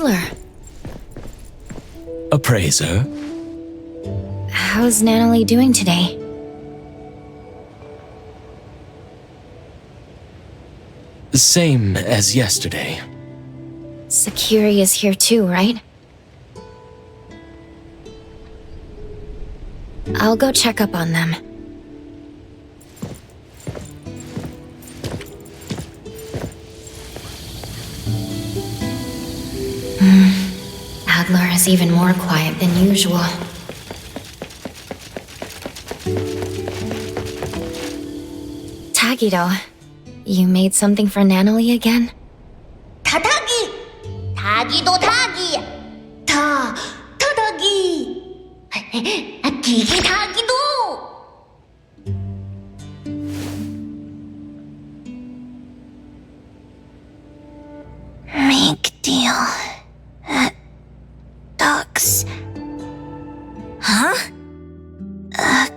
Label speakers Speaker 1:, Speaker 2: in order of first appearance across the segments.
Speaker 1: Adler.
Speaker 2: Appraiser?
Speaker 1: How's Natalie doing today?
Speaker 2: Same as yesterday.
Speaker 1: Sakiri is here too, right? I'll go check up on them. Adler is even more quiet than usual. Tagido, you made something for Natalie again?
Speaker 3: 타다기! 타기도 타기! 타다기! 기기 타기도! Make deal. Ducks. Huh? A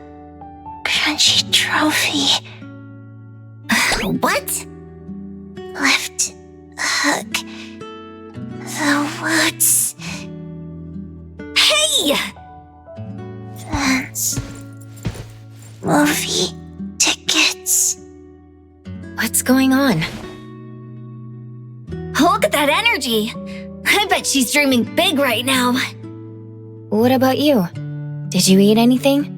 Speaker 3: crunchy trophy. What? Left hook. The woods. Hey! That's movie tickets.
Speaker 1: What's going on?
Speaker 3: Look at that energy! I bet she's dreaming big right now.
Speaker 1: What about you? Did you eat anything?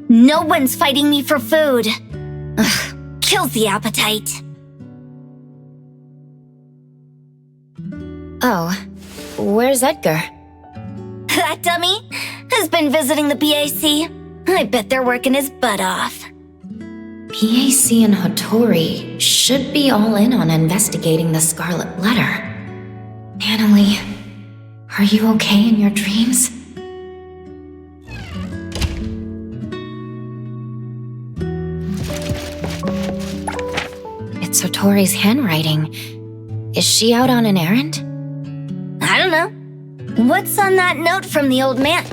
Speaker 3: No one's fighting me for food. Ugh, kills the appetite.
Speaker 1: Oh, where's Edgar?
Speaker 3: That dummy has been visiting the BAC. I bet they're working his butt off.
Speaker 1: PAC and Hattori should be all in on investigating the Scarlet Letter. Natalie, are you okay in your dreams? It's Hattori's handwriting. Is she out on an errand?
Speaker 3: I don't know. What's on that note from the old man?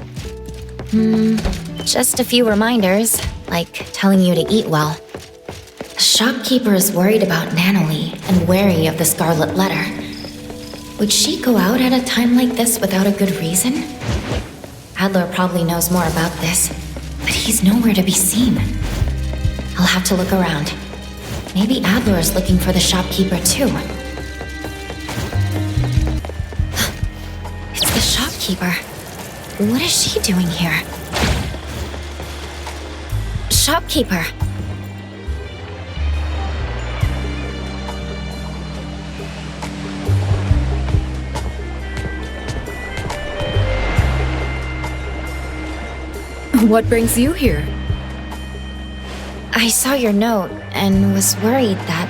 Speaker 1: Just a few reminders, like telling you to eat well. The shopkeeper is worried about Natalie and wary of the Scarlet Letter. Would she go out at a time like this without a good reason? Adler probably knows more about this, but he's nowhere to be seen. I'll have to look around. Maybe Adler is looking for the shopkeeper too. It's the shopkeeper. What is she doing here? Shopkeeper.
Speaker 4: What brings you here?
Speaker 1: I saw your note and was worried that...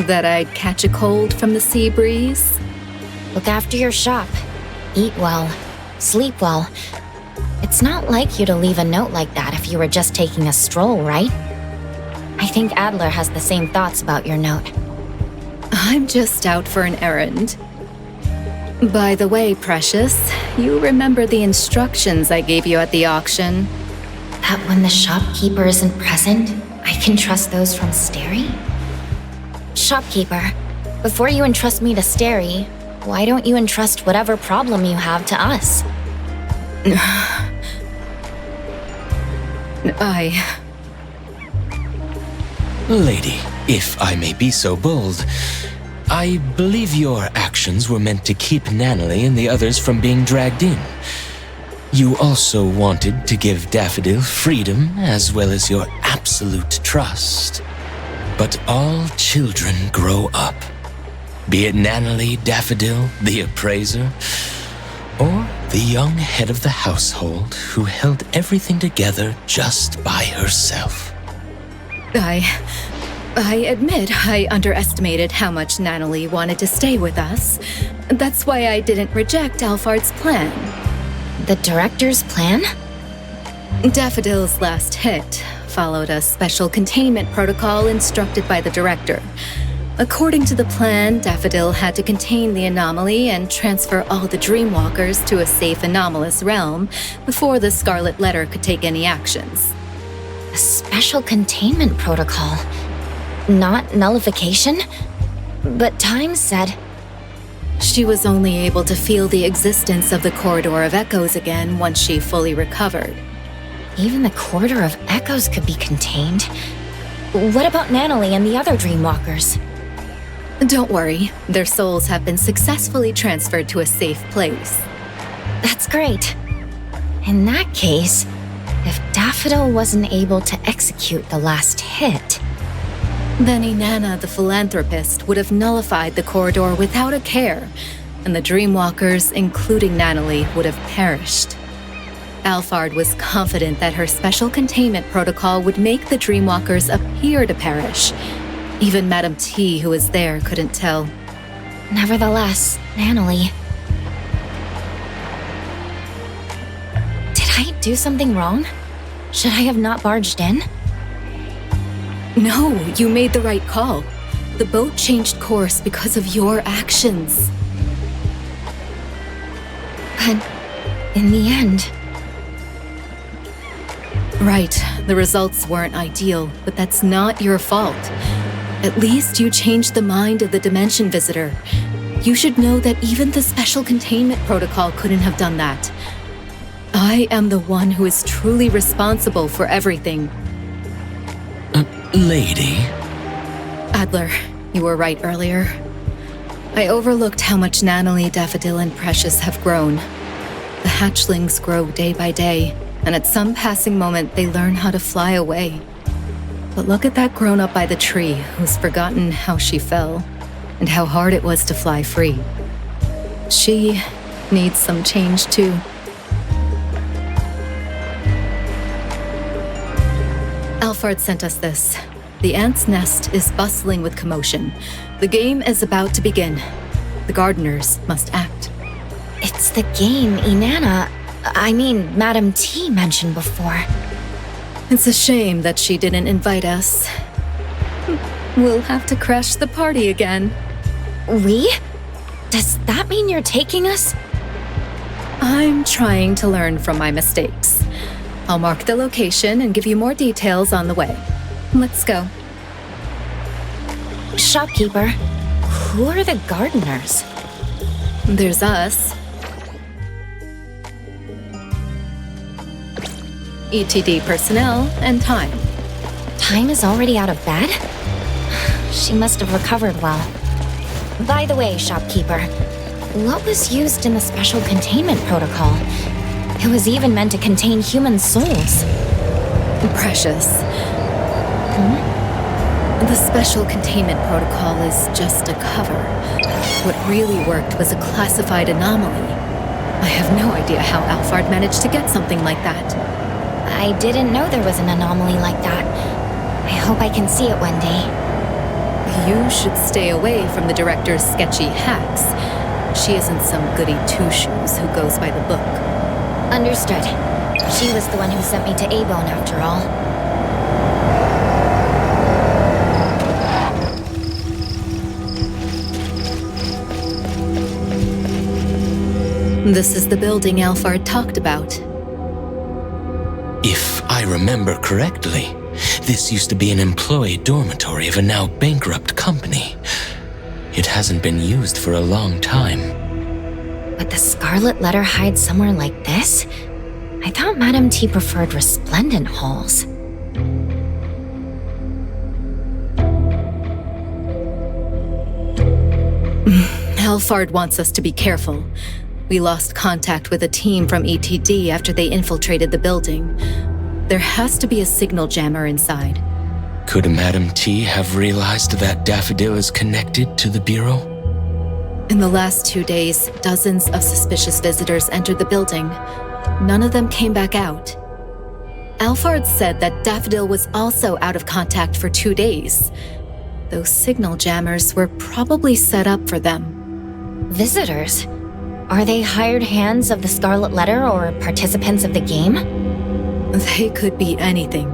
Speaker 4: That I'd catch a cold from the sea breeze?
Speaker 1: Look after your shop. Eat well. Sleep well. It's not like you to leave a note like that if you were just taking a stroll, right? I think Adler has the same thoughts about your note.
Speaker 4: I'm just out for an errand. By the way, Precious, you remember the instructions I gave you at the auction?
Speaker 1: That when the shopkeeper isn't present, I can trust those from Steri? Shopkeeper, before you entrust me to Steri, why don't you entrust whatever problem you have to us?
Speaker 2: Lady, if I may be so bold, I believe your actions were meant to keep Natalie and the others from being dragged in. You also wanted to give Daffodil freedom as well as your absolute trust. But all children grow up. Be it Natalie Daffodil, the appraiser, or the young head of the household who held everything together just by herself.
Speaker 4: I admit I underestimated how much Natalie wanted to stay with us. That's why I didn't reject Alphard's plan.
Speaker 1: The director's plan?
Speaker 4: Daffodil's last hit followed a special containment protocol instructed by the director. According to the plan, Daffodil had to contain the anomaly and transfer all the Dreamwalkers to a safe anomalous realm before the Scarlet Letter could take any actions.
Speaker 1: A special containment protocol. Not nullification? But Time said...
Speaker 4: She was only able to feel the existence of the Corridor of Echoes again once she fully recovered.
Speaker 1: Even the Corridor of Echoes could be contained. What about Natalie and the other Dreamwalkers?
Speaker 4: Don't worry, their souls have been successfully transferred to a safe place.
Speaker 1: That's great. In that case, if Daffodil wasn't able to execute the last hit...
Speaker 4: Then Inanna the Philanthropist would have nullified the corridor without a care, and the Dreamwalkers, including Natalie, would have perished. Alphard was confident that her special containment protocol would make the Dreamwalkers appear to perish. Even Madame T, who was there, couldn't tell.
Speaker 1: Nevertheless, Natalie... Did I do something wrong? Should I have not barged in?
Speaker 4: No, you made the right call. The boat changed course because of your actions.
Speaker 1: But in the end...
Speaker 4: Right, the results weren't ideal, but that's not your fault. At least you changed the mind of the Dimension Visitor. You should know that even the Special Containment Protocol couldn't have done that. I am the one who is truly responsible for everything.
Speaker 2: Lady?
Speaker 4: Adler, you were right earlier. I overlooked how much Natalie, Daffodil, and Precious have grown. The hatchlings grow day by day, and at some passing moment they learn how to fly away. But look at that grown-up by the tree who's forgotten how she fell, and how hard it was to fly free. She needs some change too. Alphard sent us this. The ant's nest is bustling with commotion. The game is about to begin. The gardeners must act.
Speaker 1: It's the game Madame T mentioned before.
Speaker 4: It's a shame that she didn't invite us. We'll have to crash the party again.
Speaker 1: We? Does that mean you're taking us?
Speaker 4: I'm trying to learn from my mistakes. I'll mark the location and give you more details on the way. Let's go.
Speaker 1: Shopkeeper, who are the gardeners?
Speaker 4: There's us. ETD personnel and Time.
Speaker 1: Time is already out of bed? She must have recovered well. By the way, Shopkeeper, what was used in the Special Containment Protocol? It was even meant to contain human souls.
Speaker 4: Precious. The Special Containment Protocol is just a cover. What really worked was a classified anomaly. I have no idea how Alphard managed to get something like that.
Speaker 1: I didn't know there was an anomaly like that. I hope I can see it one day.
Speaker 4: You should stay away from the director's sketchy hacks. She isn't some goody two-shoes who goes by the book.
Speaker 1: Understood. She was the one who sent me to A-Bone after all.
Speaker 4: This is the building Alphard talked about.
Speaker 2: If I remember correctly, this used to be an employee dormitory of a now bankrupt company. It hasn't been used for a long time.
Speaker 1: But the Scarlet Letter hides somewhere like this? I thought Madame T preferred resplendent halls.
Speaker 4: Alphard wants us to be careful. We lost contact with a team from ETD after they infiltrated the building. There has to be a signal jammer inside.
Speaker 2: Could Madame T have realized that Daffodil is connected to the Bureau?
Speaker 4: In the last 2 days, dozens of suspicious visitors entered the building. None of them came back out. Alphard said that Daffodil was also out of contact for 2 days. Those signal jammers were probably set up for them.
Speaker 1: Visitors? Are they hired hands of the Scarlet Letter or participants of the game?
Speaker 4: They could be anything.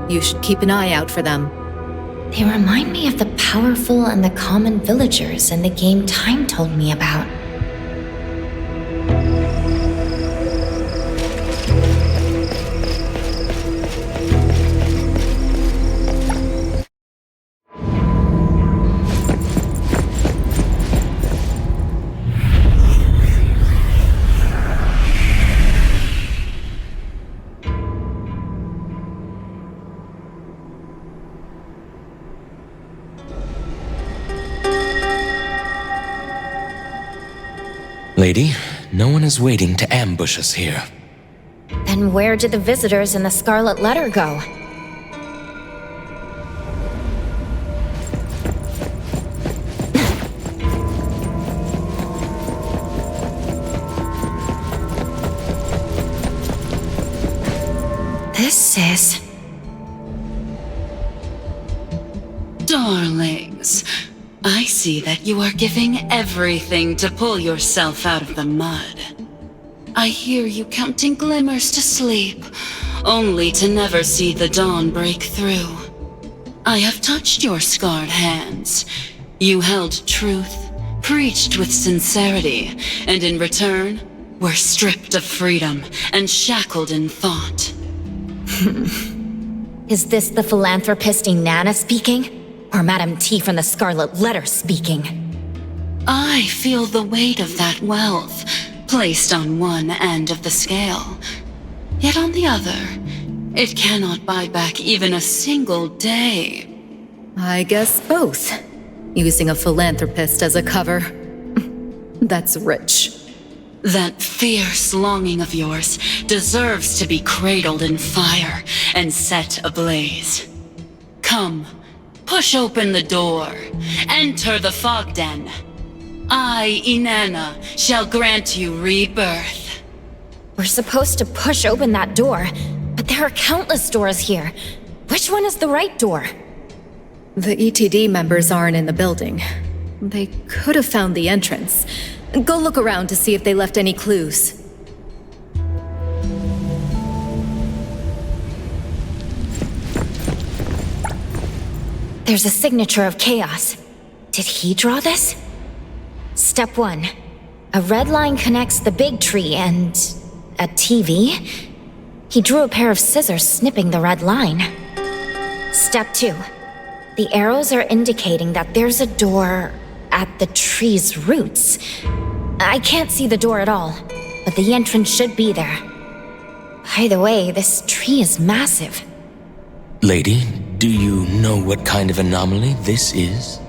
Speaker 4: You should keep an eye out for them.
Speaker 1: They remind me of the powerful and the common villagers in the game Time told me about.
Speaker 2: Lady, no one is waiting to ambush us here.
Speaker 1: Then where did the visitors in the Scarlet Letter go? This is...
Speaker 5: Darlings, I see that you are giving everything to pull yourself out of the mud. I hear you counting glimmers to sleep, only to never see the dawn break through. I have touched your scarred hands. You held truth, preached with sincerity, and in return, were stripped of freedom and shackled in thought.
Speaker 1: Is this the philanthropist Inanna speaking? Or Madame T from the Scarlet Letter speaking?
Speaker 5: I feel the weight of that wealth, placed on one end of the scale. Yet on the other, it cannot buy back even a single day.
Speaker 4: I guess both. Using a philanthropist as a cover. That's rich.
Speaker 5: That fierce longing of yours deserves to be cradled in fire and set ablaze. Come, push open the door. Enter the Fogden. I, Inanna, shall grant you rebirth.
Speaker 1: We're supposed to push open that door, but there are countless doors here. Which one is the right door?
Speaker 4: The ETD members aren't in the building. They could have found the entrance. Go look around to see if they left any clues.
Speaker 1: There's a signature of chaos. Did he draw this? Step 1. A red line connects the big tree and... a TV? He drew a pair of scissors snipping the red line. Step 2. The arrows are indicating that there's a door at the tree's roots. I can't see the door at all, but the entrance should be there. By the way, this tree is massive.
Speaker 2: Lady, do you know what kind of anomaly this is?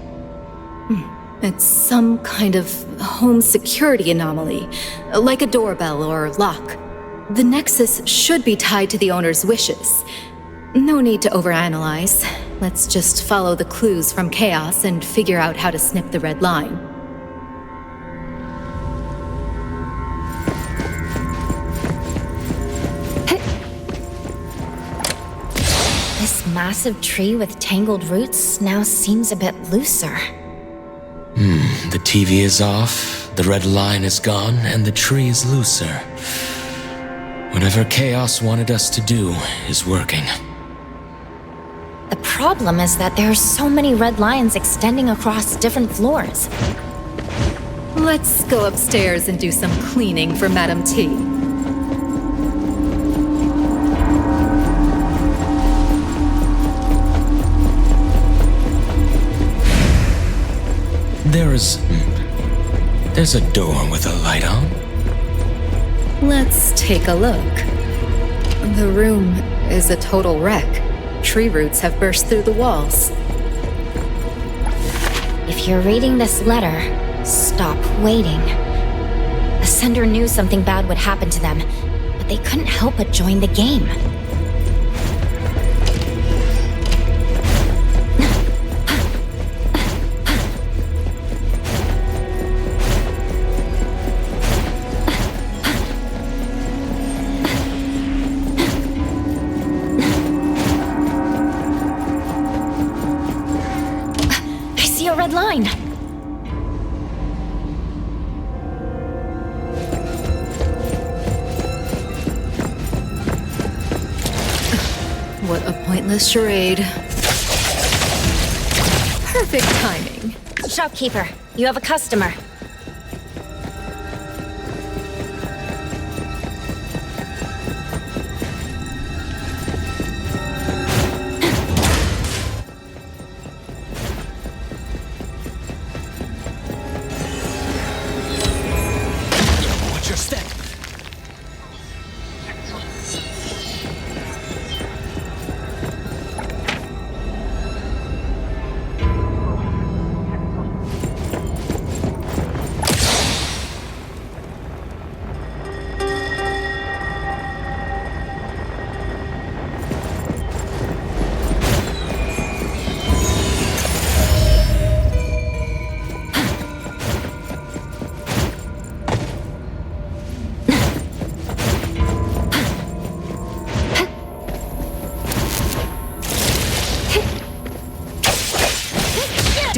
Speaker 4: It's some kind of home security anomaly, like a doorbell or lock. The nexus should be tied to the owner's wishes. No need to overanalyze. Let's just follow the clues from Chaos and figure out how to snip the red line.
Speaker 1: This massive tree with tangled roots now seems a bit looser.
Speaker 2: The TV is off, the red line is gone, and the tree is looser. Whatever Chaos wanted us to do is working.
Speaker 1: The problem is that there are so many red lines extending across different floors.
Speaker 4: Let's go upstairs and do some cleaning for Madame T.
Speaker 2: There's a door with a light on.
Speaker 4: Let's take a look. The room is a total wreck. Tree roots have burst through the walls.
Speaker 1: If you're reading this letter, stop waiting. The sender knew something bad would happen to them, but they couldn't help but join the game. Red line.
Speaker 4: What a pointless charade. Perfect timing.
Speaker 1: Shopkeeper, you have a customer.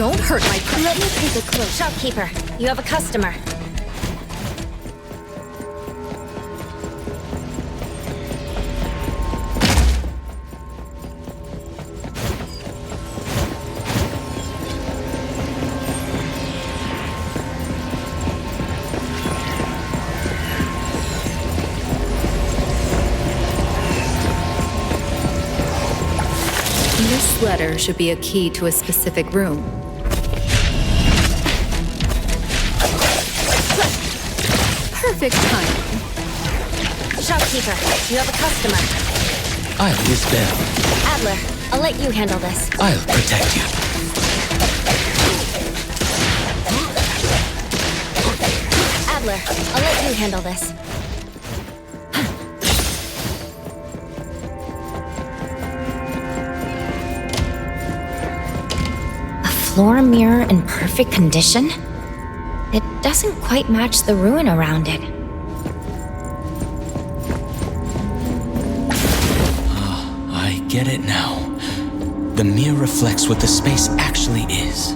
Speaker 4: Don't hurt my...
Speaker 3: Let me take a cloak. Shopkeeper, you have a customer.
Speaker 4: This letter should be a key to a specific room. Perfect timing.
Speaker 3: Shopkeeper, you have a customer.
Speaker 2: I'll dispel.
Speaker 3: Adler, I'll let you handle this.
Speaker 2: I'll protect you.
Speaker 3: Adler, I'll let you handle this.
Speaker 1: A floor mirror in perfect condition? It doesn't quite match the ruin around it.
Speaker 2: I get it now. The mirror reflects what the space actually is.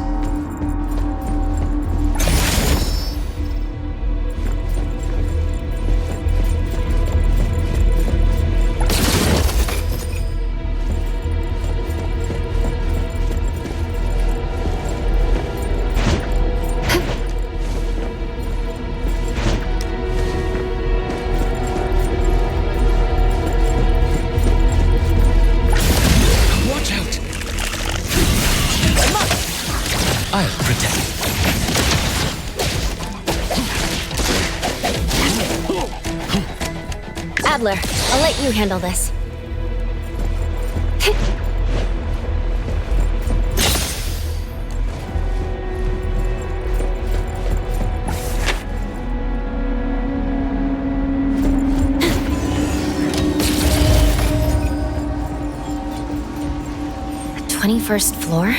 Speaker 2: I'll protect.
Speaker 3: Adler, I'll let you handle this.
Speaker 1: The 21st floor?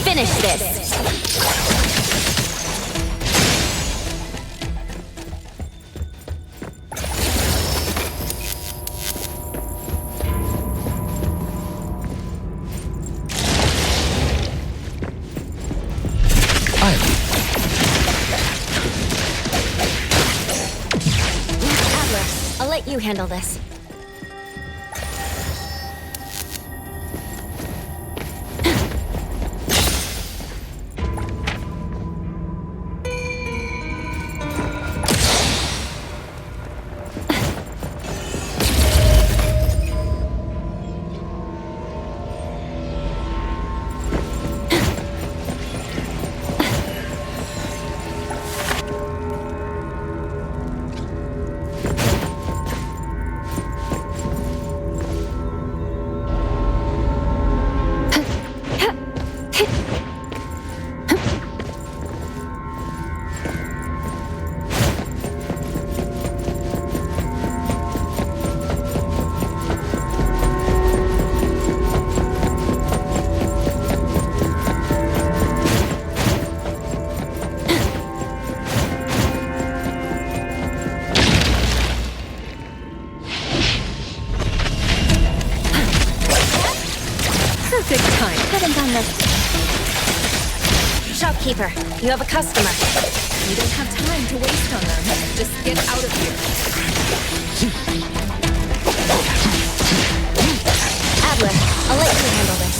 Speaker 3: Finish this. Adler, I'll let you handle this.
Speaker 4: Perfect time.
Speaker 3: Put him on this. Shopkeeper, you have a customer.
Speaker 4: We don't have time to waste on them. Just get out of here.
Speaker 3: Adler, I'll let you handle this.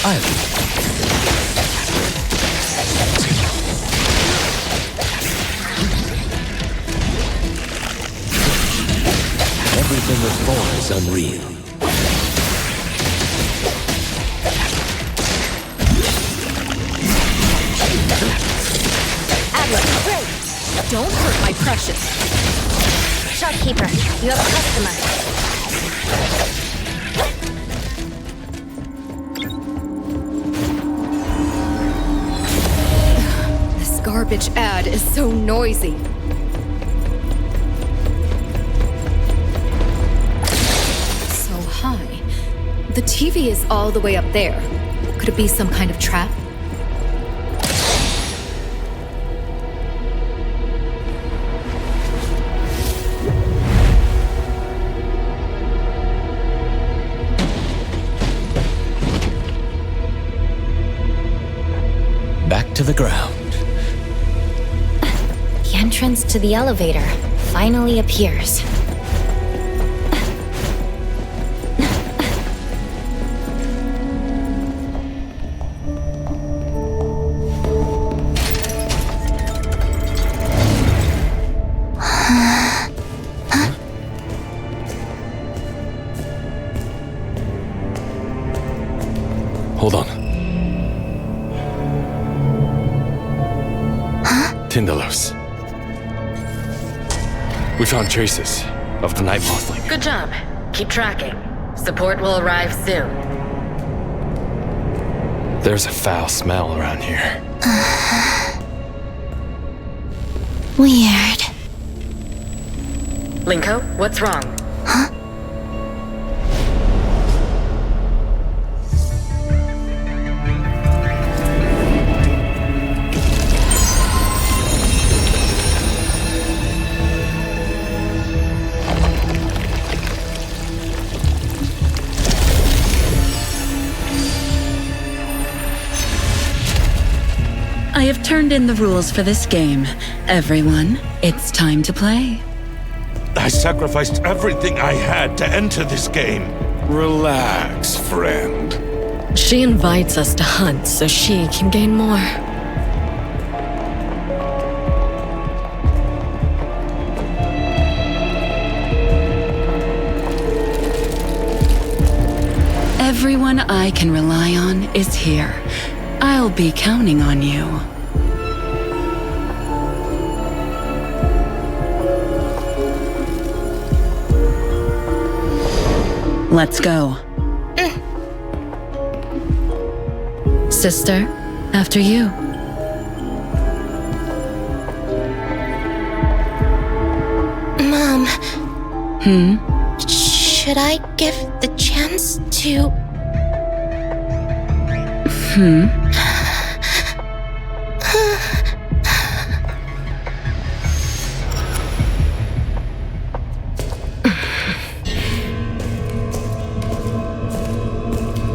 Speaker 2: island. Everything with 4 is unreal.
Speaker 3: Adler, great!
Speaker 4: Don't hurt my precious.
Speaker 3: Shopkeeper, you have a customer.
Speaker 4: This garbage ad is so noisy. So high. The TV is all the way up there. Could it be some kind of trap?
Speaker 2: Back to the ground.
Speaker 1: The entrance to the elevator finally appears.
Speaker 6: Hold on. Tindalos. We found traces of the night mothling.
Speaker 7: Good job. Keep tracking. Support will arrive soon.
Speaker 6: There's a foul smell around here.
Speaker 1: Weird.
Speaker 7: Linko, what's wrong?
Speaker 5: I have turned in the rules for this game. Everyone, it's time to play.
Speaker 8: I sacrificed everything I had to enter this game. Relax, friend.
Speaker 9: She invites us to hunt so she can gain more.
Speaker 5: Everyone I can rely on is here. I'll be counting on you. Let's go.
Speaker 9: Sister, after you.
Speaker 1: Mom. Should I give the chance to...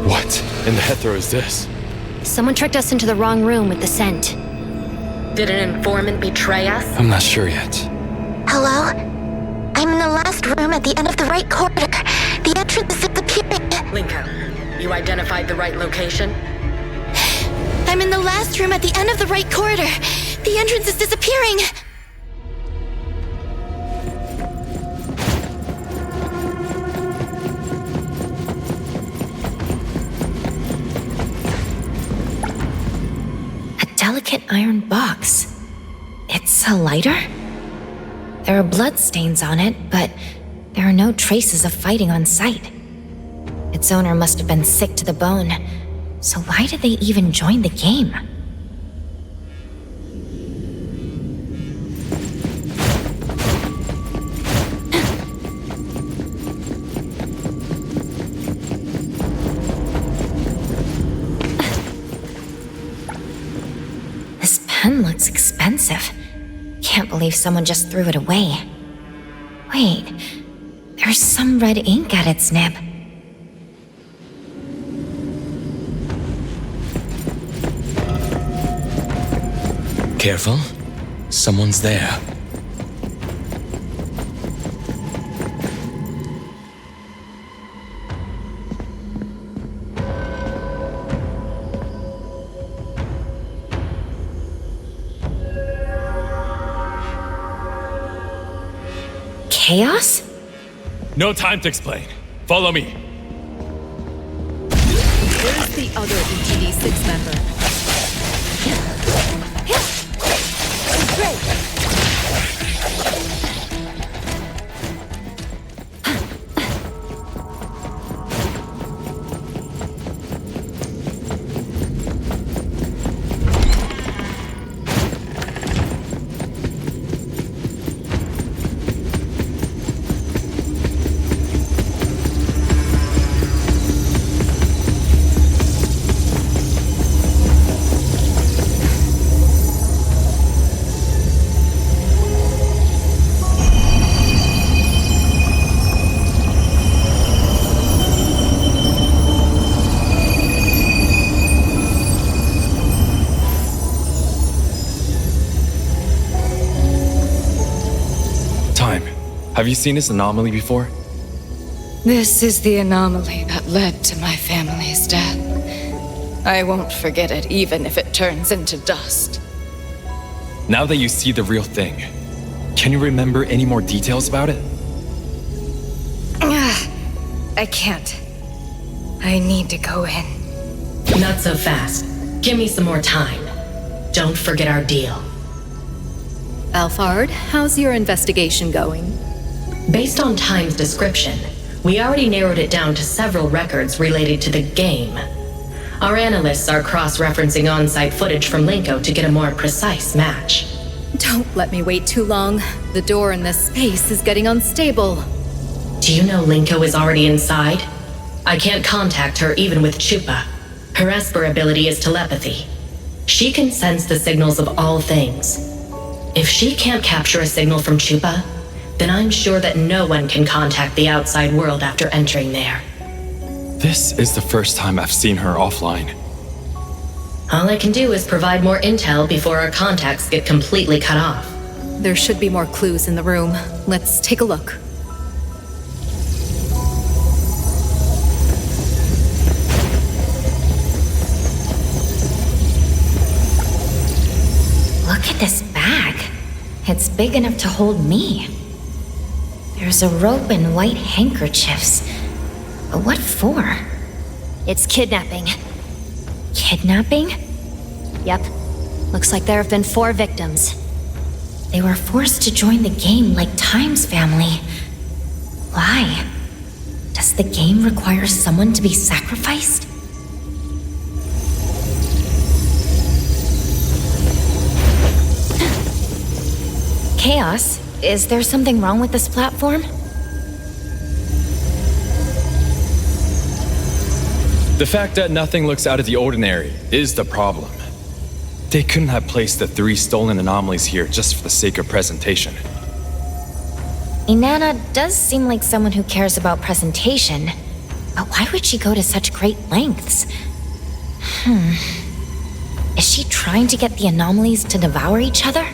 Speaker 6: What in the Hetero is this?
Speaker 1: Someone tricked us into the wrong room with the scent.
Speaker 7: Did an informant betray us?
Speaker 6: I'm not sure yet.
Speaker 3: Hello? I'm in the last room at the end of the right corridor. The entrance is disappearing.
Speaker 7: Linko, you identified the right location?
Speaker 3: I'm in the last room at the end of the right corridor. The entrance is disappearing.
Speaker 1: A delicate iron box. It's a lighter? There are bloodstains on it, but there are no traces of fighting on site. Its owner must have been sick to the bone. So why did they even join the game? This pen looks expensive. Can't believe someone just threw it away. Wait, there's some red ink at its nib.
Speaker 2: Careful. Someone's there.
Speaker 1: Chaos?
Speaker 6: No time to explain. Follow me.
Speaker 4: Where's the other ETD 6 member?
Speaker 6: Have you seen this anomaly before?
Speaker 9: This is the anomaly that led to my family's death. I won't forget it even if it turns into dust.
Speaker 6: Now that you see the real thing, can you remember any more details about it?
Speaker 9: I can't. I need to go in.
Speaker 7: Not so fast. Give me some more time. Don't forget our deal.
Speaker 4: Alphard, how's your investigation going?
Speaker 7: Based on Time's description, we already narrowed it down to several records related to the game. Our analysts are cross-referencing on-site footage from Linko to get a more precise match.
Speaker 4: Don't let me wait too long. The door in this space is getting unstable.
Speaker 7: Do you know Linko is already inside? I can't contact her even with Chupa. Her Esper ability is telepathy. She can sense the signals of all things. If she can't capture a signal from Chupa, then I'm sure that no one can contact the outside world after entering there.
Speaker 6: This is the first time I've seen her offline.
Speaker 7: All I can do is provide more intel before our contacts get completely cut off.
Speaker 4: There should be more clues in the room. Let's take a look.
Speaker 1: Look at this bag. It's big enough to hold me. There's a rope and white handkerchiefs. But what for?
Speaker 3: It's kidnapping.
Speaker 1: Kidnapping?
Speaker 3: Yep. Looks like there have been 4 victims.
Speaker 1: They were forced to join the game like Time's family. Why? Does the game require someone to be sacrificed? Chaos, is there something wrong with this platform?
Speaker 6: The fact that nothing looks out of the ordinary is the problem. They couldn't have placed the 3 stolen anomalies here just for the sake of presentation.
Speaker 1: Inanna does seem like someone who cares about presentation, but why would she go to such great lengths? Is she trying to get the anomalies to devour each other?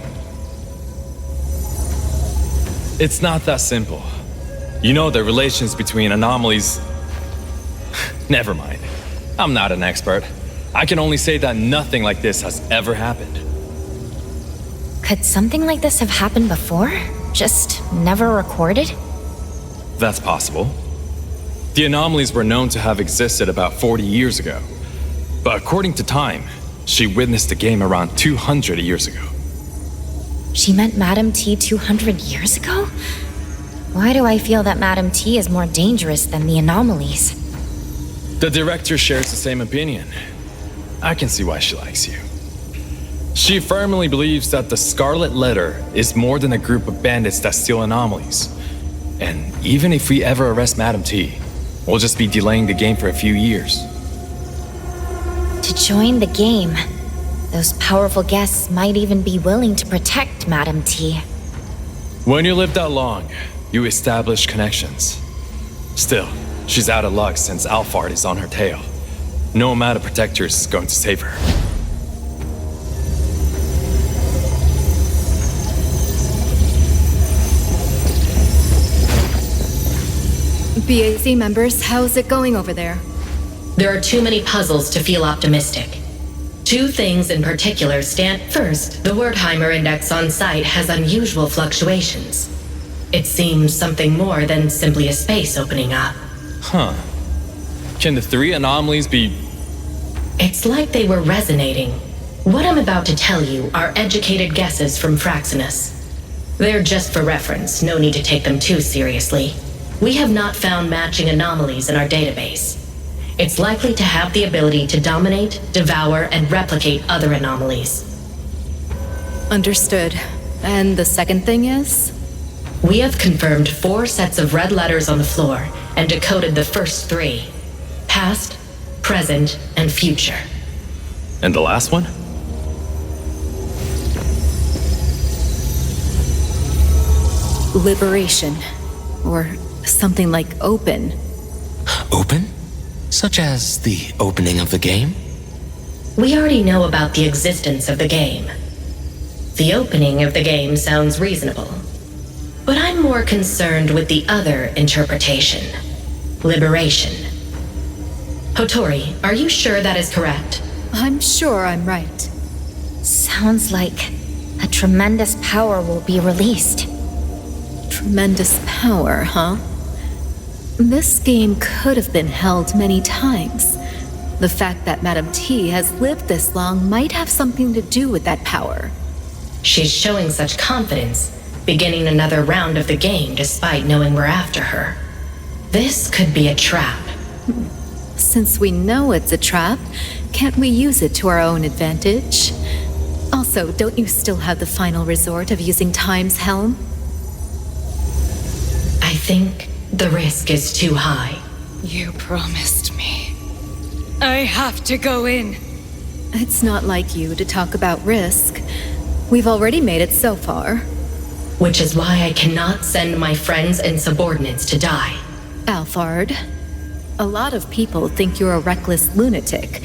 Speaker 6: It's not that simple. You know the relations between anomalies... Never mind. I'm not an expert. I can only say that nothing like this has ever happened.
Speaker 1: Could something like this have happened before? Just never recorded?
Speaker 6: That's possible. The anomalies were known to have existed about 40 years ago. But according to Time, she witnessed the game around 200 years ago.
Speaker 1: She met Madame T 200 years ago? Why do I feel that Madame T is more dangerous than the anomalies?
Speaker 6: The director shares the same opinion. I can see why she likes you. She firmly believes that the Scarlet Letter is more than a group of bandits that steal anomalies. And even if we ever arrest Madame T, we'll just be delaying the game for a few years.
Speaker 1: To join the game, those powerful guests might even be willing to protect Madame T.
Speaker 6: When you live that long, you establish connections. Still, she's out of luck since Alphard is on her tail. No amount of protectors is going to save her.
Speaker 4: BAC members, how's it going over there?
Speaker 7: There are too many puzzles to feel optimistic. 2 things in particular stand. First, the Wertheimer index on site has unusual fluctuations. It seems something more than simply a space opening up.
Speaker 6: Huh. Can the three anomalies be...
Speaker 7: It's like they were resonating. What I'm about to tell you are educated guesses from Fraxinus. They're just for reference, no need to take them too seriously. We have not found matching anomalies in our database. It's likely to have the ability to dominate, devour, and replicate other anomalies.
Speaker 4: Understood. And the second thing is?
Speaker 7: We have confirmed 4 sets of red letters on the floor and decoded the first 3. Past, present, and future.
Speaker 6: And the last one?
Speaker 4: Liberation. Or something like open.
Speaker 2: Open? Such as the opening of the game?
Speaker 7: We already know about the existence of the game. The opening of the game sounds reasonable. But I'm more concerned with the other interpretation. Liberation. Hotori, are you sure that is correct?
Speaker 4: I'm sure I'm right.
Speaker 1: Sounds like a tremendous power will be released.
Speaker 4: Tremendous power, huh? This game could have been held many times. The fact that Madame T has lived this long might have something to do with that power.
Speaker 7: She's showing such confidence, beginning another round of the game despite knowing we're after her. This could be a trap.
Speaker 4: Since we know it's a trap, can't we use it to our own advantage? Also, don't you still have the final resort of using Time's helm?
Speaker 7: I think the risk is too high.
Speaker 9: You promised me. I have to go in.
Speaker 4: It's not like you to talk about risk. We've already made it so far.
Speaker 7: Which is why I cannot send my friends and subordinates to die.
Speaker 4: Alphard, a lot of people think you're a reckless lunatic,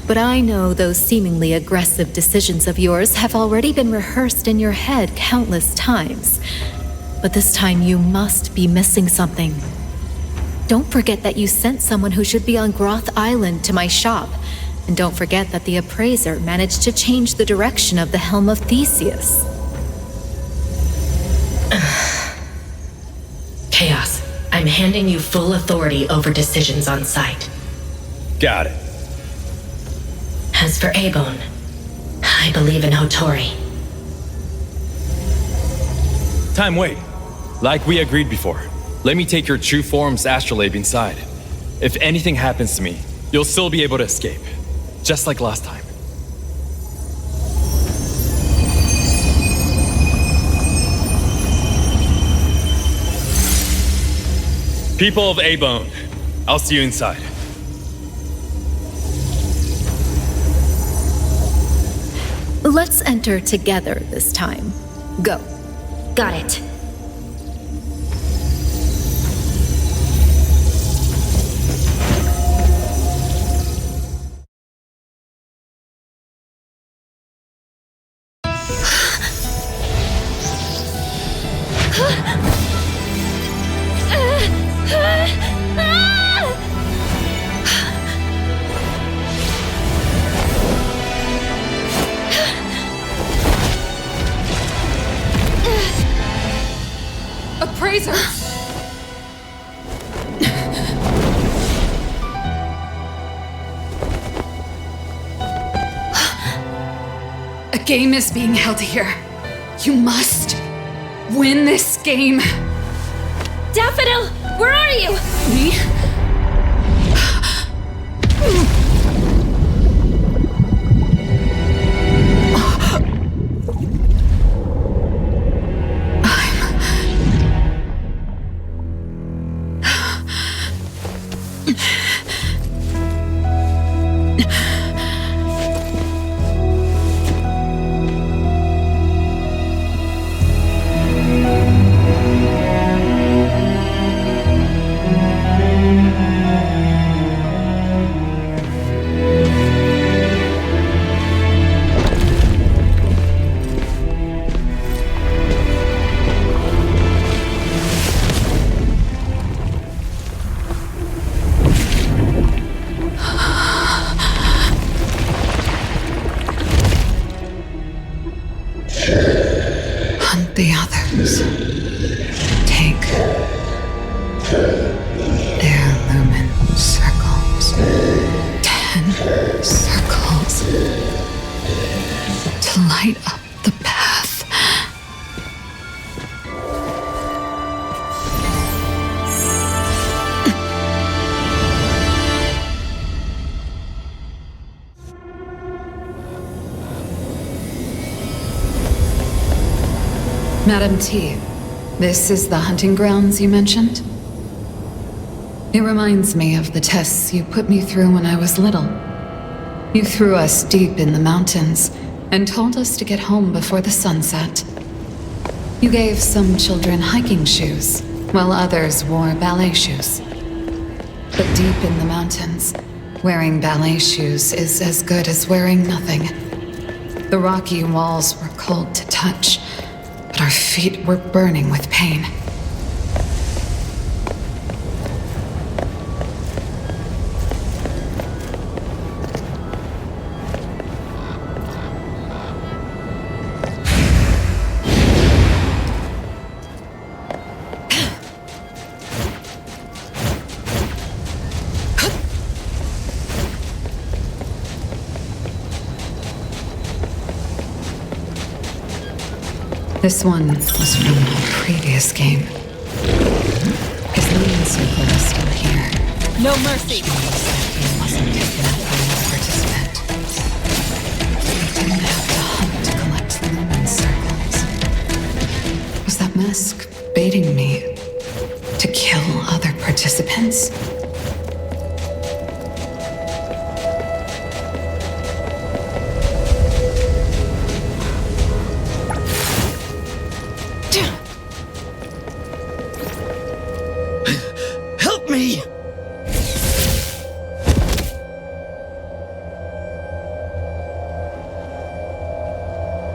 Speaker 4: but I know those seemingly aggressive decisions of yours have already been rehearsed in your head countless times. But this time you must be missing something. Don't forget that you sent someone who should be on Groth Island to my shop. And don't forget that the appraiser managed to change the direction of the Helm of Theseus.
Speaker 7: Chaos, I'm handing you full authority over decisions on site.
Speaker 6: Got it.
Speaker 7: As for Abone, I believe in Hotori.
Speaker 6: Time, wait. Like we agreed before, let me take your true form's astrolabe inside. If anything happens to me, you'll still be able to escape. Just like last time. People of A-Bone, I'll see you inside.
Speaker 4: Let's enter together this time. Go.
Speaker 1: Got it.
Speaker 9: Appraiser! A game is being held here. You must win this game.
Speaker 3: Daffodil, where are you?
Speaker 9: Me? Hunt the others. Take Air lumen circles. 10 circles. To light up the path. Madam T, this is the hunting grounds you mentioned? It reminds me of the tests you put me through when I was little. You threw us deep in the mountains and told us to get home before the sunset. You gave some children hiking shoes, while others wore ballet shoes. But deep in the mountains, wearing ballet shoes is as good as wearing nothing. The rocky walls were cold to touch, but our feet were burning with pain. This one was from a previous game. His lean circle is still here.
Speaker 10: No mercy!
Speaker 9: Which means that he wasn't taken out by another participant. He didn't have to hunt to collect lumen circles. Was that mask baiting me to kill other participants?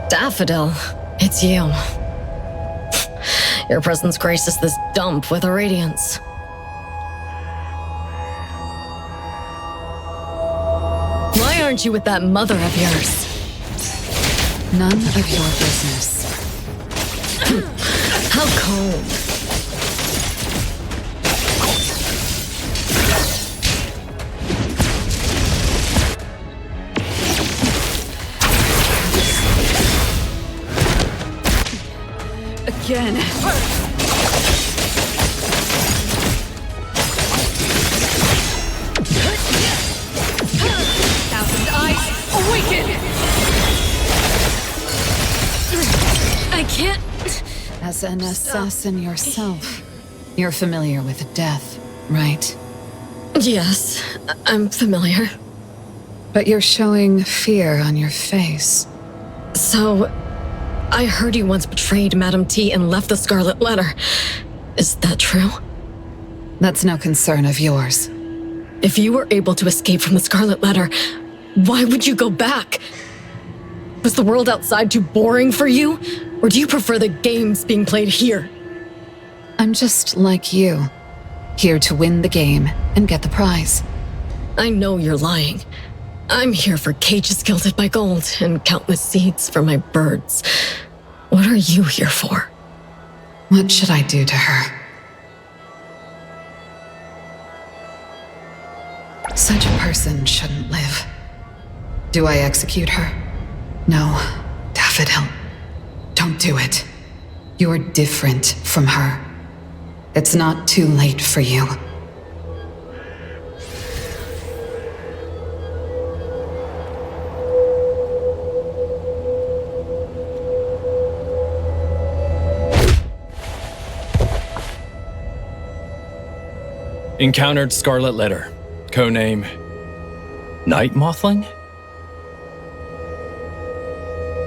Speaker 7: Daffodil, it's you. Your presence graces this dump with a radiance. Why aren't you with that mother of yours?
Speaker 9: None of your business.
Speaker 7: How cold.
Speaker 9: Again.
Speaker 10: Thousand eyes, awaken!
Speaker 7: I can't...
Speaker 9: As an assassin yourself, you're familiar with death, right?
Speaker 7: Yes, I'm familiar.
Speaker 9: But you're showing fear on your face.
Speaker 7: So, I heard you once betrayed Madam T and left the Scarlet Letter. Is that true?
Speaker 9: That's no concern of yours.
Speaker 7: If you were able to escape from the Scarlet Letter, why would you go back? Was the world outside too boring for you? Or do you prefer the games being played here?
Speaker 9: I'm just like you, here to win the game and get the prize.
Speaker 7: I know you're lying. I'm here for cages gilded by gold and countless seeds for my birds. What are you here for?
Speaker 9: What should I do to her? Such a person shouldn't live. Do I execute her? No, Daffodil. Don't do it. You're different from her. It's not too late for you.
Speaker 6: Encountered Scarlet Letter. Codename... Night Mothling?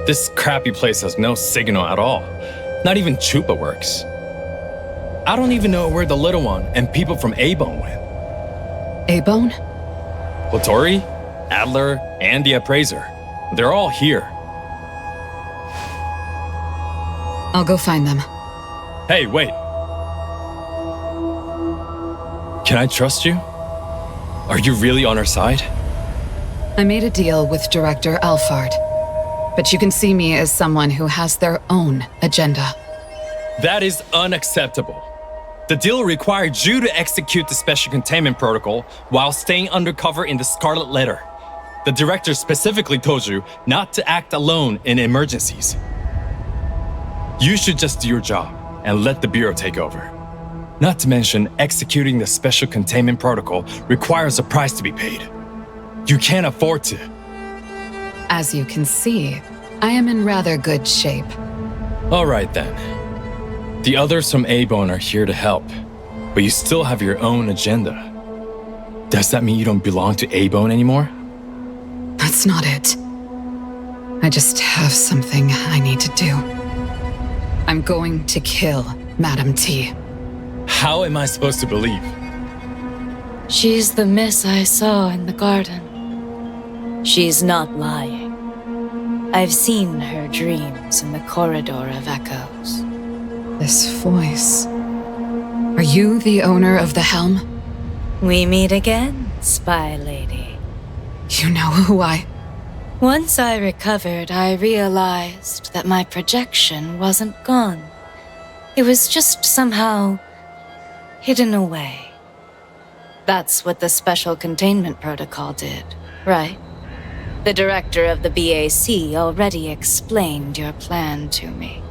Speaker 6: This crappy place has no signal at all. Not even Chupa works. I don't even know where the little one and people from A-Bone went.
Speaker 9: A-Bone?
Speaker 6: Latori, Adler, and the Appraiser. They're all here.
Speaker 9: I'll go find them.
Speaker 6: Hey, wait. Can I trust you? Are you really on our side?
Speaker 9: I made a deal with Director Alfard, but you can see me as someone who has their own agenda.
Speaker 6: That is unacceptable. The deal required you to execute the special containment protocol while staying undercover in the Scarlet Letter. The director specifically told you not to act alone in emergencies. You should just do your job and let the Bureau take over. Not to mention, executing the special containment protocol requires a price to be paid. You can't afford to.
Speaker 9: As you can see, I am in rather good shape.
Speaker 6: All right then. The others from A-Bone are here to help, but you still have your own agenda. Does that mean you don't belong to A-Bone anymore?
Speaker 9: That's not it. I just have something I need to do. I'm going to kill Madam T.
Speaker 6: How am I supposed to believe?
Speaker 11: She's the miss I saw in the garden. She's not lying. I've seen her dreams in the corridor of echoes.
Speaker 9: This voice. Are you the owner of the helm?
Speaker 11: We meet again, spy lady.
Speaker 9: You know who I...
Speaker 11: Once I recovered, I realized that my projection wasn't gone. It was just somehow hidden away. That's what the special containment protocol did, right? The director of the BAC already explained your plan to me.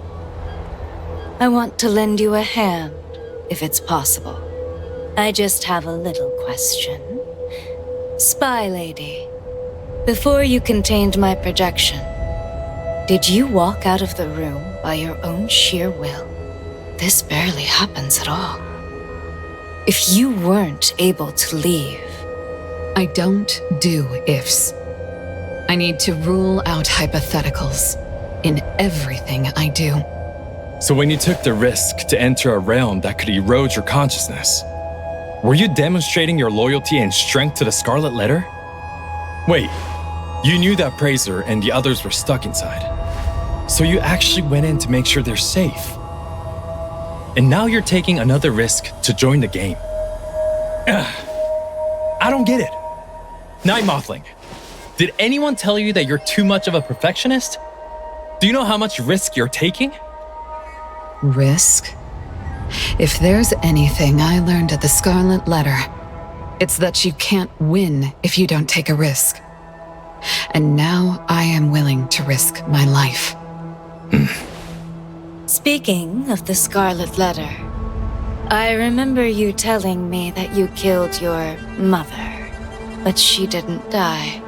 Speaker 11: I want to lend you a hand, if it's possible. I just have a little question. Spy lady, before you contained my projection, did you walk out of the room by your own sheer will? This barely happens at all. If you weren't able to leave...
Speaker 9: I don't do ifs. I need to rule out hypotheticals in everything I do.
Speaker 6: So when you took the risk to enter a realm that could erode your consciousness, were you demonstrating your loyalty and strength to the Scarlet Letter? Wait, you knew that Praiser and the others were stuck inside. So you actually went in to make sure they're safe. And now you're taking another risk to join the game. I don't get it. Night Mothling, did anyone tell you that you're too much of a perfectionist? Do you know how much risk you're taking?
Speaker 9: Risk? If there's anything I learned at the Scarlet Letter, it's that you can't win if you don't take a risk. And now I am willing to risk my life.
Speaker 11: Speaking of the Scarlet Letter, I remember you telling me that you killed your mother, but she didn't die.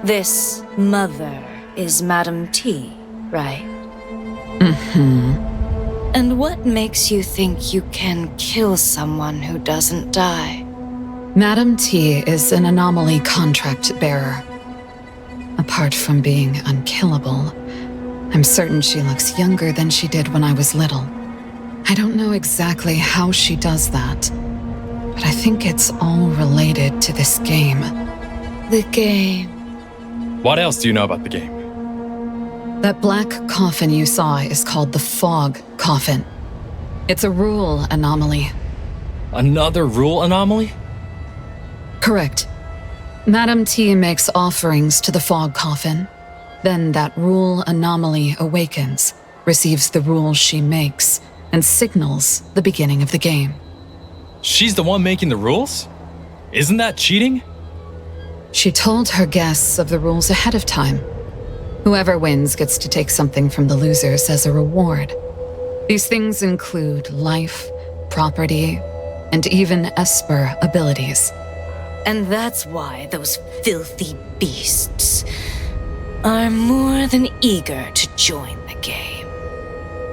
Speaker 11: This mother is Madam T, right?
Speaker 9: Mm-hmm.
Speaker 11: And what makes you think you can kill someone who doesn't die?
Speaker 9: Madam T is an anomaly contract bearer. Apart from being unkillable, I'm certain she looks younger than she did when I was little. I don't know exactly how she does that, but I think it's all related to this game.
Speaker 11: The game.
Speaker 6: What else do you know about the game?
Speaker 9: That black coffin you saw is called the Fog Coffin. It's a rule anomaly.
Speaker 6: Another rule anomaly?
Speaker 9: Correct. Madam T makes offerings to the Fog Coffin. Then that rule anomaly awakens, receives the rules she makes, and signals the beginning of the game.
Speaker 6: She's the one making the rules? Isn't that cheating?
Speaker 9: She told her guests of the rules ahead of time. Whoever wins gets to take something from the losers as a reward. These things include life, property, and even Esper abilities.
Speaker 11: And that's why those filthy beasts are more than eager to join the game.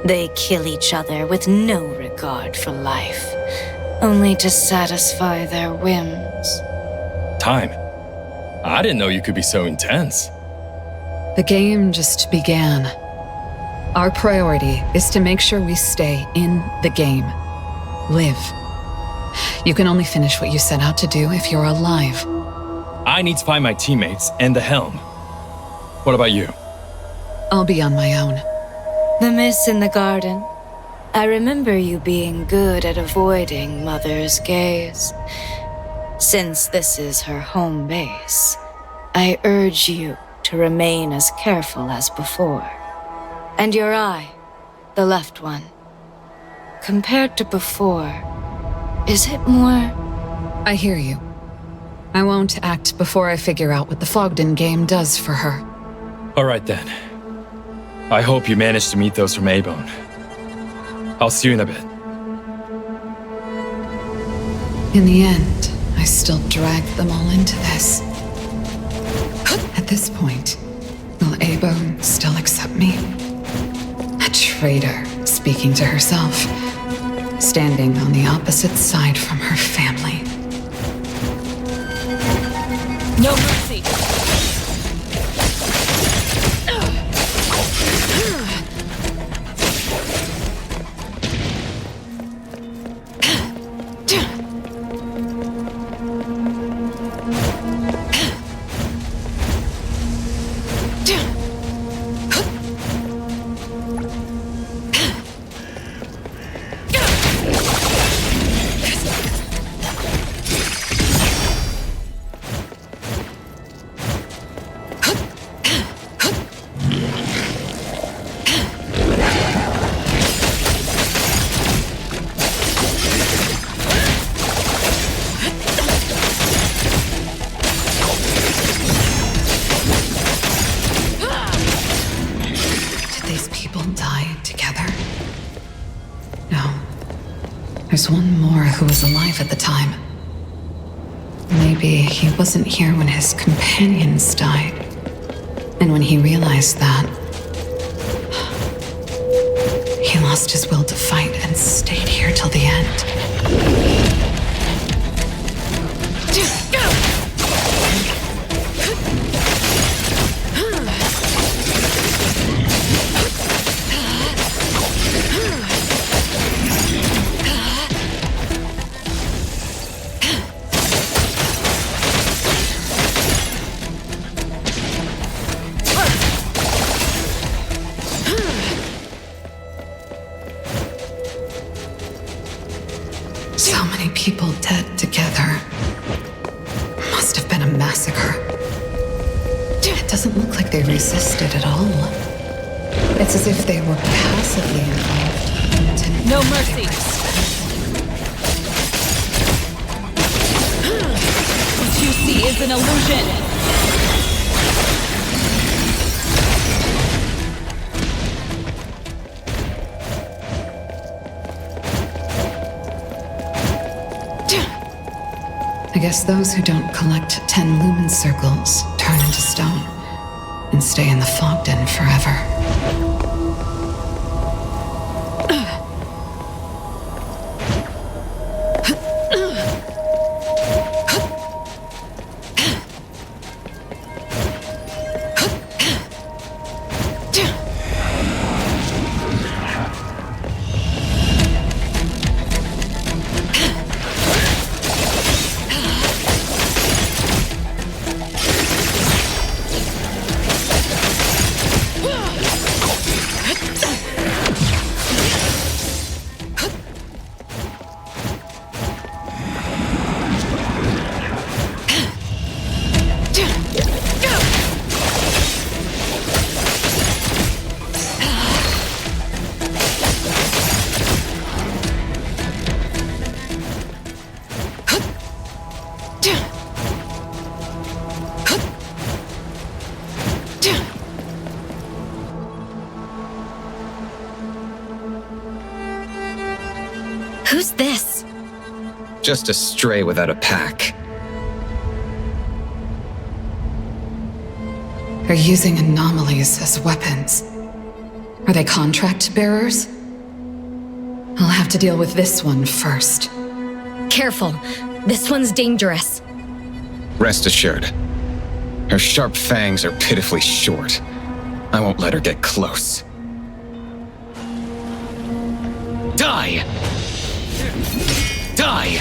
Speaker 11: They kill each other with no regard for life, only to satisfy their whims.
Speaker 6: Time. I didn't know you could be so intense.
Speaker 9: The game just began. Our priority is to make sure we stay in the game. Live. You can only finish what you set out to do if you're alive.
Speaker 6: I need to find my teammates and the helm. What about you?
Speaker 9: I'll be on my own.
Speaker 11: The miss in the garden. I remember you being good at avoiding Mother's gaze. Since this is her home base, I urge you to remain as careful as before. And your eye, the left one. compared to before, is it more...
Speaker 9: I hear you. I won't act before I figure out what the Fogden game does for her.
Speaker 6: Alright then. I hope you managed to meet those from A-Bone. I'll see you in a bit.
Speaker 9: In the end, I still dragged them all into this. At this point, will A-Bone still accept me? A traitor speaking to herself, standing on the opposite side from her family.
Speaker 10: No mercy.
Speaker 9: There's one more who was alive at the time. Maybe he wasn't here when his companions died. And when he realized that, he lost his will to fight and stayed here till the end. So many people dead together. Must have been a massacre. It doesn't look like they resisted at all. It's as if they were passively involved and didn't
Speaker 10: No
Speaker 9: know
Speaker 10: mercy.
Speaker 9: they risked.
Speaker 10: What you see is an illusion.
Speaker 9: I guess those who don't collect 10 lumen circles turn into stone and stay in the Fogden forever.
Speaker 1: Who's this?
Speaker 12: Just a stray without a pack.
Speaker 9: They're using anomalies as weapons. Are they contract bearers? I'll have to deal with this one first.
Speaker 1: Careful. This one's dangerous.
Speaker 12: Rest assured, her sharp fangs are pitifully short. I won't let her get close. Die! Die!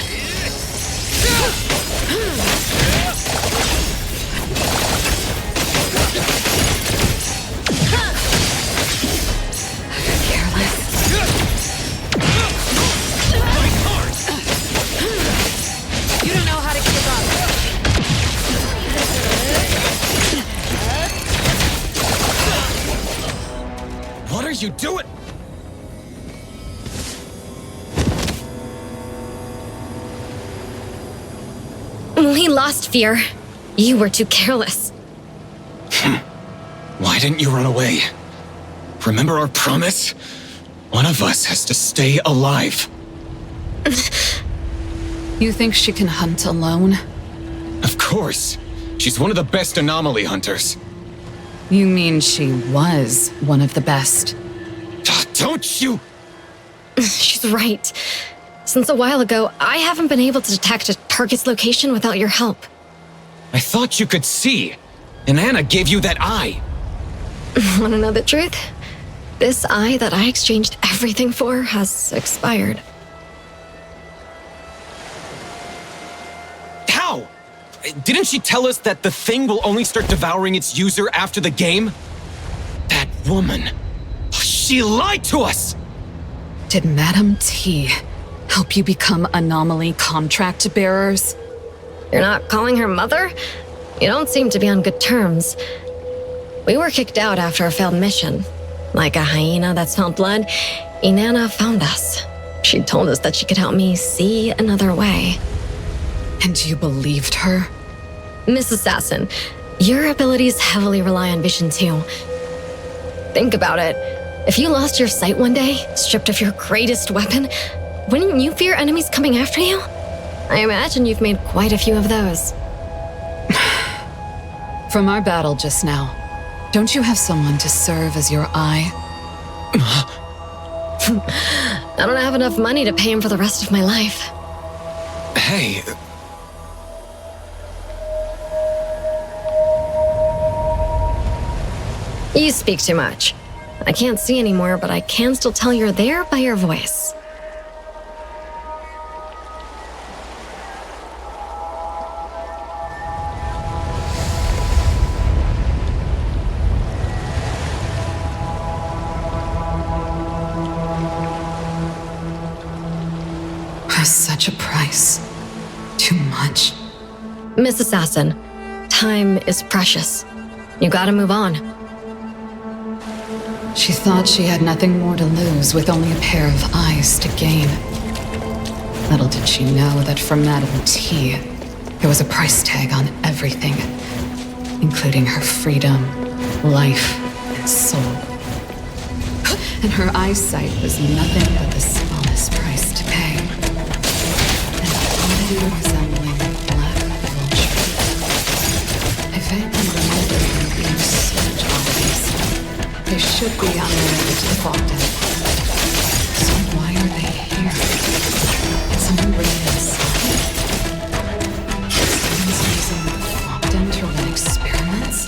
Speaker 10: You don't know how to give up.
Speaker 12: What are you doing?
Speaker 4: We lost Fear. You were too careless.
Speaker 12: Why didn't you run away? Remember our promise? One of us has to stay alive.
Speaker 9: You think she can hunt alone?
Speaker 12: Of course. She's one of the best anomaly hunters.
Speaker 9: You mean she was one of the best?
Speaker 12: Don't you?
Speaker 4: She's right. Since a while ago, I haven't been able to detect a target's location without your help.
Speaker 12: I thought you could see. And Anna gave you that eye.
Speaker 4: Wanna know the truth? This eye that I exchanged everything for has expired.
Speaker 12: How? Didn't she tell us that the thing will only start devouring its user after the game? That woman. She lied to us!
Speaker 9: Did Madame T help you become anomaly contract bearers?
Speaker 4: You're not calling her mother? You don't seem to be on good terms. We were kicked out after a failed mission. Like a hyena that smelled blood, Inanna found us. She told us that she could help me see another way.
Speaker 9: And you believed her?
Speaker 4: Miss Assassin, your abilities heavily rely on vision too. Think about it. If you lost your sight one day, stripped of your greatest weapon, wouldn't you fear enemies coming after you? I imagine you've made quite a few of those.
Speaker 9: From our battle just now, don't you have someone to serve as your eye?
Speaker 4: I don't have enough money to pay him for the rest of my life.
Speaker 12: Hey.
Speaker 4: You speak too much. I can't see anymore, but I can still tell you're there by your voice.
Speaker 9: Such a price. Too much.
Speaker 4: Miss Assassin, time is precious. You gotta move on.
Speaker 9: She thought she had nothing more to lose with only a pair of eyes to gain. Little did she know that for Madame T, there was a price tag on everything, including her freedom, life, and soul. And her eyesight was nothing but the smallest price to pay. Resembling a black vulture. I vaguely remember there being such oddities. They should be unrelated to the Fogden. So why are they here? Did someone bring them inside? Someone's using the Fogden to run experiments?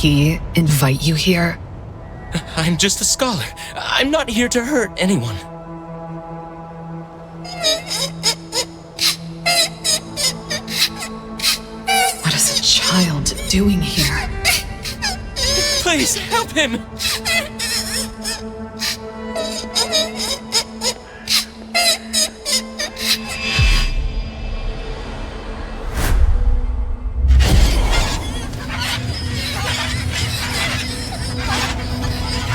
Speaker 9: T invite you here?
Speaker 2: I'm just a scholar. I'm not here to hurt anyone.
Speaker 9: What is a child doing here?
Speaker 2: Please, help him!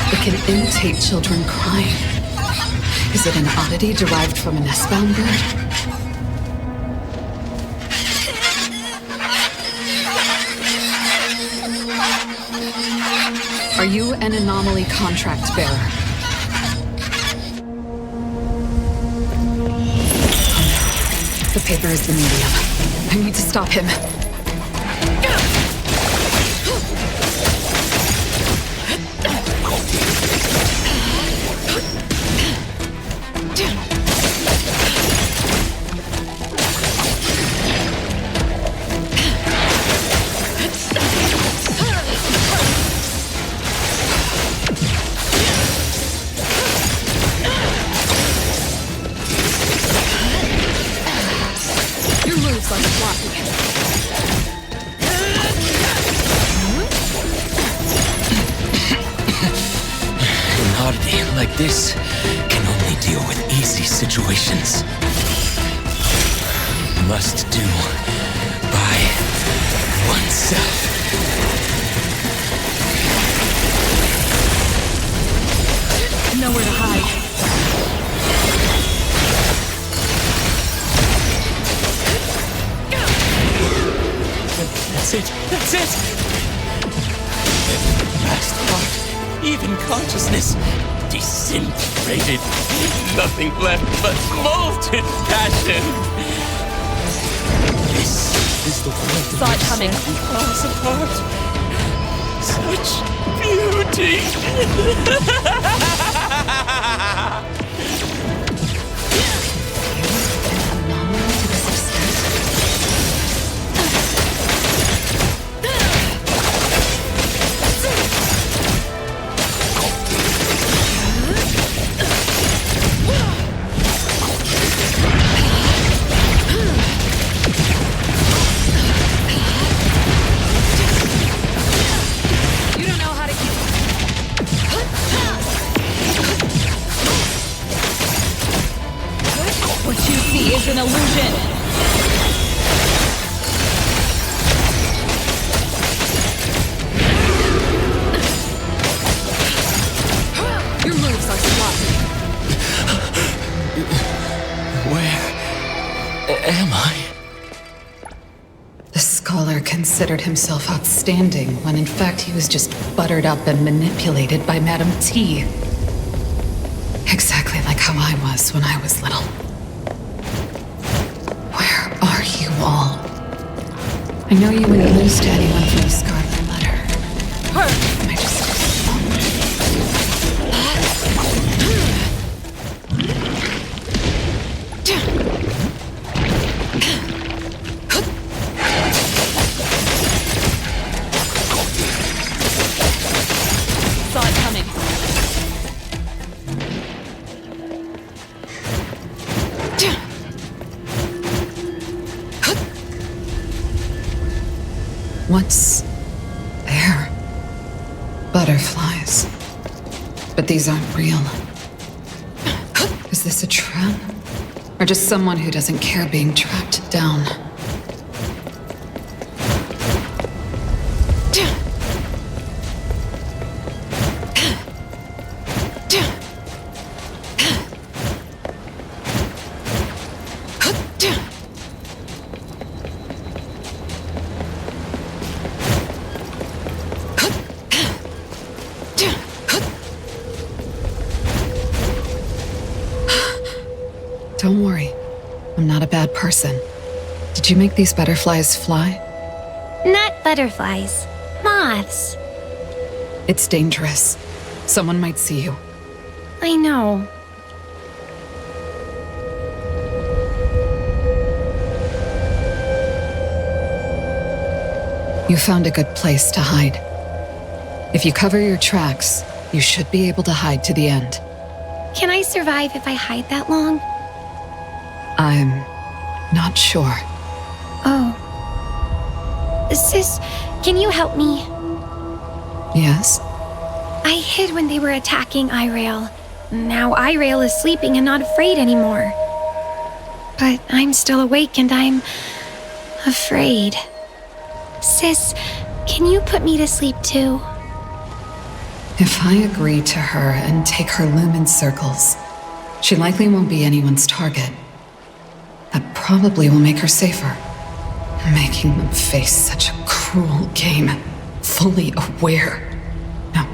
Speaker 9: It can imitate children crying. Is it an oddity derived from a nest-bound bird? Are you an anomaly contract bearer? The paper is the medium. I need to stop him.
Speaker 2: Like this can only deal with easy situations. Must do by oneself.
Speaker 10: Nowhere to hide.
Speaker 2: That's it. That's it. Last part, even consciousness. Disintegrated. Nothing left but molten passion. This is the world
Speaker 10: Saw it coming.
Speaker 2: falls apart. Such beauty.
Speaker 10: Is an illusion.
Speaker 9: Your moves are sloppy.
Speaker 2: Where am I?
Speaker 9: The scholar considered himself outstanding when in fact he was just buttered up and manipulated by Madame T. Exactly like how I was when I was little. You all. I know you wouldn't lose to anyone from the Scarlet Letter. Am I just
Speaker 10: Saw it coming.
Speaker 9: What's there? Butterflies. But these aren't real. Is this a trap? Or just someone who doesn't care being tracked down? Don't worry. I'm not a bad person. Did you make these butterflies fly?
Speaker 3: Not butterflies. Moths.
Speaker 9: It's dangerous. Someone might see you.
Speaker 3: I know.
Speaker 9: You found a good place to hide. If you cover your tracks, you should be able to hide to the end.
Speaker 13: Can I survive if I hide that long?
Speaker 9: I'm not sure.
Speaker 13: Oh. Sis, can you help me?
Speaker 9: Yes?
Speaker 13: I hid when they were attacking Irail. Now Irail is sleeping and not afraid anymore. But I'm still awake and I'm afraid. Sis, can you put me to sleep too?
Speaker 9: If I agree to her and take her lumen circles, she likely won't be anyone's target. That probably will make her safer. Making them face such a cruel game, fully aware. No.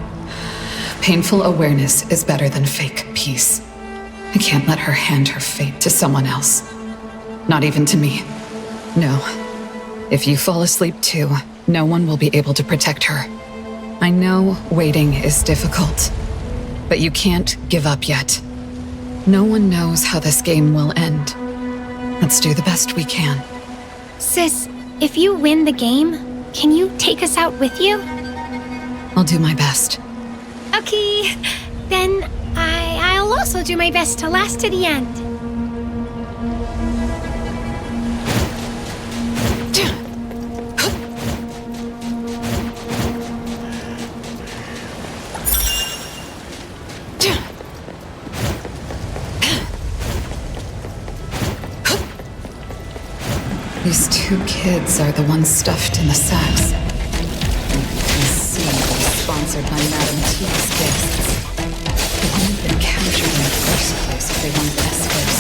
Speaker 9: Painful awareness is better than fake peace. I can't let her hand her fate to someone else. Not even to me. No. If you fall asleep too, no one will be able to protect her. I know waiting is difficult, but you can't give up yet. No one knows how this game will end. Let's do the best we can.
Speaker 13: Sis, if you win the game, can you take us out with you?
Speaker 9: I'll do my best.
Speaker 13: Okay, then I'll also do my best to last to the end.
Speaker 9: These two kids are the ones stuffed in the sacks. The scene was sponsored by Madame T's guests. They wouldn't have been captured in the first place if they weren't escorts.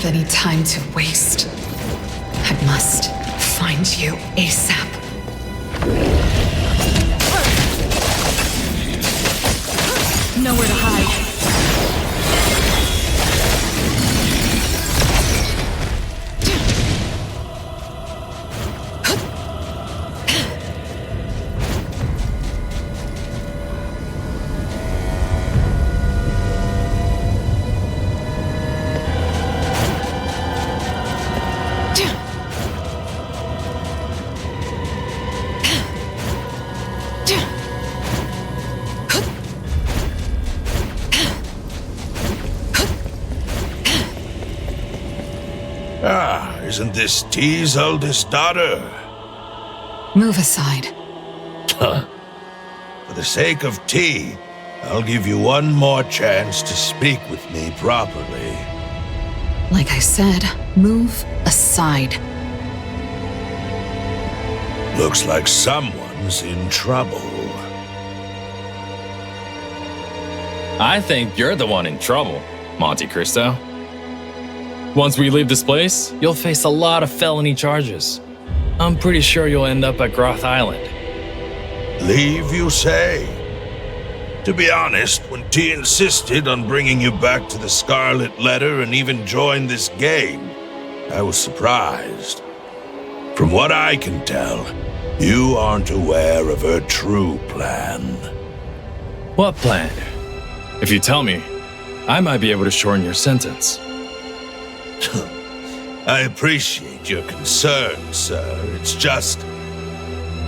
Speaker 9: Any time to waste. I must find you ASAP.
Speaker 10: Nowhere to hide.
Speaker 8: Isn't this T's oldest daughter?
Speaker 9: Move aside.
Speaker 8: For the sake of T, I'll give you one more chance to speak with me properly.
Speaker 9: Like I said, move aside.
Speaker 8: Looks like someone's in trouble.
Speaker 6: I think you're the one in trouble, Monte Cristo. Once we leave this place, you'll face a lot of felony charges. I'm pretty sure you'll end up at Groth Island.
Speaker 8: Leave, you say? To be honest, when T insisted on bringing you back to the Scarlet Letter and even joined this game, I was surprised. From what I can tell, you aren't aware of her true plan.
Speaker 6: What plan? If you tell me, I might be able to shorten your sentence.
Speaker 8: I appreciate your concern, sir. It's just,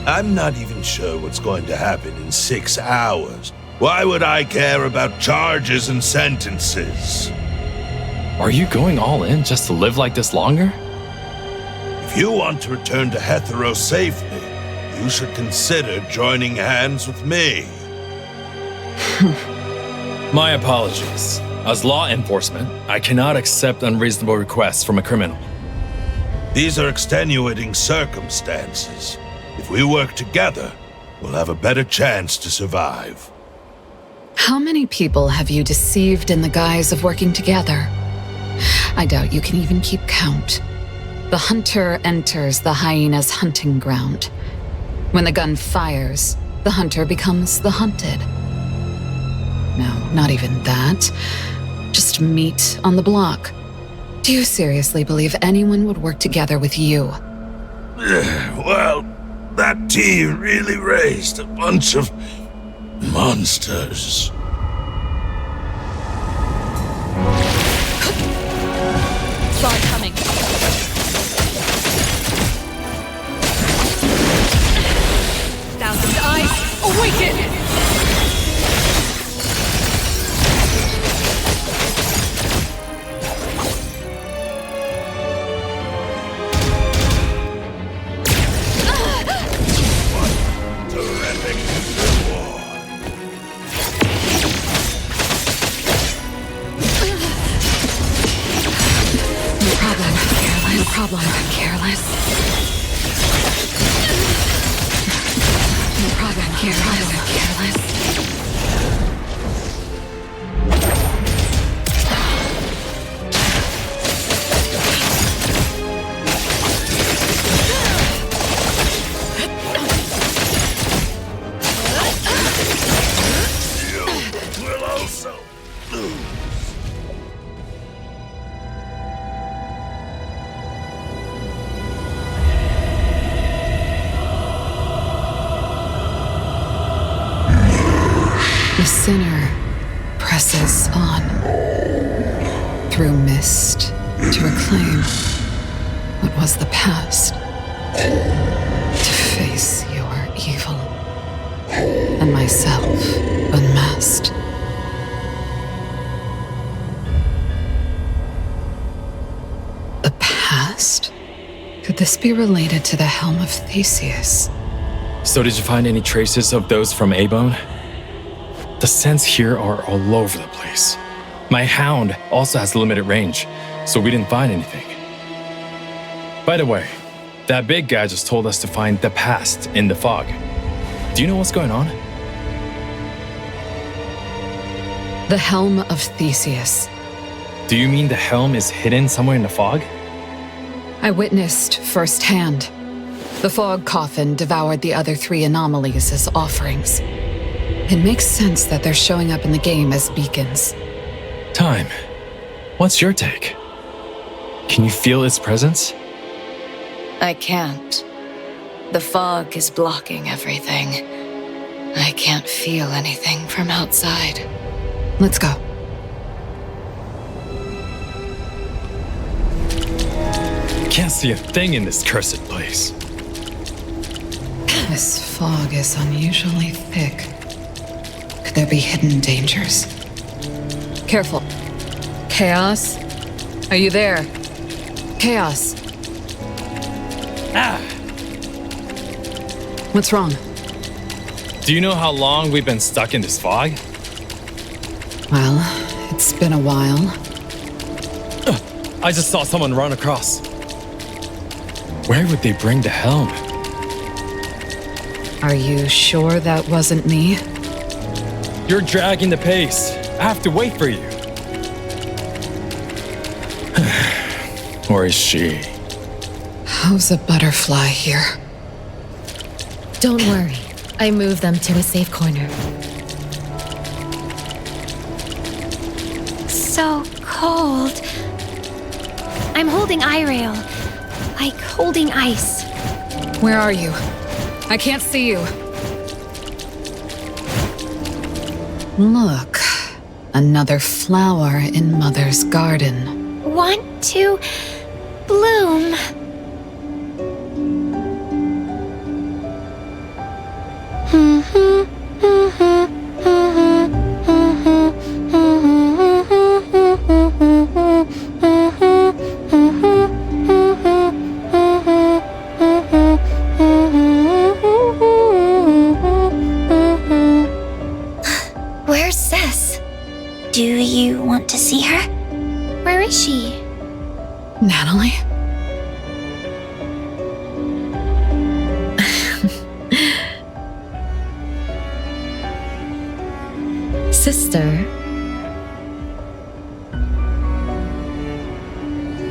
Speaker 8: I'm not even sure what's going to happen in 6 hours. Why would I care about charges and sentences?
Speaker 6: Are you going all in just to live like this longer?
Speaker 8: If you want to return to Hetero safely, you should consider joining hands with me.
Speaker 6: My apologies. As law enforcement, I cannot accept unreasonable requests from a criminal.
Speaker 8: These are extenuating circumstances. If we work together, we'll have a better chance to survive.
Speaker 9: How many people have you deceived in the guise of working together? I doubt you can even keep count. The hunter enters the hyena's hunting ground. When the gun fires, the hunter becomes the hunted. No, not even that. Just meet on the block. Do you seriously believe anyone would work together with you?
Speaker 8: Well, that tea really raised a bunch of monsters.
Speaker 10: Saw it coming. Thousand eyes, awaken!
Speaker 9: No problem, careless. No problem, careless.
Speaker 8: You will also lose.
Speaker 9: The sinner presses on through mist to reclaim what was the past, to face your evil and myself unmasked. The past? Could this be related to the Helm of Theseus?
Speaker 6: So did you find any traces of those from A-Bone? The scents here are all over the place. My hound also has limited range, so we didn't find anything. By the way, that big guy just told us to find the past in the fog. Do you know what's going on?
Speaker 9: The Helm of Theseus.
Speaker 6: Do you mean the helm is hidden somewhere in the fog?
Speaker 9: I witnessed firsthand. The fog coffin devoured the other 3 anomalies as offerings. It makes sense that they're showing up in the game as beacons.
Speaker 6: Time. What's your take? Can you feel its presence?
Speaker 11: I can't. The fog is blocking everything. I can't feel anything from outside.
Speaker 9: Let's go.
Speaker 6: Can't see a thing in this cursed place.
Speaker 9: This fog is unusually thick. Could there be hidden dangers? Careful. Chaos? Are you there? Chaos.
Speaker 6: Ah!
Speaker 9: What's wrong?
Speaker 6: Do you know how long we've been stuck in this fog?
Speaker 9: Well, it's been a while.
Speaker 6: I just saw someone run across. Where would they bring the helm?
Speaker 9: Are you sure that wasn't me?
Speaker 6: You're dragging the pace. I have to wait for you. Or is she?
Speaker 9: How's a butterfly here?
Speaker 4: Don't worry. I moved them to a safe corner.
Speaker 13: So cold. I'm holding iRail, like holding ice.
Speaker 9: Where are you? I can't see you. Look, another flower in Mother's garden.
Speaker 13: Want to bloom.
Speaker 3: Where's Sis? Do you want to see her?
Speaker 13: Where is she?
Speaker 9: Natalie?
Speaker 4: Sister,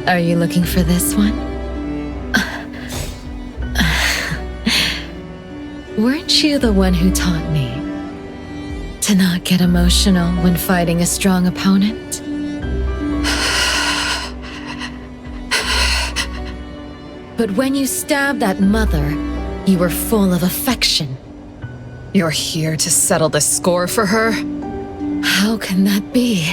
Speaker 4: are you looking for this one? Weren't you the one who taught me to not get emotional when fighting a strong opponent? But when you stabbed that mother, you were full of affection.
Speaker 9: You're here to settle the score for her?
Speaker 4: How can that be?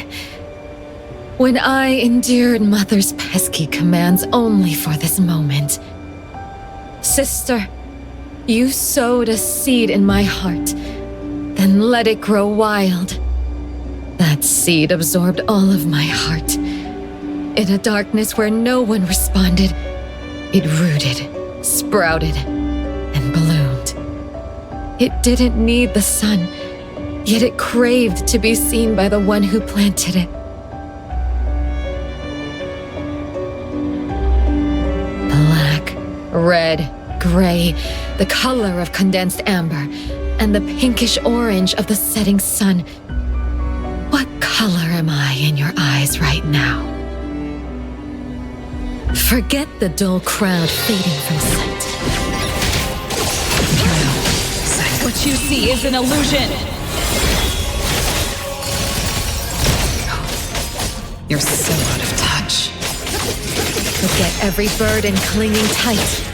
Speaker 4: When I endured Mother's pesky commands only for this moment. Sister, you sowed a seed in my heart, then let it grow wild. That seed absorbed all of my heart. In a darkness where no one responded, it rooted, sprouted, and bloomed. It didn't need the sun, yet it craved to be seen by the one who planted it. Black, red, gray, the color of condensed amber, and the pinkish orange of the setting sun. What color am I in your eyes right now? Forget the dull crowd fading from sight.
Speaker 10: What you see is an illusion.
Speaker 9: You're so out of touch.
Speaker 4: Forget every burden clinging tight.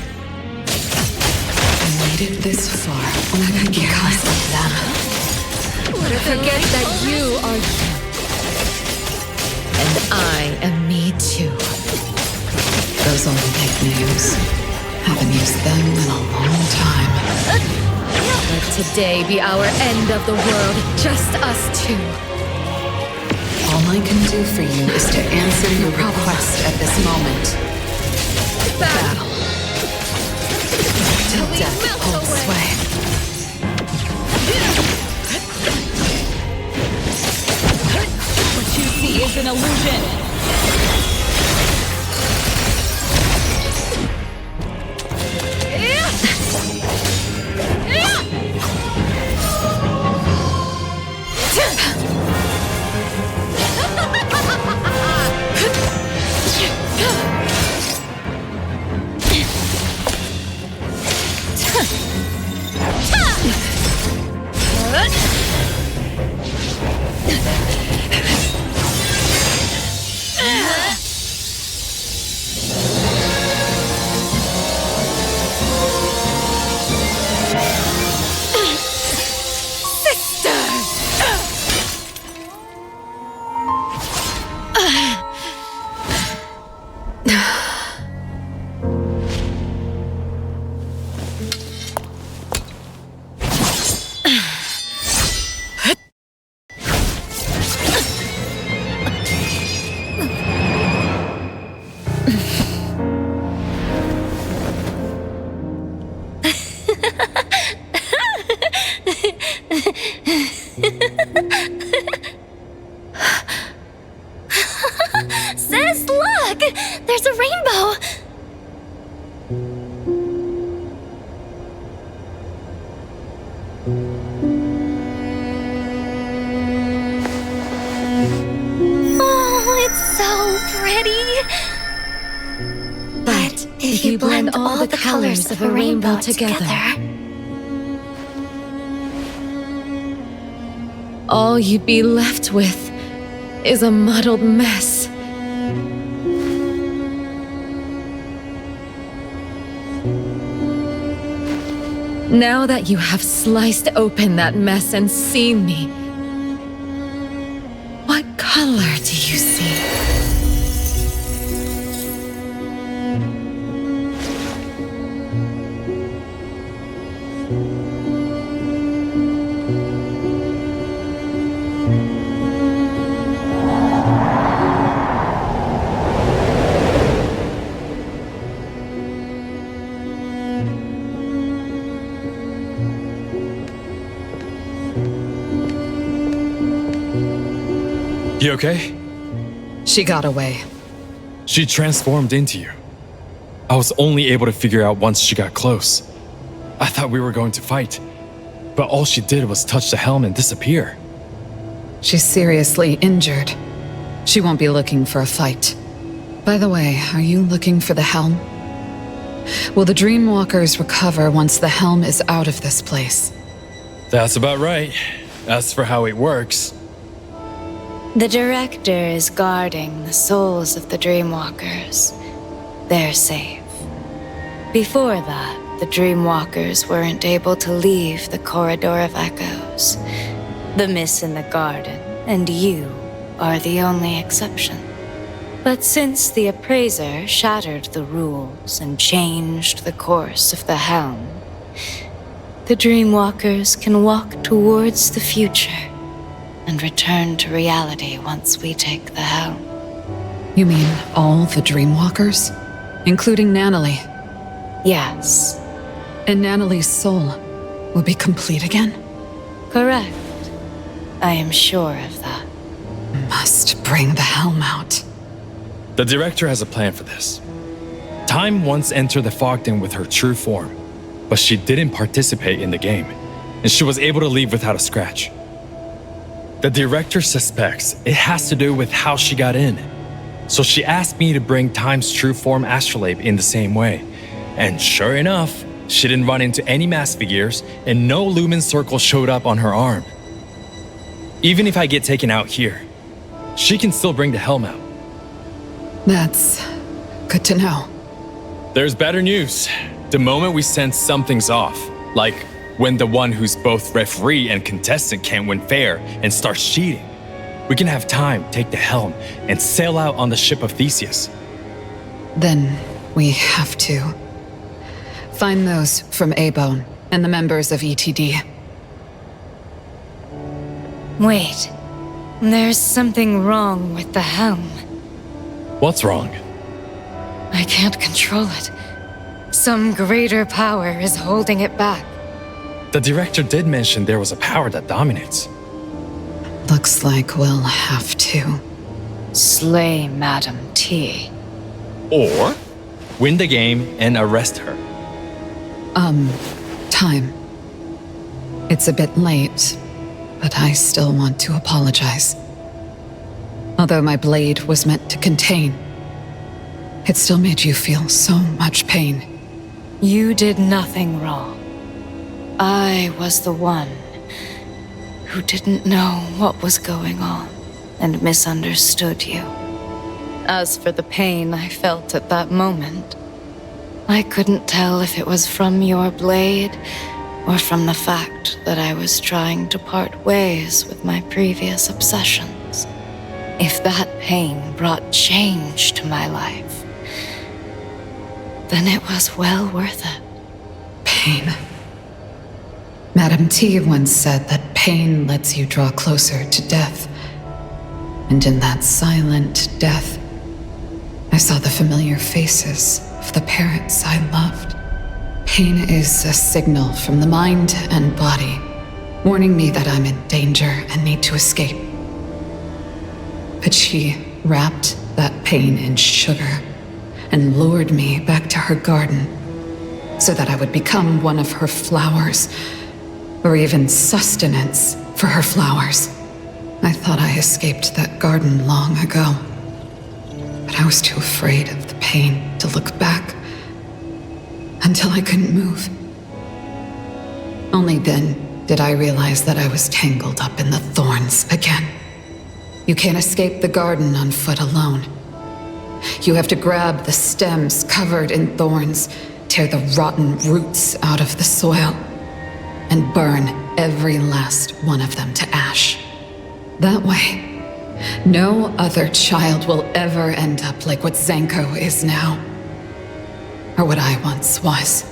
Speaker 9: I made it this far only because of them.
Speaker 4: Forget that you are you. And I am me too.
Speaker 9: Those only nicknames. Haven't used them in a long time.
Speaker 4: Let today be our end of the world, just us two.
Speaker 9: All I can do for you is to answer your request at this moment. Battle. Till death holds sway.
Speaker 10: What you see is an illusion.
Speaker 3: Sis, look! There's a rainbow! Oh, it's so pretty! But if you blend all the colors of a rainbow together,
Speaker 4: all you'd be left with is a muddled mess. Now that you have sliced open that mess and seen me, what color do you see?
Speaker 6: You okay?
Speaker 9: She got away.
Speaker 6: She transformed into you. I was only able to figure out once she got close. I thought we were going to fight, but all she did was touch the helm and disappear.
Speaker 9: She's seriously injured. She won't be looking for a fight. By the way, are you looking for the helm? Will the Dreamwalkers recover once the helm is out of this place?
Speaker 6: That's about right. As for how it works,
Speaker 11: The Director is guarding the souls of the Dreamwalkers. They're safe. Before that, the Dreamwalkers weren't able to leave the Corridor of Echoes. The Miss in the Garden, and you are the only exception. But since the Appraiser shattered the rules and changed the course of the helm, the Dreamwalkers can walk towards the future and return to reality once we take the helm.
Speaker 9: You mean all the Dreamwalkers? Including Natalie?
Speaker 11: Yes.
Speaker 9: And Natalie's soul will be complete again?
Speaker 11: Correct. I am sure of that.
Speaker 9: Must bring the helm out.
Speaker 6: The director has a plan for this. Time once entered the Fogden with her true form, but she didn't participate in the game, and she was able to leave without a scratch. The director suspects it has to do with how she got in, so she asked me to bring Time's true form astrolabe in the same way. And sure enough, she didn't run into any mass figures, and no lumen circle showed up on her arm. Even if I get taken out here, she can still bring the helm out.
Speaker 9: That's good to know.
Speaker 6: There's better news. The moment we sense something's off, like when the one who's both referee and contestant can't win fair and starts cheating, we can have Time take the helm and sail out on the ship of Theseus.
Speaker 9: Then we have to find those from A-Bone and the members of ETD.
Speaker 11: Wait. There's something wrong with the helm.
Speaker 6: What's wrong?
Speaker 11: I can't control it. Some greater power is holding it back.
Speaker 6: The director did mention there was a power that dominates.
Speaker 9: Looks like we'll have to
Speaker 11: slay Madam T.
Speaker 6: Or win the game and arrest her.
Speaker 9: Time. It's a bit late, but I still want to apologize. Although my blade was meant to contain, it still made you feel so much pain.
Speaker 11: You did nothing wrong. I was the one who didn't know what was going on and misunderstood you. As for the pain I felt at that moment, I couldn't tell if it was from your blade or from the fact that I was trying to part ways with my previous obsessions. If that pain brought change to my life, then it was well worth it.
Speaker 9: Pain. Madam T once said that pain lets you draw closer to death. And in that silent death, I saw the familiar faces of the parents I loved. Pain is a signal from the mind and body, warning me that I'm in danger and need to escape. But she wrapped that pain in sugar and lured me back to her garden so that I would become one of her flowers, or even sustenance for her flowers. I thought I escaped that garden long ago, but I was too afraid of the pain to look back until I couldn't move. Only then did I realize that I was tangled up in the thorns again. You can't escape the garden on foot alone. You have to grab the stems covered in thorns, tear the rotten roots out of the soil, and burn every last one of them to ash. That way, no other child will ever end up like what Zanko is now, or what I once was.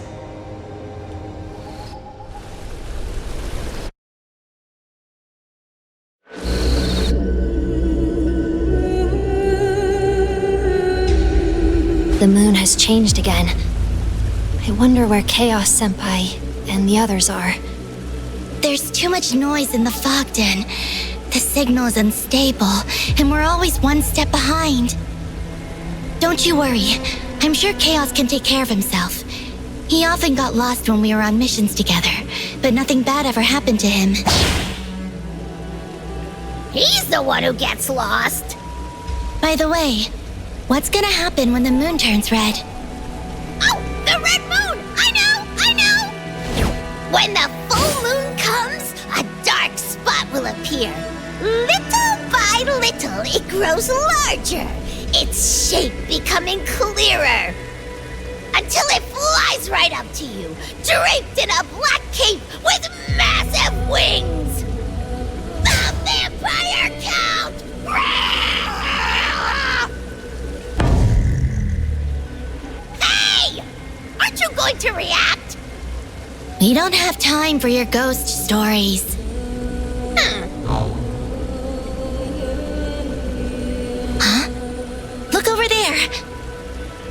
Speaker 3: The moon has changed again. I wonder where Chaos Senpai and the others are. There's too much noise in the Fogden. The signal is unstable, and we're always one step behind. Don't you worry. I'm sure Chaos can take care of himself. He often got lost when we were on missions together, but nothing bad ever happened to him.
Speaker 14: He's the one who gets lost.
Speaker 3: By the way, what's gonna happen when the moon turns red?
Speaker 14: Oh, the red moon! I know! When the full moon comes, a dark spot will appear. Little by little, it grows larger, its shape becoming clearer. until it flies right up to you, draped in a black cape with massive wings! The Vampire Count! Hey! Aren't you going to react?
Speaker 1: We don't have time for your ghost stories. Huh? Look over there!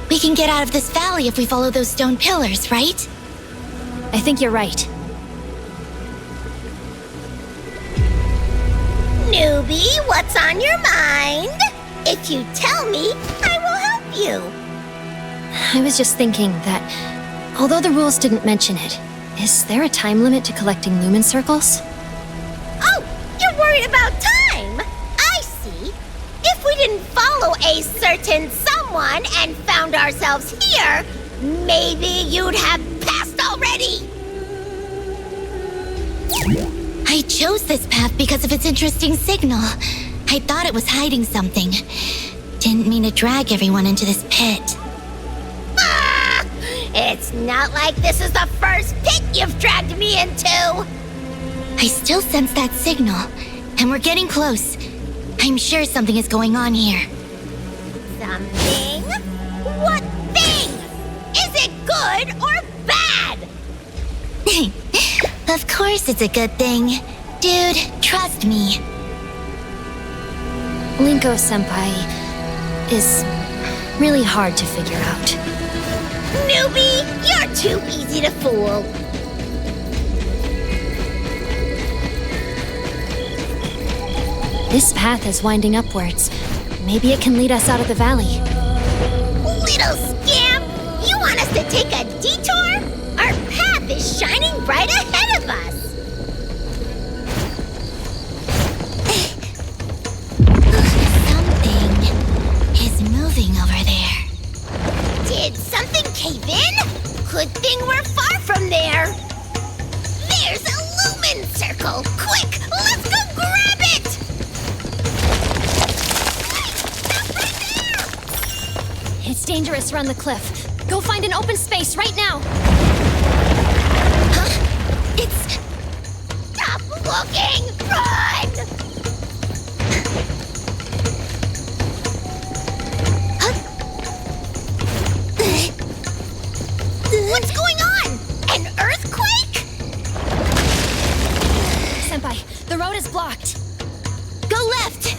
Speaker 1: We can get out of this valley if we follow those stone pillars, right?
Speaker 3: I think you're right.
Speaker 14: Newbie, what's on your mind? If you tell me, I will help you.
Speaker 3: I was just thinking that, although the rules didn't mention it, is there a time limit to collecting lumen circles?
Speaker 14: Oh, you're worried about time? I see. If we didn't follow a certain someone and found ourselves here, maybe you'd have passed already.
Speaker 1: I chose this path because of its interesting signal. I thought it was hiding something. Didn't mean to drag everyone into this pit.
Speaker 14: Ah, it's not like this is the first pit you've dragged me into.
Speaker 1: I still sense that signal, and we're getting close. I'm sure something is going on here.
Speaker 14: Something? What thing? Is it good or bad?
Speaker 1: Of course it's a good thing. Dude, trust me.
Speaker 3: Linko-senpai is really hard to figure out.
Speaker 14: Newbie, you're too easy to fool.
Speaker 3: This path is winding upwards. Maybe it can lead us out of the valley.
Speaker 14: Little scamp! You want us to take a detour? Our path is shining right ahead of us!
Speaker 1: Something is moving over there.
Speaker 14: Did something cave in? Good thing we're far from there. There's a lumen circle! Quick, let's go grab it! Stop right there!
Speaker 3: It's dangerous around the cliff. Go find an open space right now.
Speaker 1: Huh? It's...
Speaker 14: Stop looking! Run! What's going on? An earthquake?
Speaker 3: Senpai, the road is blocked.
Speaker 1: Go left!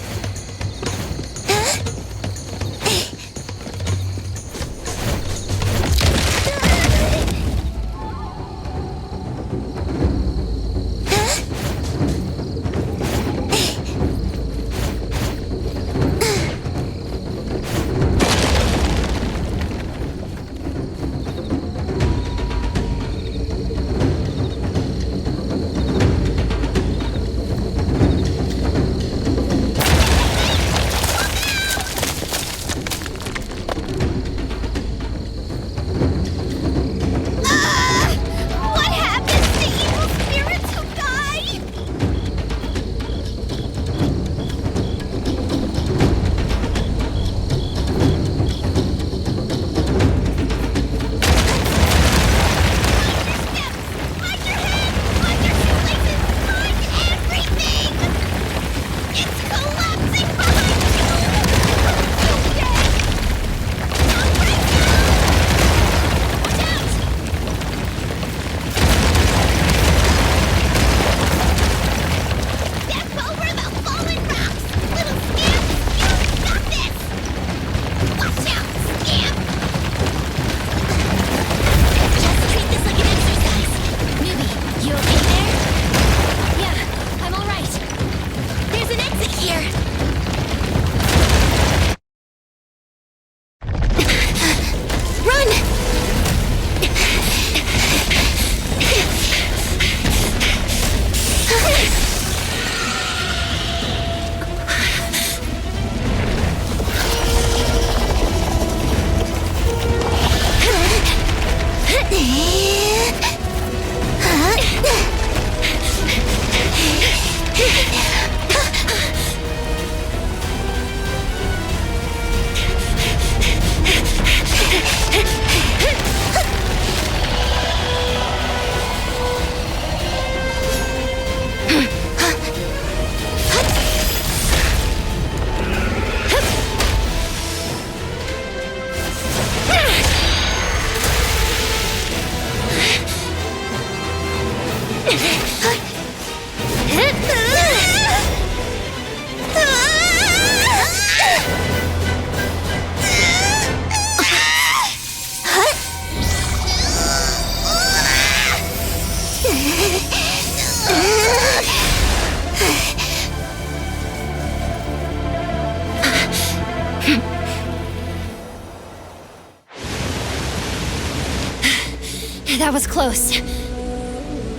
Speaker 3: That was close.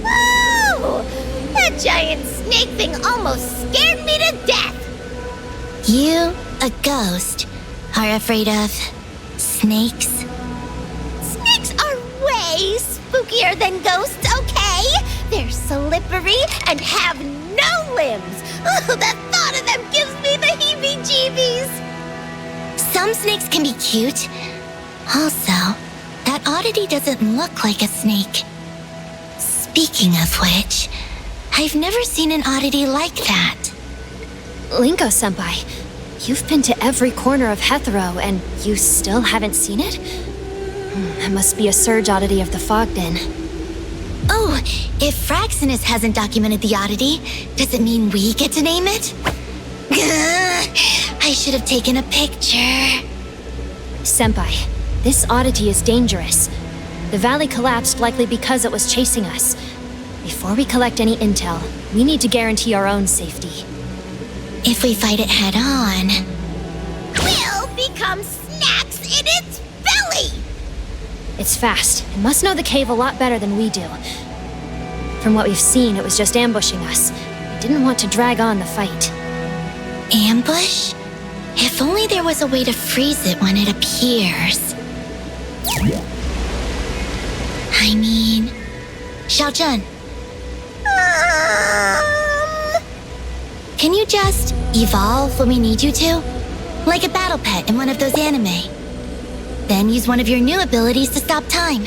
Speaker 14: Oh! That giant snake thing almost scared me to death!
Speaker 3: You, a ghost, are afraid of snakes?
Speaker 14: Snakes are way spookier than ghosts, okay? They're slippery and have no limbs. Oh, the thought of them gives me the heebie-jeebies.
Speaker 3: Some snakes can be cute. Also, that oddity doesn't look like a snake. Speaking of which, I've never seen an oddity like that.
Speaker 15: Linko-senpai, you've been to every corner of Hetero and you still haven't seen it? That must be a surge oddity of the Fogden.
Speaker 3: Oh, if Fraxinus hasn't documented the oddity, does it mean we get to name it? I should have taken a picture.
Speaker 15: Senpai, this oddity is dangerous. The valley collapsed likely because it was chasing us. Before we collect any intel, we need to guarantee our own safety.
Speaker 3: If we fight it head on,
Speaker 14: we'll become snacks in its belly!
Speaker 15: It's fast. It must know the cave a lot better than we do. From what we've seen, it was just ambushing us. It didn't want to drag on the fight.
Speaker 3: Ambush? If only there was a way to freeze it when it appears. I mean, Xiaojun. Can you just evolve when we need you to? Like a battle pet in one of those anime. Then use one of your new abilities to stop time.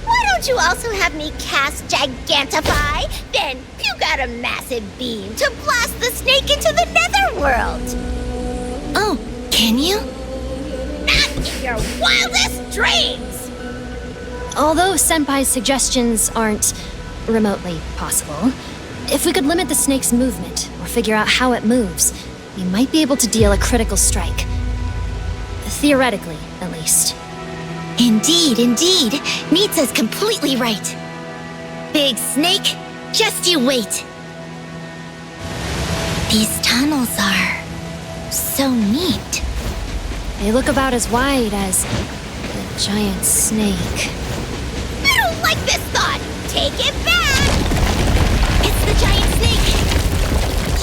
Speaker 14: Why don't you also have me cast Gigantify? Then you got a massive beam to blast the snake into the netherworld.
Speaker 3: Oh, can you?
Speaker 14: Not in your wildest dreams!
Speaker 15: Although Senpai's suggestions aren't remotely possible, if we could limit the snake's movement, or figure out how it moves, we might be able to deal a critical strike. Theoretically, at least.
Speaker 3: Indeed. Nitsa's completely right. Big snake, just you wait. These tunnels are so neat.
Speaker 15: They look about as wide as the giant snake.
Speaker 14: I don't like this thought! Take it back!
Speaker 3: It's the giant snake!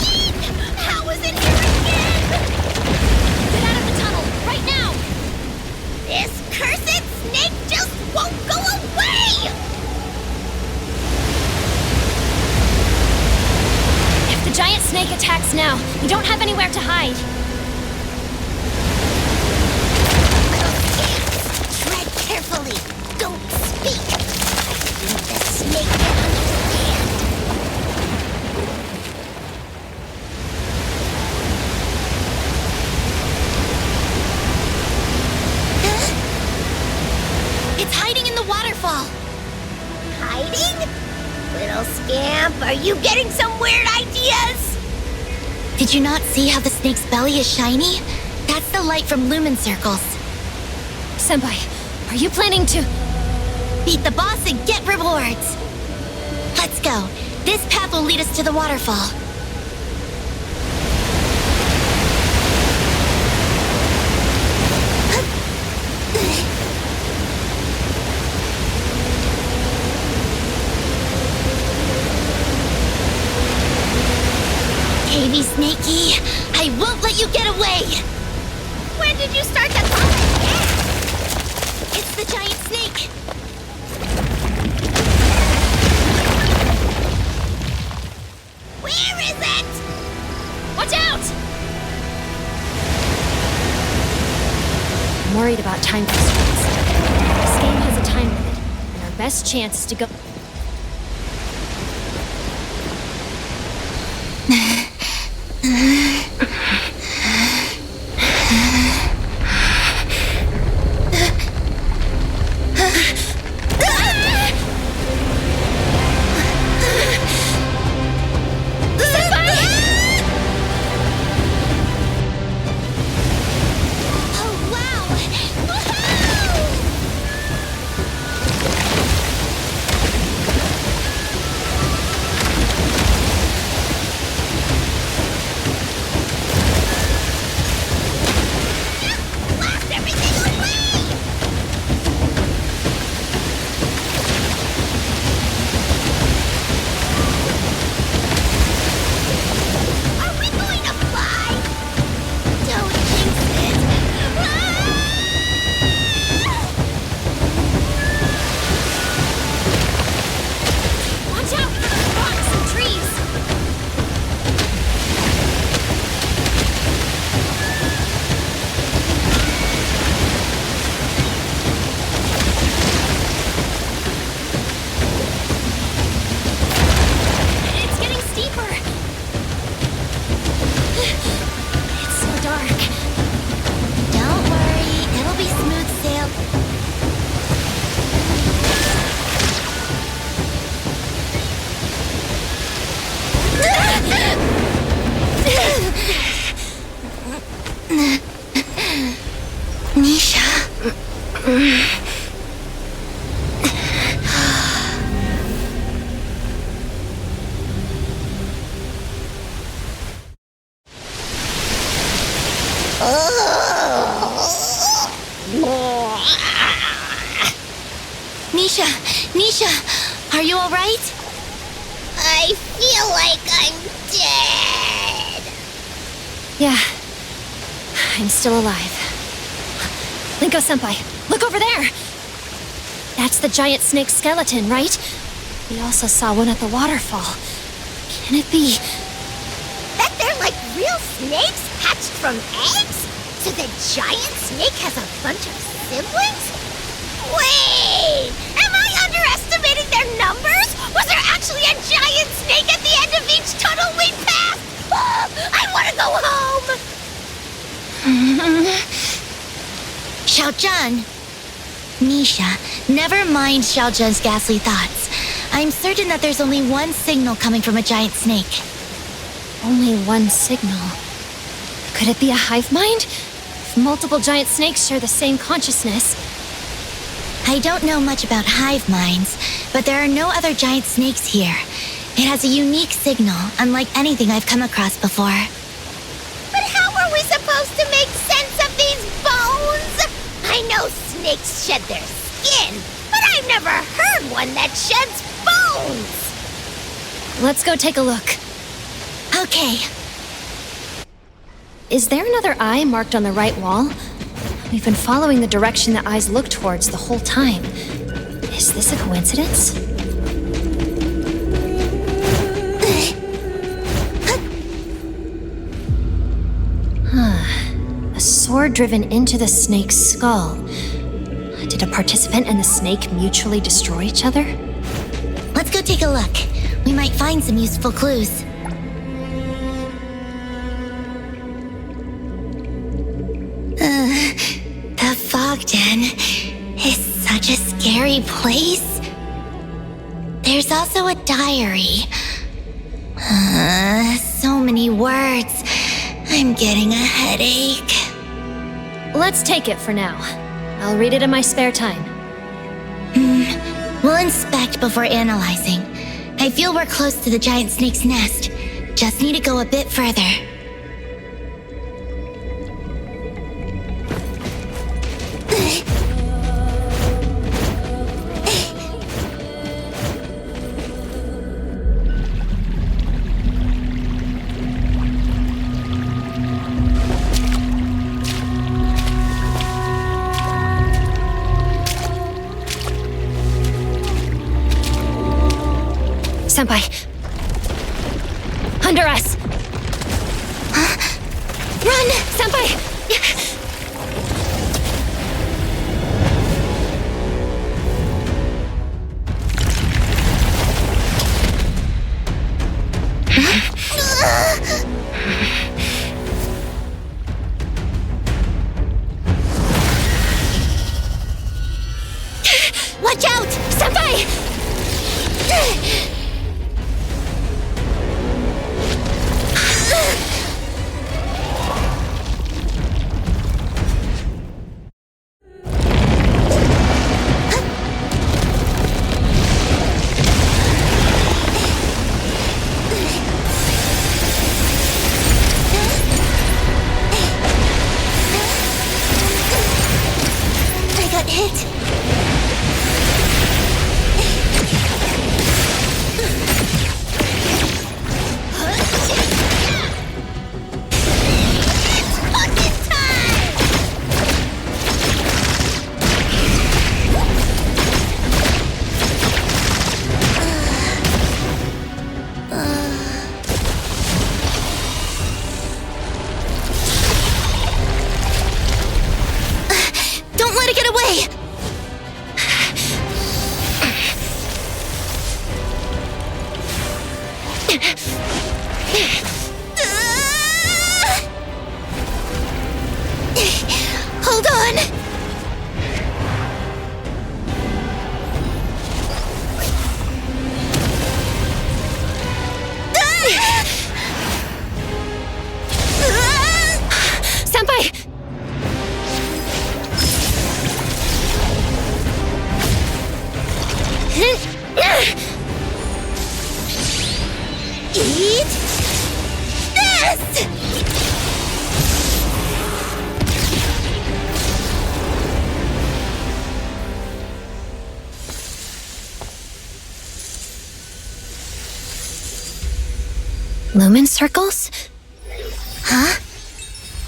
Speaker 14: Eek! How is it here again?
Speaker 3: Get out of the tunnel, right now!
Speaker 14: This cursed snake just won't go away!
Speaker 15: If the giant snake attacks now, we don't have anywhere to hide.
Speaker 14: Tread carefully. Don't speak. I think the snake can understand.
Speaker 3: It's hiding in the waterfall.
Speaker 14: Hiding? Little scamp, are you getting some weird ideas?
Speaker 3: Did you not see how the snake's belly is shiny? That's the light from lumen circles.
Speaker 15: Senpai, are you planning to...
Speaker 3: Beat the boss and get rewards! Let's go. This path will lead us to the waterfall. Cavey Snakey, I won't let you get away!
Speaker 14: When did you start to call it gas?
Speaker 3: It's the giant snake!
Speaker 14: Where is it?
Speaker 15: Watch out! I'm worried about time constraints. This game has a time limit, and our best chance is to go...
Speaker 3: Nisha. Nisha, are you all right?
Speaker 14: I feel like I'm dead.
Speaker 15: Yeah, I'm still alive. Linko-senpai, look over there! That's the giant snake skeleton, right? We also saw one at the waterfall. Can it be?
Speaker 14: That they're like real snakes hatched from eggs? So the giant snake has a bunch of siblings? Wait! Am I underestimating their numbers? Was there actually a giant snake at the end of each tunnel we passed? Oh, I want to go home!
Speaker 3: Xiaojun. Nisha, never mind Xiaojun's ghastly thoughts. I'm certain that there's only one signal coming from a giant snake.
Speaker 15: Only one signal. Could it be a hive mind? If multiple giant snakes share the same consciousness.
Speaker 3: I don't know much about hive minds, but there are no other giant snakes here. It has a unique signal, unlike anything I've come across before.
Speaker 14: But how are we supposed to make sense of these bones? I know snakes shed their skin, but I've never heard one that sheds bones.
Speaker 15: Let's go take a look.
Speaker 3: Okay.
Speaker 15: Is there another eye marked on the right wall? We've been following the direction the eyes look towards the whole time. Is this a coincidence? A sword driven into the snake's skull. Did a participant and the snake mutually destroy each other?
Speaker 3: Let's go take a look. We might find some useful clues. The Fogden is such a scary place. There's also a diary. So many words. I'm getting a headache.
Speaker 15: Let's take it for now. I'll read it in my spare time.
Speaker 3: We'll inspect before analyzing. I feel we're close to the giant snake's nest. Just need to go a bit further.
Speaker 15: Senpai. Under us. Run, Senpai!
Speaker 3: Watch out!
Speaker 15: Senpai!
Speaker 3: I got hit. Don't let it get away! Hold on!
Speaker 15: Senpai!
Speaker 3: Lumen circles? Huh?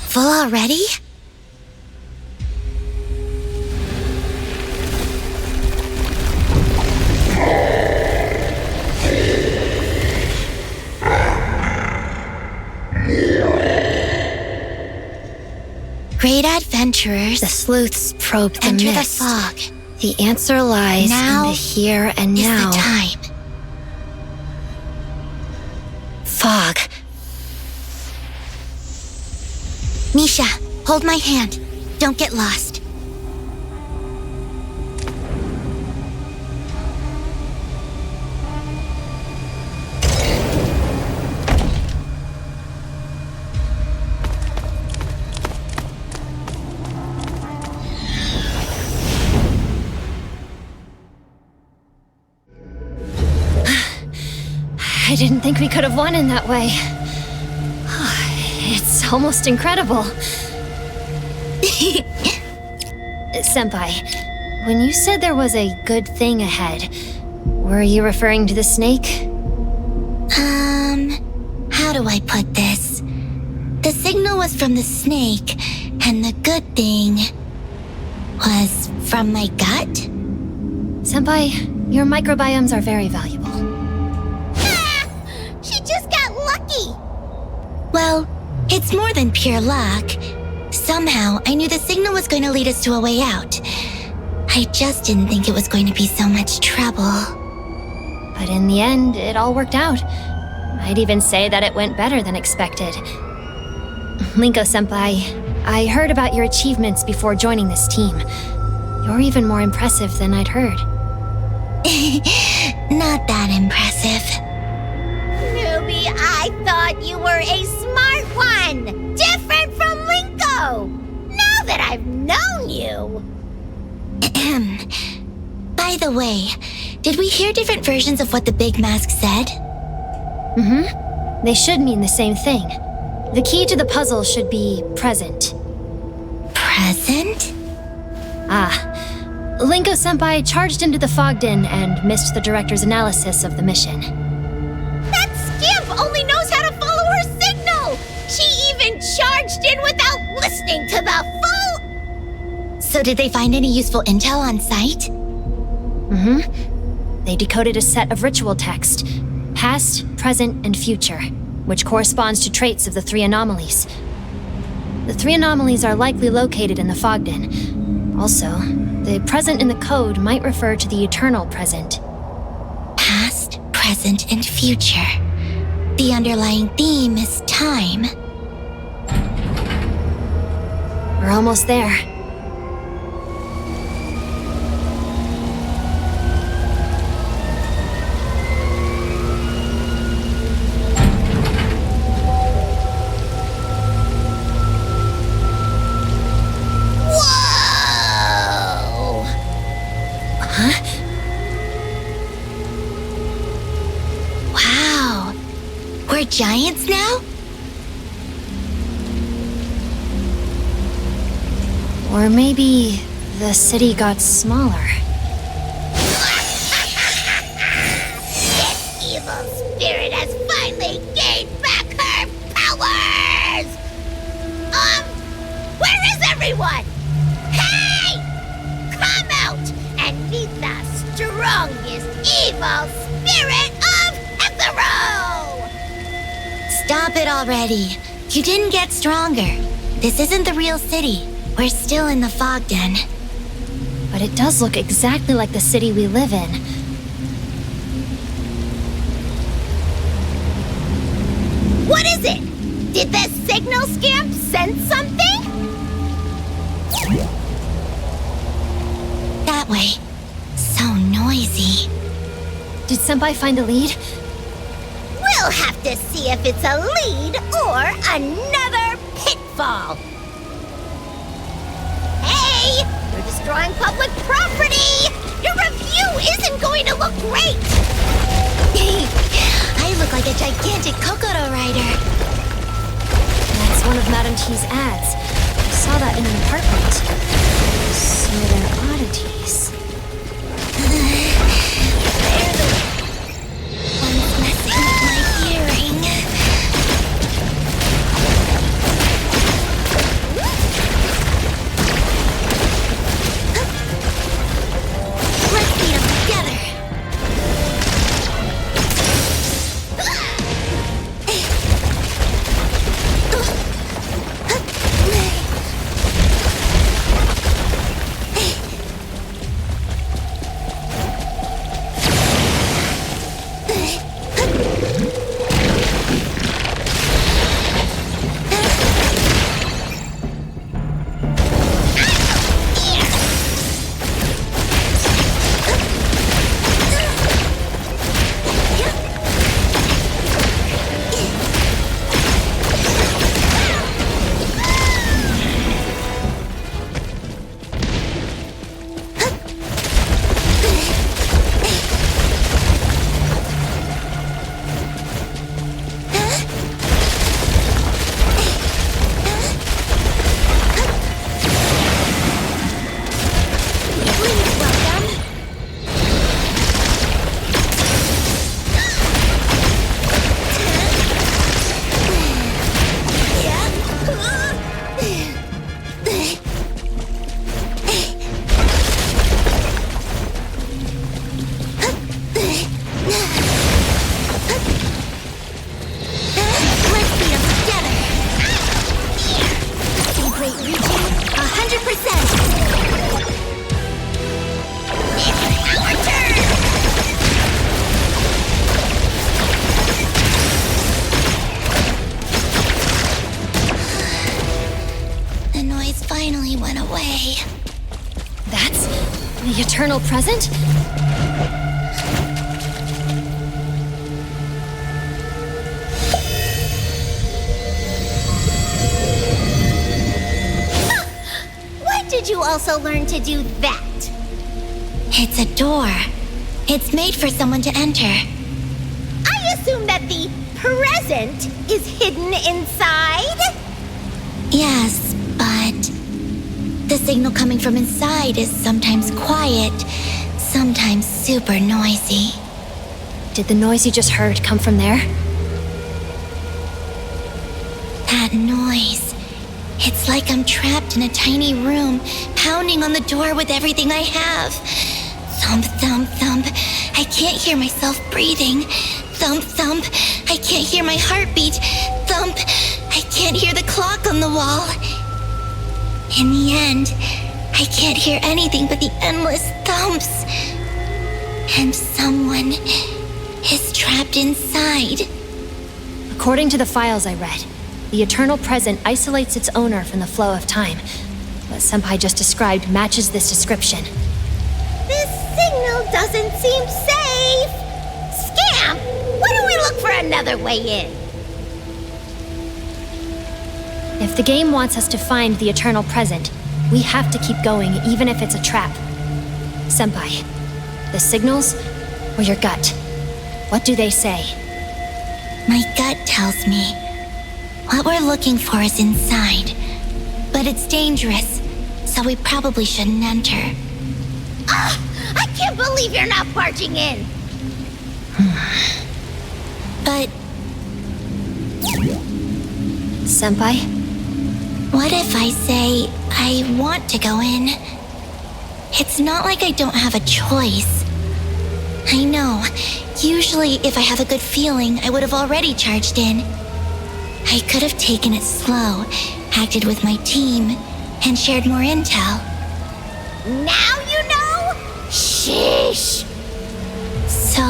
Speaker 3: Full already? Great adventurers,
Speaker 15: The sleuths probe the
Speaker 3: enter
Speaker 15: mist.
Speaker 3: the fog.
Speaker 15: The answer lies
Speaker 3: Now
Speaker 15: in the here and
Speaker 3: is
Speaker 15: now.
Speaker 3: the time.
Speaker 15: Fog.
Speaker 3: Misha, hold my hand. Don't get lost.
Speaker 15: I didn't think we could have won in that way. It's almost incredible. Senpai, when you said there was a good thing ahead, were you referring to the snake?
Speaker 3: How do I put this? The signal was from the snake, and the good thing was from my gut?
Speaker 15: Senpai, your microbiomes are very valuable.
Speaker 14: She just got lucky.
Speaker 3: Well, it's more than pure luck. Somehow, I knew the signal was going to lead us to a way out. I just didn't think it was going to be so much trouble.
Speaker 15: But in the end, it all worked out. I'd even say that it went better than expected. Linko-senpai, I heard about your achievements before joining this team. You're even more impressive than I'd heard.
Speaker 3: Not that impressive.
Speaker 14: Newbie, I thought you were a smart one. Different from Linko. Now that I've known you.
Speaker 3: By the way, did we hear different versions of what the big mask said?
Speaker 15: Mm-hmm. They should mean the same thing. The key to the puzzle should be present.
Speaker 3: Present?
Speaker 15: Linko-senpai charged into the Fogden and missed the director's analysis of the mission.
Speaker 14: That scamp only knows how to follow her signal. She even charged in without listening to the full...
Speaker 3: So did they find any useful intel on site?
Speaker 15: Mm-hmm. They decoded a set of ritual text. Past, present, and future, which corresponds to traits of the three anomalies. The three anomalies are likely located in the Fogden. Also, the present in the code might refer to the eternal present.
Speaker 3: Past, present, and future. The underlying theme is time.
Speaker 15: We're almost there.
Speaker 3: We're giants now?
Speaker 15: Or maybe the city got smaller.
Speaker 14: This evil spirit has finally gained back her powers! Where is everyone? Hey! Come out and meet the strongest evil spirit of Hetero!
Speaker 3: Stop it already. You didn't get stronger. This isn't the real city. We're still in the Fogden.
Speaker 15: But it does look exactly like the city we live in.
Speaker 14: What is it? Did the signal scamp sense something?
Speaker 3: That way. So noisy.
Speaker 15: Did Senpai find a lead?
Speaker 14: We'll have to see if it's a lead or another pitfall. Hey! You're destroying public property! Your review isn't going to look great!
Speaker 3: I look like a gigantic Kokoro rider.
Speaker 15: That's one of Madame T's ads. I saw that in an apartment. So they're oddities.
Speaker 3: They're the ones messing with my hearing.
Speaker 15: The eternal present?
Speaker 14: When did you also learn to do that?
Speaker 1: It's a door. It's made for someone to enter.
Speaker 14: I assume that the present is hidden inside?
Speaker 1: Yes, but the signal coming from inside is sometimes quiet, sometimes super noisy.
Speaker 15: Did the noise you just heard come from there?
Speaker 1: That noise. It's like I'm trapped in a tiny room, pounding on the door with everything I have. Thump, thump, thump. I can't hear myself breathing. Thump, thump. I can't hear my heartbeat. Thump. I can't hear the clock on the wall. In the end, I can't hear anything but the endless thumps. And someone is trapped inside.
Speaker 15: According to the files I read, the eternal present isolates its owner from the flow of time. What Senpai just described matches this description.
Speaker 14: This signal doesn't seem safe. Scamp, why don't we look for another way in?
Speaker 15: If the game wants us to find the eternal present, we have to keep going even if it's a trap. Senpai, the signals or your gut? What do they say?
Speaker 1: My gut tells me what we're looking for is inside, but it's dangerous, so we probably shouldn't enter.
Speaker 14: I can't believe you're not barging in.
Speaker 1: But
Speaker 15: Senpai?
Speaker 1: What if I say I want to go in? It's not like I don't have a choice. I know, usually if I have a good feeling, I would have already charged in. I could have taken it slow, acted with my team, and shared more intel.
Speaker 14: Now you know? Sheesh.
Speaker 1: So,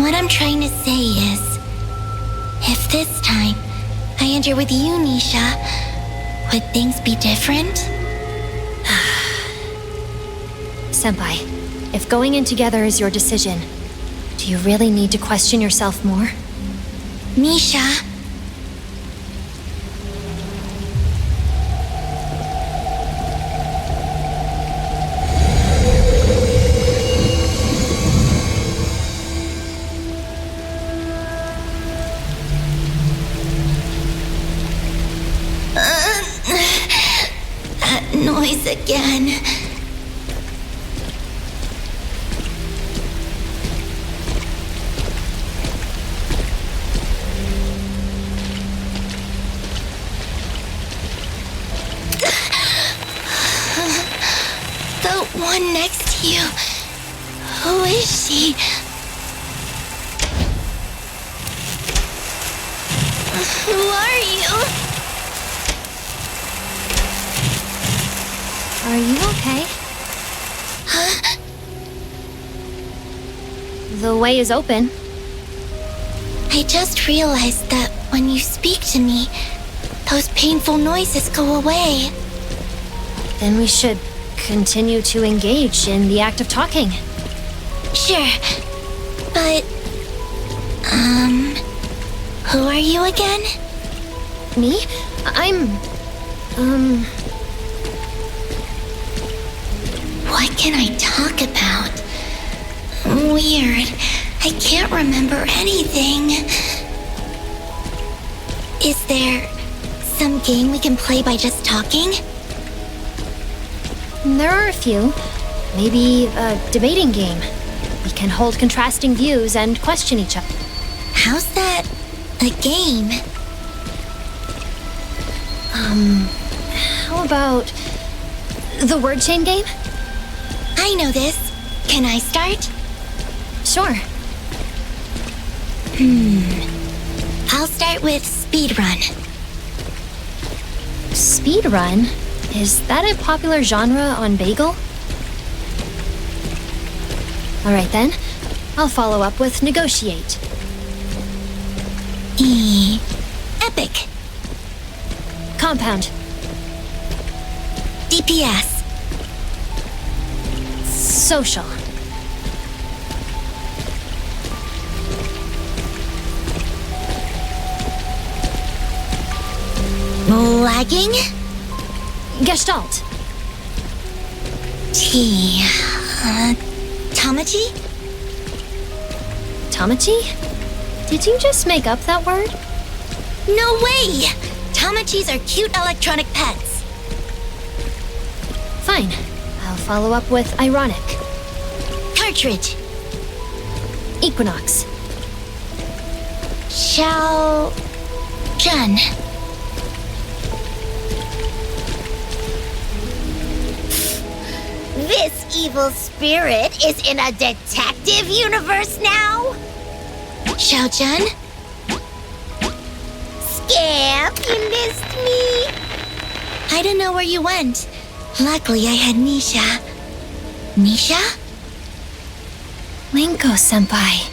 Speaker 1: what I'm trying to say is, if this time I enter with you, Nisha, would things be different?
Speaker 15: Senpai, if going in together is your decision, do you really need to question yourself more?
Speaker 1: Nisha. That noise again. The one next to you. Who is she? Who are you?
Speaker 15: Are you okay?
Speaker 1: Huh?
Speaker 15: The way is open.
Speaker 1: I just realized that when you speak to me, those painful noises go away.
Speaker 15: Then we should continue to engage in the act of talking.
Speaker 1: Sure. But, who are you again?
Speaker 15: Me?
Speaker 1: What can I talk about? Weird. I can't remember anything. Is there some game we can play by just talking?
Speaker 15: There are a few. Maybe a debating game. We can hold contrasting views and question each other.
Speaker 1: How's that a game?
Speaker 15: How about the word chain game?
Speaker 1: I know this. Can I start?
Speaker 15: Sure.
Speaker 1: I'll start with speedrun.
Speaker 15: Speedrun? Is that a popular genre on Bagel? Alright then. I'll follow up with negotiate.
Speaker 1: Epic.
Speaker 15: Compound.
Speaker 1: DPS.
Speaker 15: social.
Speaker 14: Lagging?
Speaker 15: Gestalt.
Speaker 14: T. Tamachi?
Speaker 15: Tamachi? Did you just make up that word?
Speaker 14: No way! Tamachis are cute electronic pets.
Speaker 15: Fine. I'll follow up with ironic.
Speaker 14: Cartridge.
Speaker 15: Equinox.
Speaker 14: Xiao... Zhen. This evil spirit is in a detective universe now? Xiao Zhen? Scamp, you missed me? I don't know where you went. Luckily, I had Nisha. Nisha?
Speaker 15: Linko-senpai.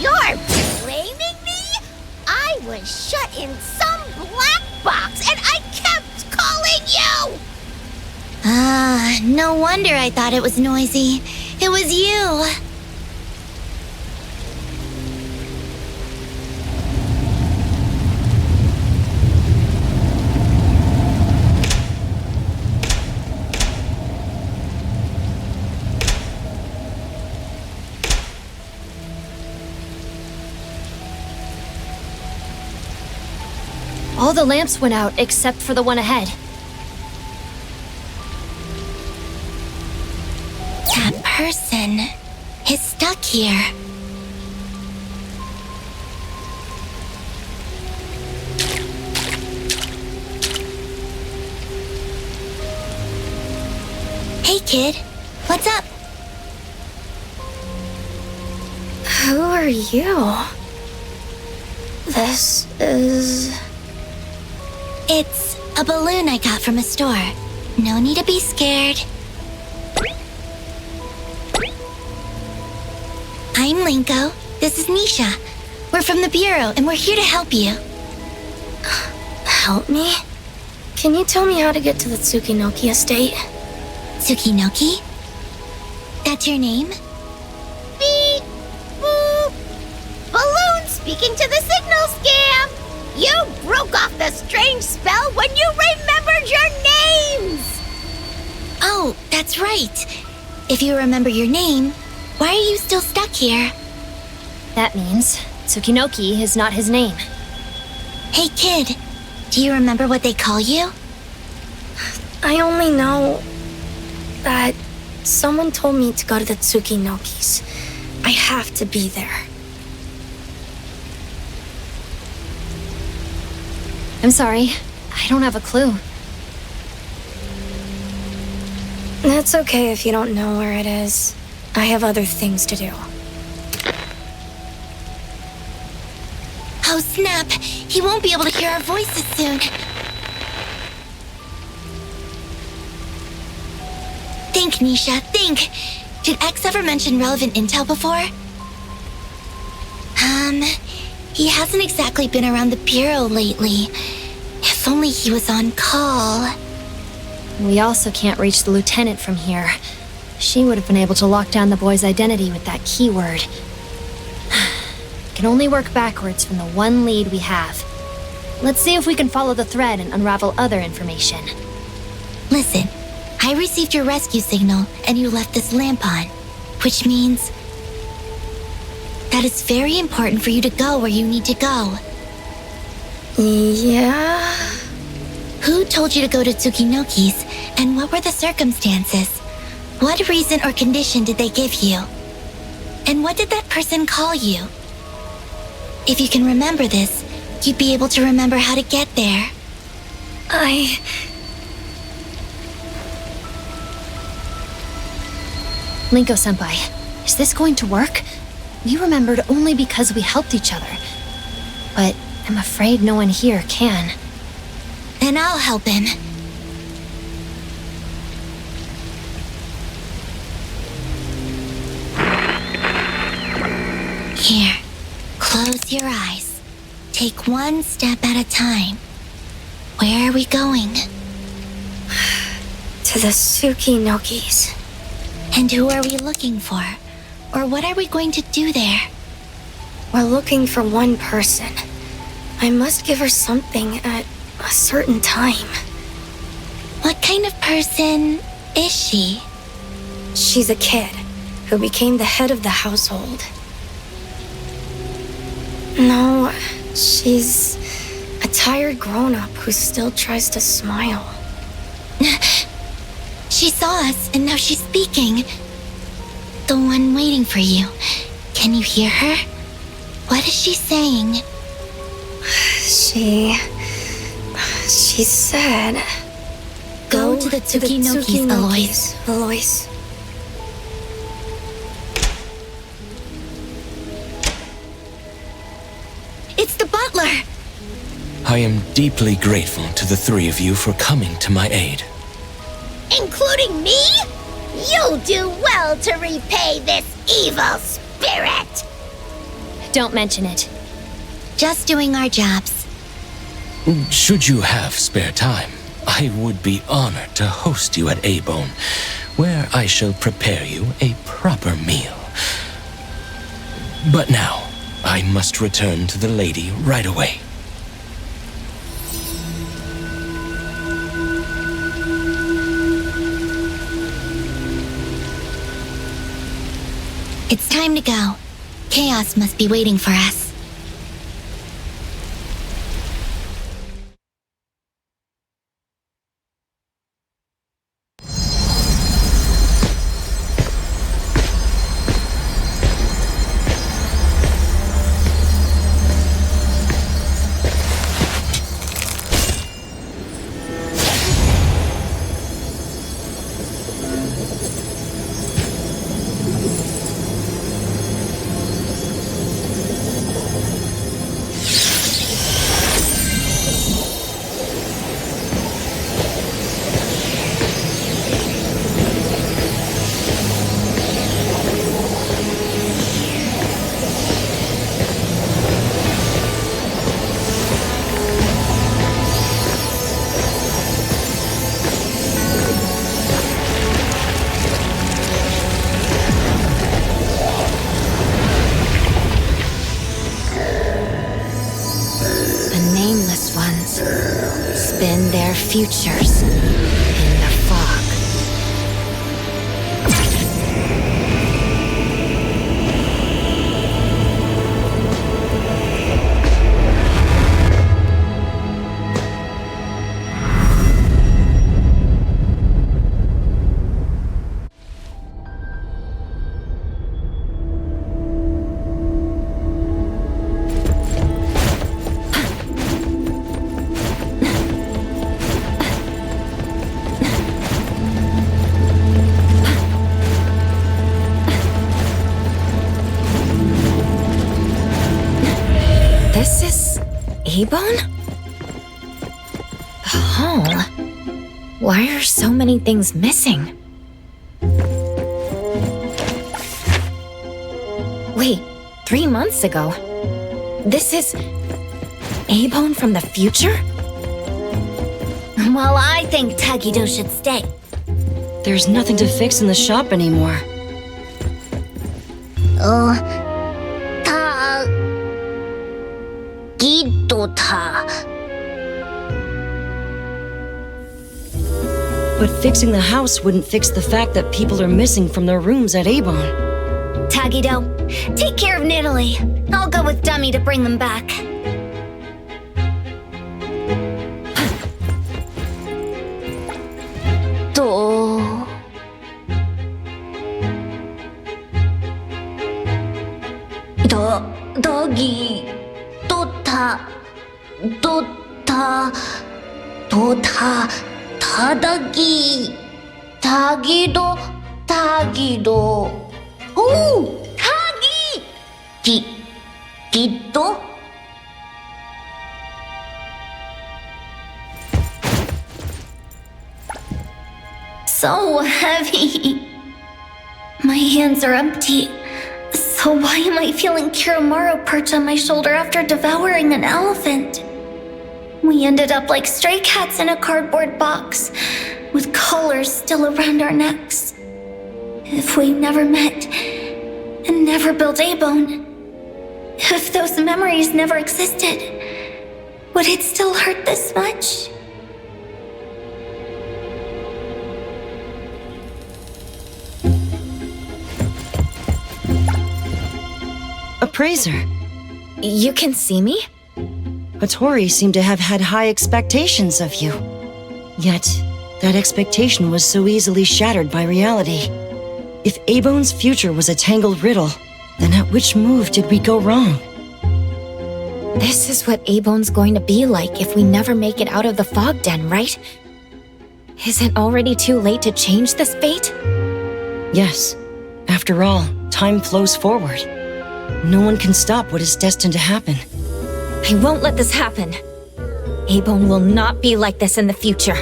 Speaker 14: You're blaming me? I was shut in some black box and I kept calling you! Ah, no wonder I thought it was noisy. It was you.
Speaker 15: All the lamps went out except for the one ahead.
Speaker 14: That person is stuck here. Hey kid, what's up?
Speaker 13: Who are you? This is...
Speaker 14: It's a balloon I got from a store. No need to be scared. I'm Linko. This is Nisha. We're from the Bureau, and we're here to help you.
Speaker 13: Help me? Can you tell me how to get to the Tsukinoki estate?
Speaker 14: Tsukinoki? That's your name? Beep! Boop! Balloon speaking to the signal scam! You broke off the strange spell when you remembered your names! Oh, that's right. If you remember your name, why are you still stuck here?
Speaker 15: That means Tsukinoki is not his name.
Speaker 14: Hey kid, do you remember what they call you?
Speaker 13: I only know that someone told me to go to the Tsukinokis. I have to be there.
Speaker 15: I'm sorry. I don't have a clue.
Speaker 13: That's okay if you don't know where it is. I have other things to do.
Speaker 14: Oh snap! He won't be able to hear our voices soon. Think, Nisha, think! Did X ever mention relevant intel before? He hasn't exactly been around the Bureau lately. If only he was on call.
Speaker 15: We also can't reach the lieutenant from here. She would have been able to lock down the boy's identity with that keyword. Can only work backwards from the one lead we have. Let's see if we can follow the thread and unravel other information.
Speaker 14: Listen, I received your rescue signal and you left this lamp on, which means that it's very important for you to go where you need to go.
Speaker 13: Yeah?
Speaker 14: Who told you to go to Tsukinoki's, and what were the circumstances? What reason or condition did they give you? And what did that person call you? If you can remember this, you'd be able to remember how to get there.
Speaker 15: Linko-senpai, is this going to work? We remembered only because we helped each other. But I'm afraid no one here can.
Speaker 14: Then I'll help him. Here, close your eyes. Take one step at a time. Where are we going?
Speaker 3: To the Tsukinokis.
Speaker 14: And who are we looking for? Or what are we going to do there?
Speaker 3: We're looking for one person. I must give her something at a certain time.
Speaker 14: What kind of person is she?
Speaker 3: She's a kid who became the head of the household. No, she's a tired grown-up who still tries to smile.
Speaker 14: She saw us and now she's speaking. The one waiting for you. Can you hear her? What is she saying?
Speaker 3: She said...
Speaker 14: Go to the Tsukinokis, Alois.
Speaker 3: Alois.
Speaker 14: It's the butler!
Speaker 2: I am deeply grateful to the three of you for coming to my aid.
Speaker 14: Including me? You'll do well to repay this evil spirit!
Speaker 15: Don't mention it.
Speaker 14: Just doing our jobs.
Speaker 2: Should you have spare time, I would be honored to host you at A-Bone, where I shall prepare you a proper meal. But now, I must return to the lady right away.
Speaker 14: It's time to go. Chaos must be waiting for us. Spin their futures in the fog. This is A-Bone? The hall? Why are so many things missing? Wait, 3 months ago? This is A-Bone from the future?
Speaker 3: Well, I think Tagido should stay.
Speaker 16: There's nothing to fix in the shop anymore. But fixing the house wouldn't fix the fact that people are missing from their rooms at A-Bone.
Speaker 3: Tagido, take care of Nidalee. I'll go with Dummy to bring them back.
Speaker 14: Tagido. Oh, Tagi! Gito?
Speaker 3: So heavy. My hands are empty. So why am I feeling Kiromaru perch on my shoulder after devouring an elephant? We ended up like stray cats in a cardboard box. with collars still around our necks. If we never met and never built A-Bone, if those memories never existed, would it still hurt this much?
Speaker 16: Appraiser.
Speaker 1: You can see me?
Speaker 16: Hattori seemed to have had high expectations of you. Yet, that expectation was so easily shattered by reality. If A-Bone's future was a tangled riddle, then at which move did we go wrong?
Speaker 1: This is what A-Bone's going to be like if we never make it out of the Fogden, right? Is it already too late to change this fate?
Speaker 16: Yes. After all, time flows forward. No one can stop what is destined to happen.
Speaker 1: I won't let this happen. A-Bone will not be like this in the future.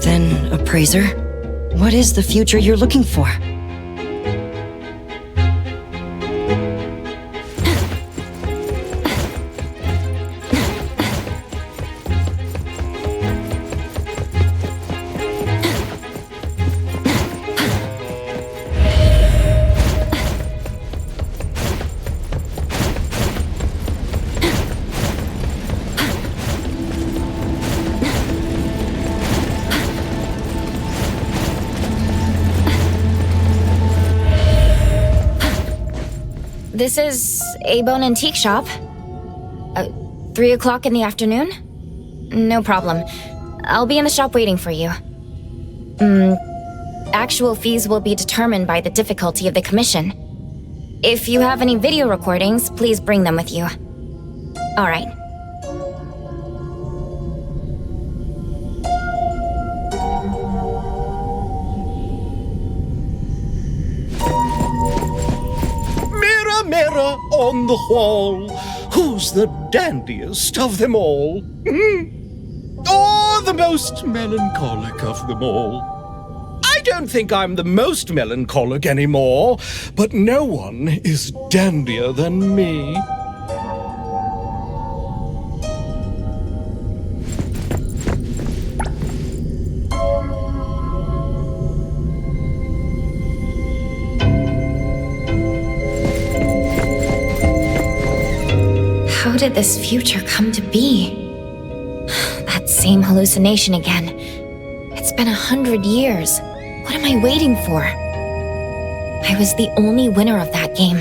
Speaker 16: Then, Appraiser, what is the future you're looking for?
Speaker 1: This is A-Bone Antique Shop. 3 o'clock in the afternoon? No problem. I'll be in the shop waiting for you. Actual fees will be determined by the difficulty of the commission. If you have any video recordings, please bring them with you. All right.
Speaker 17: Mirror on the wall, who's the dandiest of them all? Or the most melancholic of them all? I don't think I'm the most melancholic anymore, but no one is dandier than me.
Speaker 1: How did this future come to be? That same hallucination again. It's been 100 years. What am I waiting for? I was the only winner of that game.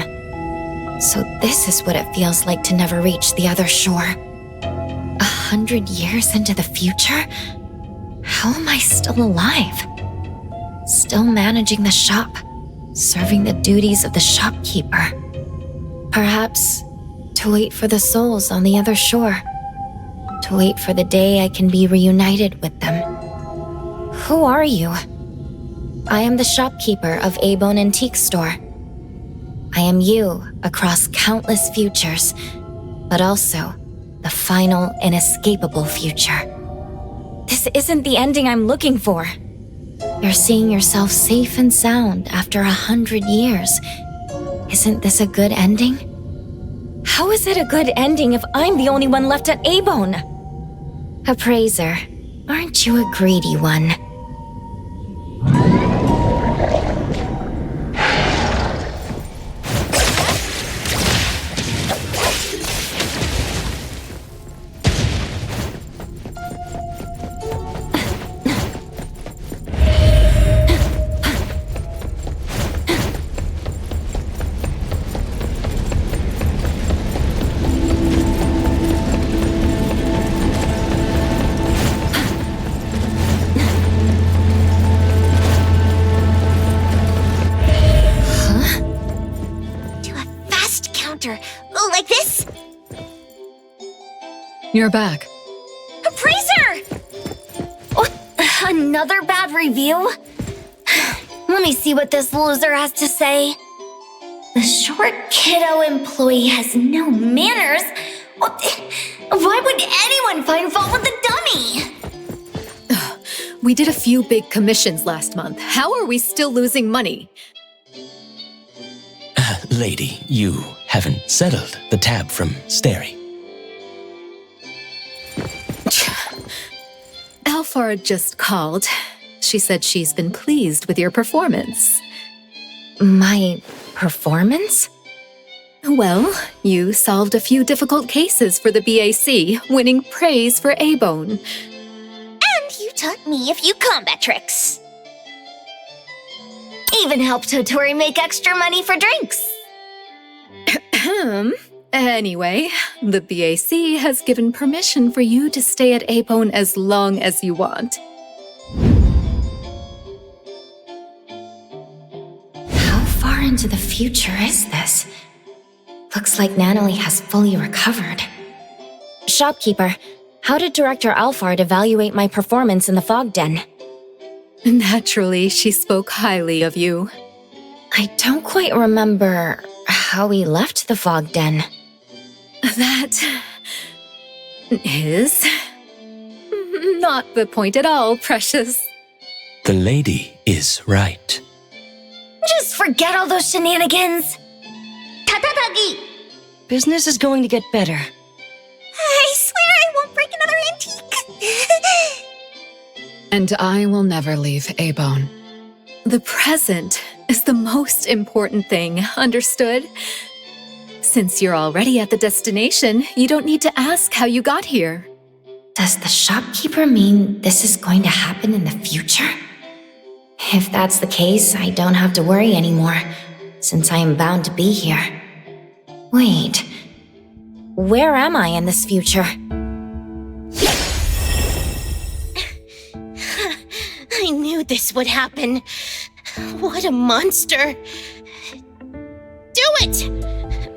Speaker 1: So this is what it feels like to never reach the other shore. 100 years into the future? How am I still alive? Still managing the shop, serving the duties of the shopkeeper. Perhaps to wait for the souls on the other shore. To wait for the day I can be reunited with them. Who are you? I am the shopkeeper of A-Bone Antique Store. I am you across countless futures, but also the final inescapable future. This isn't the ending I'm looking for. You're seeing yourself safe and sound after 100 years. Isn't this a good ending? How is it a good ending if I'm the only one left at A-Bone? Appraiser, aren't you a greedy one?
Speaker 14: Like this?
Speaker 9: You're back.
Speaker 3: Appraiser! What? Another bad review? Let me see what this loser has to say. The short kiddo employee has no manners. Why would anyone find fault with the dummy?
Speaker 4: We did a few big commissions last month. How are we still losing money?
Speaker 2: Lady, you haven't settled the tab from Steri.
Speaker 4: Alfard just called. She said she's been pleased with your performance.
Speaker 1: My performance?
Speaker 4: Well, you solved a few difficult cases for the BAC, winning praise for A-Bone.
Speaker 14: And you taught me a few combat tricks. Even helped Totori make extra money for drinks.
Speaker 4: Anyway, the BAC has given permission for you to stay at A-Bone as long as you want.
Speaker 1: How far into the future is this? Looks like Natalie has fully recovered. Shopkeeper, how did Director Alfard evaluate my performance in the Fogden?
Speaker 4: Naturally, she spoke highly of you.
Speaker 1: I don't quite remember how we left the Fogden.
Speaker 4: That is not the point at all, precious.
Speaker 2: The lady is right.
Speaker 14: Just forget all those shenanigans. Tatatagi!
Speaker 16: Business is going to get better.
Speaker 14: I swear I won't break another antique.
Speaker 9: And I will never leave A-Bone.
Speaker 4: The present is the most important thing, understood? Since you're already at the destination, you don't need to ask how you got here.
Speaker 1: Does the shopkeeper mean this is going to happen in the future? If that's the case, I don't have to worry anymore, since I am bound to be here. Wait, where am I in this future?
Speaker 14: I knew this would happen. What a monster. Do it!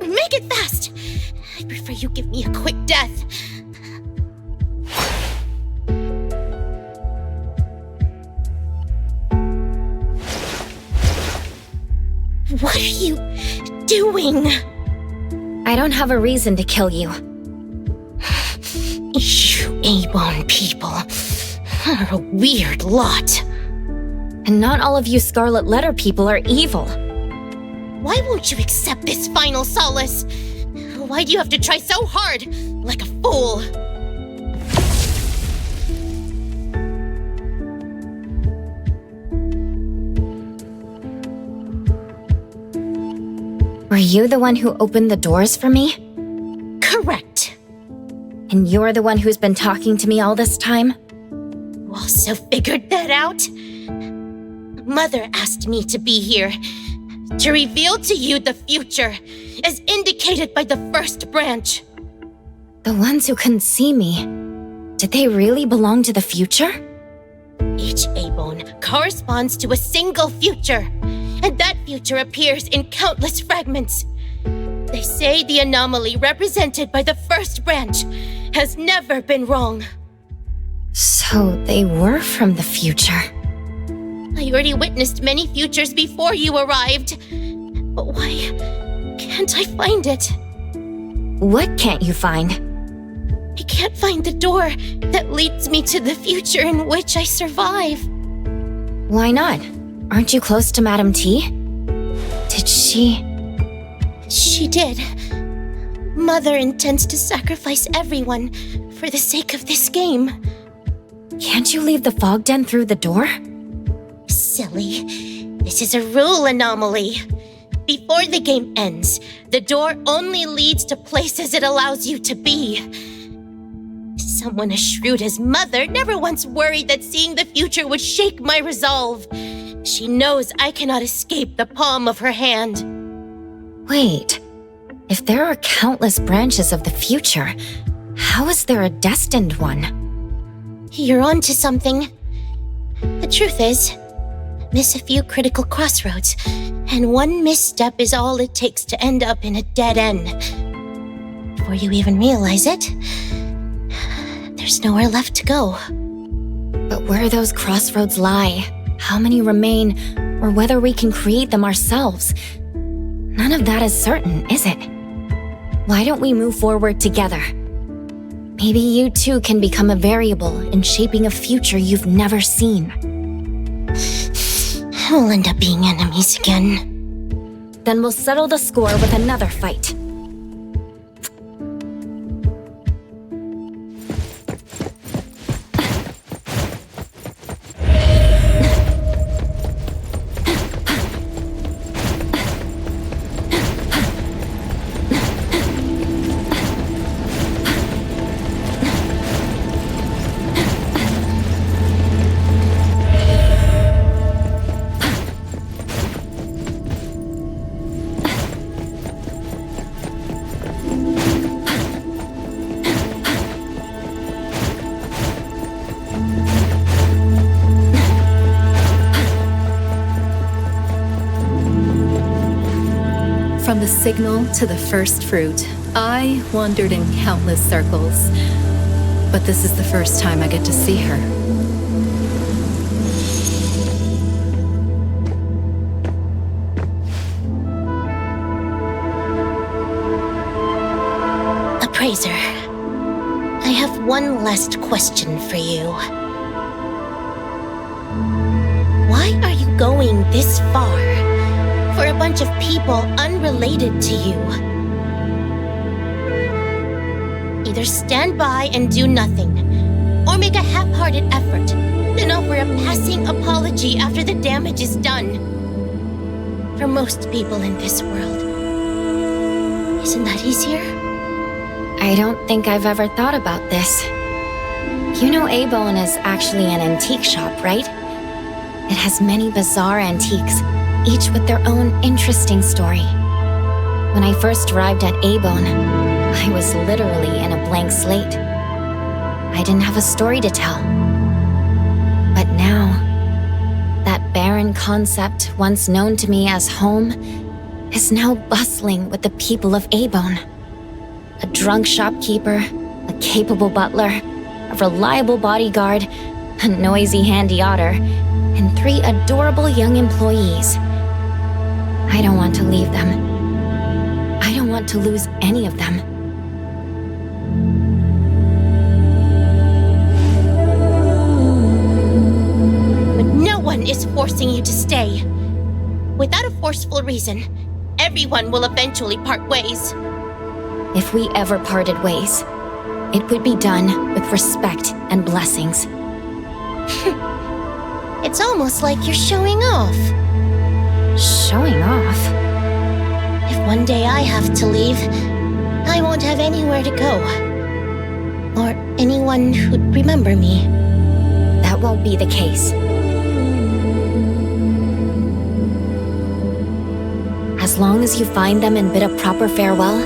Speaker 14: Make it fast! I prefer you give me a quick death. What are you doing?
Speaker 1: I don't have a reason to kill you.
Speaker 14: You A-Bone people are a weird lot.
Speaker 1: And not all of you Scarlet Letter people are evil.
Speaker 14: Why won't you accept this final solace? Why do you have to try so hard, like a fool?
Speaker 1: Were you the one who opened the doors for me?
Speaker 14: Correct.
Speaker 1: And you're the one who's been talking to me all this time?
Speaker 14: Also figured that out? Mother asked me to be here, to reveal to you the future, as indicated by the first branch.
Speaker 1: The ones who couldn't see me, did they really belong to the future?
Speaker 14: Each A-Bone corresponds to a single future, and that future appears in countless fragments. They say the anomaly represented by the first branch has never been wrong.
Speaker 1: So they were from the future.
Speaker 14: I already witnessed many futures before you arrived. But why can't I find it?
Speaker 1: What can't you find?
Speaker 14: I can't find the door that leads me to the future in which I survive.
Speaker 1: Why not? Aren't you close to Madame T? Did she...
Speaker 14: She did. Mother intends to sacrifice everyone for the sake of this game.
Speaker 1: Can't you leave the Fogden through the door?
Speaker 14: Silly. This is a rule anomaly. Before the game ends, the door only leads to places it allows you to be. Someone as shrewd as Mother never once worried that seeing the future would shake my resolve. She knows I cannot escape the palm of her hand.
Speaker 1: Wait, if there are countless branches of the future, how is there a destined one?
Speaker 14: You're onto something. The truth is, miss a few critical crossroads, and one misstep is all it takes to end up in a dead end. Before you even realize it, there's nowhere left to go.
Speaker 1: But where those crossroads lie, how many remain, or whether we can create them ourselves, none of that is certain, is it? Why don't we move forward together? Maybe you too can become a variable in shaping a future you've never seen.
Speaker 14: We'll end up being enemies again.
Speaker 1: Then we'll settle the score with another fight.
Speaker 4: From the signal to the first fruit, I wandered in countless circles. But this is the first time I get to see her.
Speaker 14: Appraiser, I have one last question for you. Why are you going this far for a bunch of people unrelated to you? Either stand by and do nothing, or make a half-hearted effort, then offer a passing apology after the damage is done. For most people in this world, isn't that easier?
Speaker 1: I don't think I've ever thought about this. You know A-Bone is actually an antique shop, right? It has many bizarre antiques, each with their own interesting story. When I first arrived at A-Bone, I was literally in a blank slate. I didn't have a story to tell. But now, that barren concept once known to me as home is now bustling with the people of A-Bone. A drunk shopkeeper, a capable butler, a reliable bodyguard, a noisy handy otter, and 3 adorable young employees. I don't want to leave them. I don't want to lose any of them.
Speaker 14: But no one is forcing you to stay. Without a forceful reason, everyone will eventually part ways.
Speaker 1: If we ever parted ways, it would be done with respect and blessings.
Speaker 14: It's almost like you're showing off.
Speaker 1: Showing off?
Speaker 14: If one day I have to leave, I won't have anywhere to go. Or anyone who'd remember me.
Speaker 1: That won't be the case. As long as you find them and bid a proper farewell,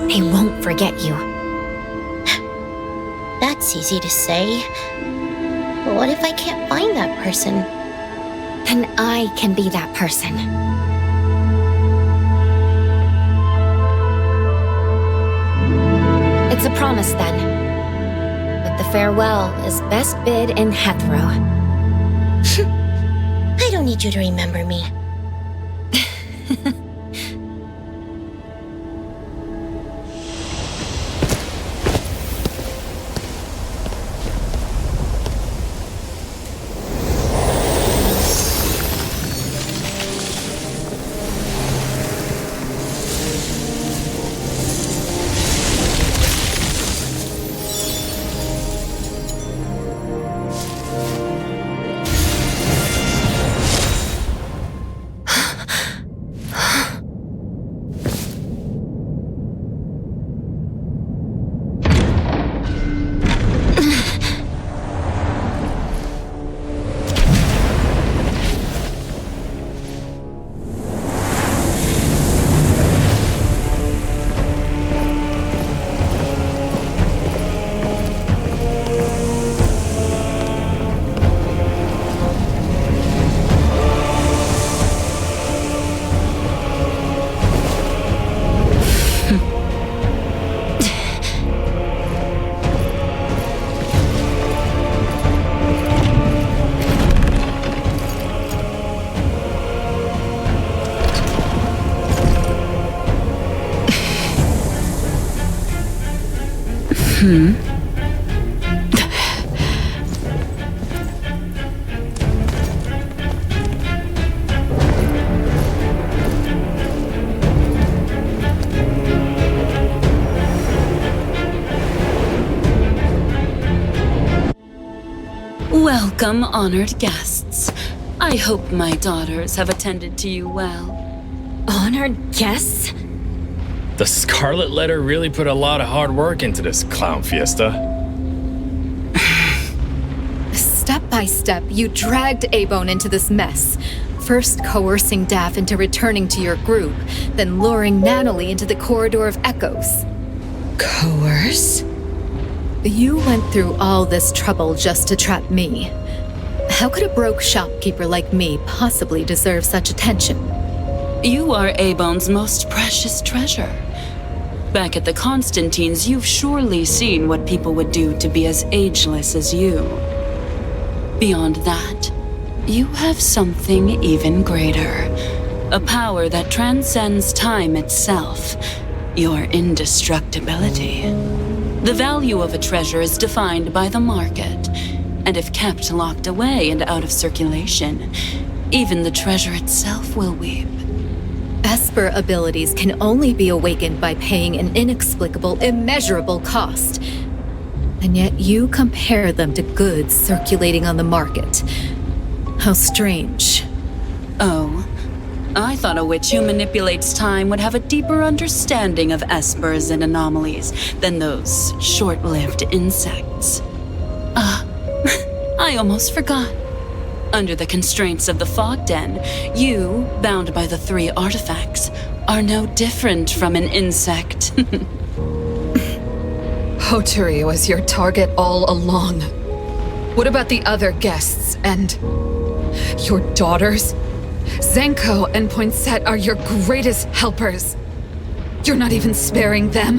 Speaker 1: they won't forget you.
Speaker 14: That's easy to say. But what if I can't find that person?
Speaker 1: Then I can be that person. It's a promise then. But the farewell is best bid in Hethro.
Speaker 14: I don't need you to remember me.
Speaker 5: Welcome, honored guests. I hope my daughters have attended to you well.
Speaker 1: Honored guests?
Speaker 6: The Scarlet Letter really put a lot of hard work into this clown fiesta.
Speaker 4: Step by step, you dragged A-Bone into this mess. First coercing Daff into returning to your group, then luring Natalie into the Corridor of Echoes.
Speaker 16: Coerce?
Speaker 4: You went through all this trouble just to trap me. How could a broke shopkeeper like me possibly deserve such attention?
Speaker 5: You are Abone's most precious treasure. Back at the Constantines, you've surely seen what people would do to be as ageless as you. Beyond that, you have something even greater. A power that transcends time itself. Your indestructibility. The value of a treasure is defined by the market, and if kept locked away and out of circulation, even the treasure itself will weep.
Speaker 4: Esper abilities can only be awakened by paying an inexplicable, immeasurable cost. And yet you compare them to goods circulating on the market. How strange.
Speaker 5: Oh, I thought a witch who manipulates time would have a deeper understanding of espers and anomalies than those short-lived insects. I almost forgot. Under the constraints of the Fogden, you, bound by the 3 artifacts, are no different from an insect.
Speaker 9: Hoturi was your target all along. What about the other guests and your daughters? Zenko and Poinsett are your greatest helpers. You're not even sparing them.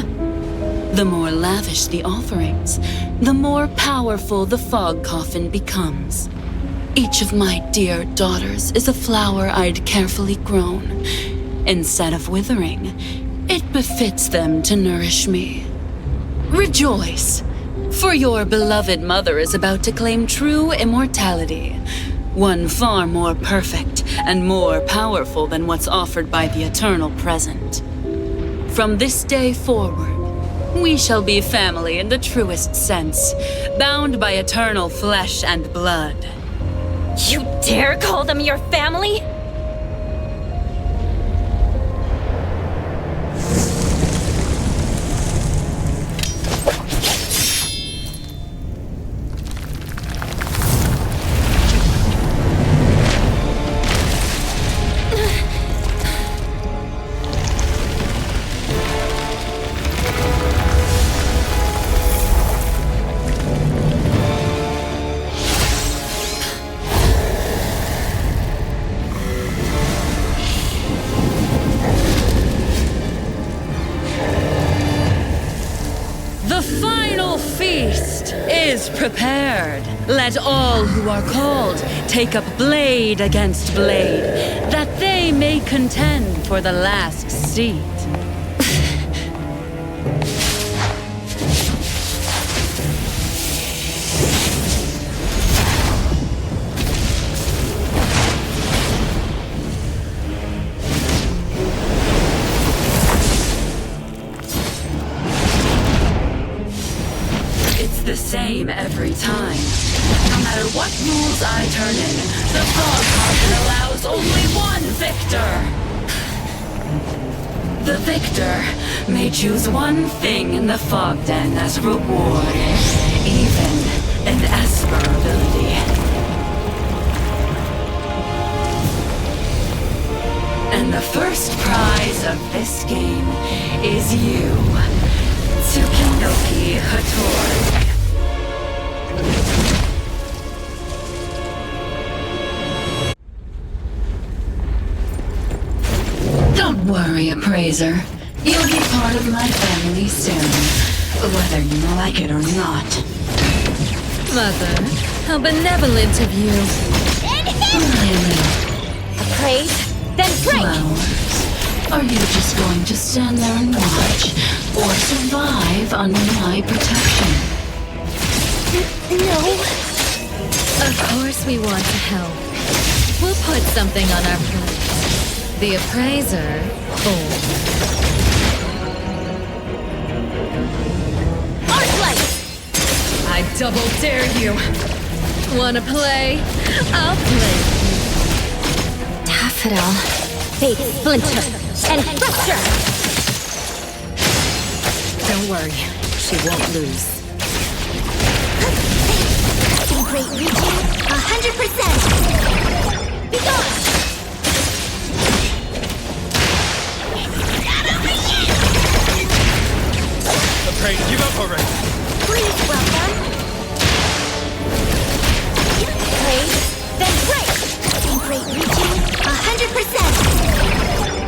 Speaker 5: The more lavish the offerings, the more powerful the fog coffin becomes. Each of my dear daughters is a flower I'd carefully grown. Instead of withering, it befits them to nourish me. Rejoice, for your beloved mother is about to claim true immortality. One far more perfect and more powerful than what's offered by the eternal present. From this day forward, we shall be family in the truest sense, bound by eternal flesh and blood.
Speaker 14: You dare call them your family?
Speaker 5: Prepared. Let all who are called take up blade against blade, that they may contend for the last seat. The same every time. No matter what rules I turn in, the fog coffin allows only one victor. The victor may choose one thing in the Fogden as reward, even an Esper ability. And the first prize of this game is you, Tsukinoki Hattori. Don't worry, Appraiser. You'll be part of my family soon, whether you like it or not.
Speaker 4: Mother, how benevolent of you.
Speaker 5: Really?
Speaker 14: Appraise, then break!
Speaker 5: Flowers. Are you just going to stand there and watch, or survive under my protection?
Speaker 14: No.
Speaker 4: Of course we want to help. We'll put something on our plate. The Appraiser,
Speaker 14: Arclight!
Speaker 4: I double dare you. Wanna play? I'll play.
Speaker 14: Daffodil, Fate Splinter, and Fracture!
Speaker 4: Don't worry, she won't lose.
Speaker 14: In great reaching, 100%! Be gone!
Speaker 6: Afraid, give up already.
Speaker 14: Please, welcome. Praise, then break. In great reaching, 100%.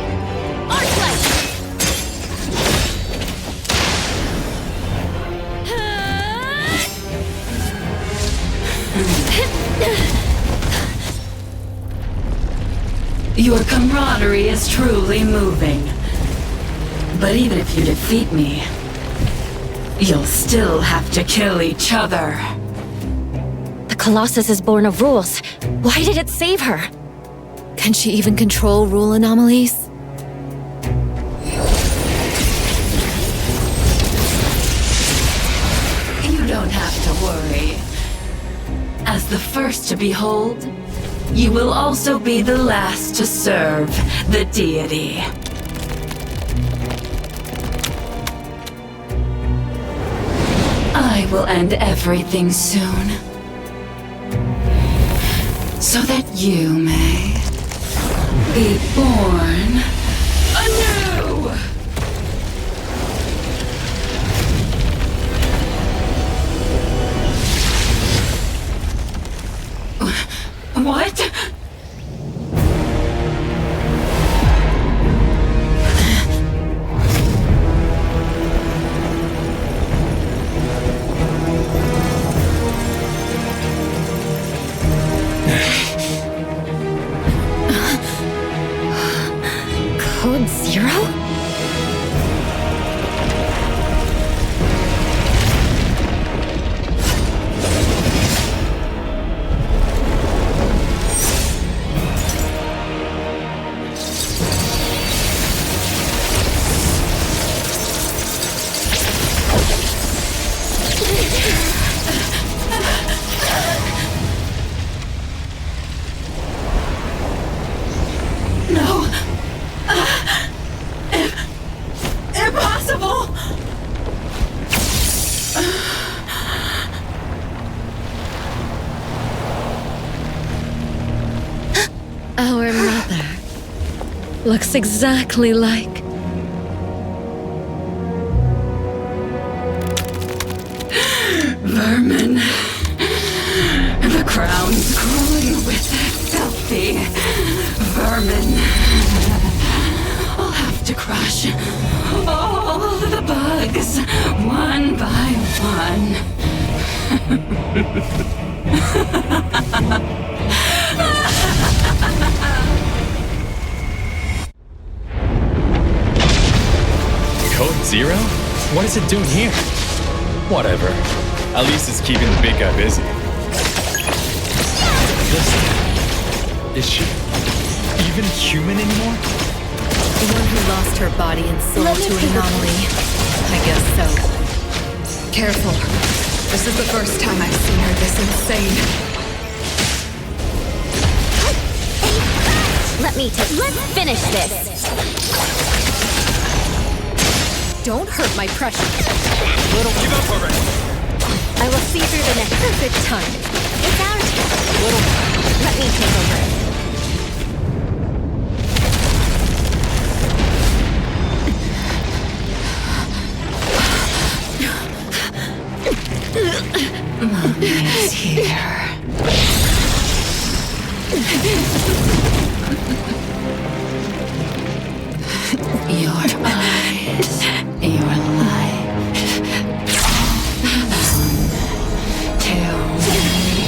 Speaker 5: Your camaraderie is truly moving. But even if you defeat me, you'll still have to kill each other.
Speaker 1: The Colossus is born of rules. Why did it save her?
Speaker 4: Can she even control rule anomalies?
Speaker 5: You don't have to worry. As the first to behold, you will also be the last to serve the deity. I will end everything soon, so that you may be born anew! What?
Speaker 1: Code Zero?
Speaker 5: No! Impossible!
Speaker 4: Our mother looks exactly like...
Speaker 5: Vermin. The crown's crawling with filthy vermin. I'll have to crush all the bugs one by
Speaker 6: Code Zero? What is it doing here? Whatever. At least it's keeping the big guy busy. Listen, is she even human anymore?
Speaker 4: The one who lost her body and soul to an anomaly. I guess so.
Speaker 9: Careful. This is the first time I've seen her this insane.
Speaker 1: Let's finish this.
Speaker 4: Don't hurt my precious.
Speaker 12: Little, give up already.
Speaker 1: I will see through the net.
Speaker 4: Perfect time.
Speaker 1: It's our turn. Little, let me take over.
Speaker 5: Mommy's here. Your eyes, your light. Tell me.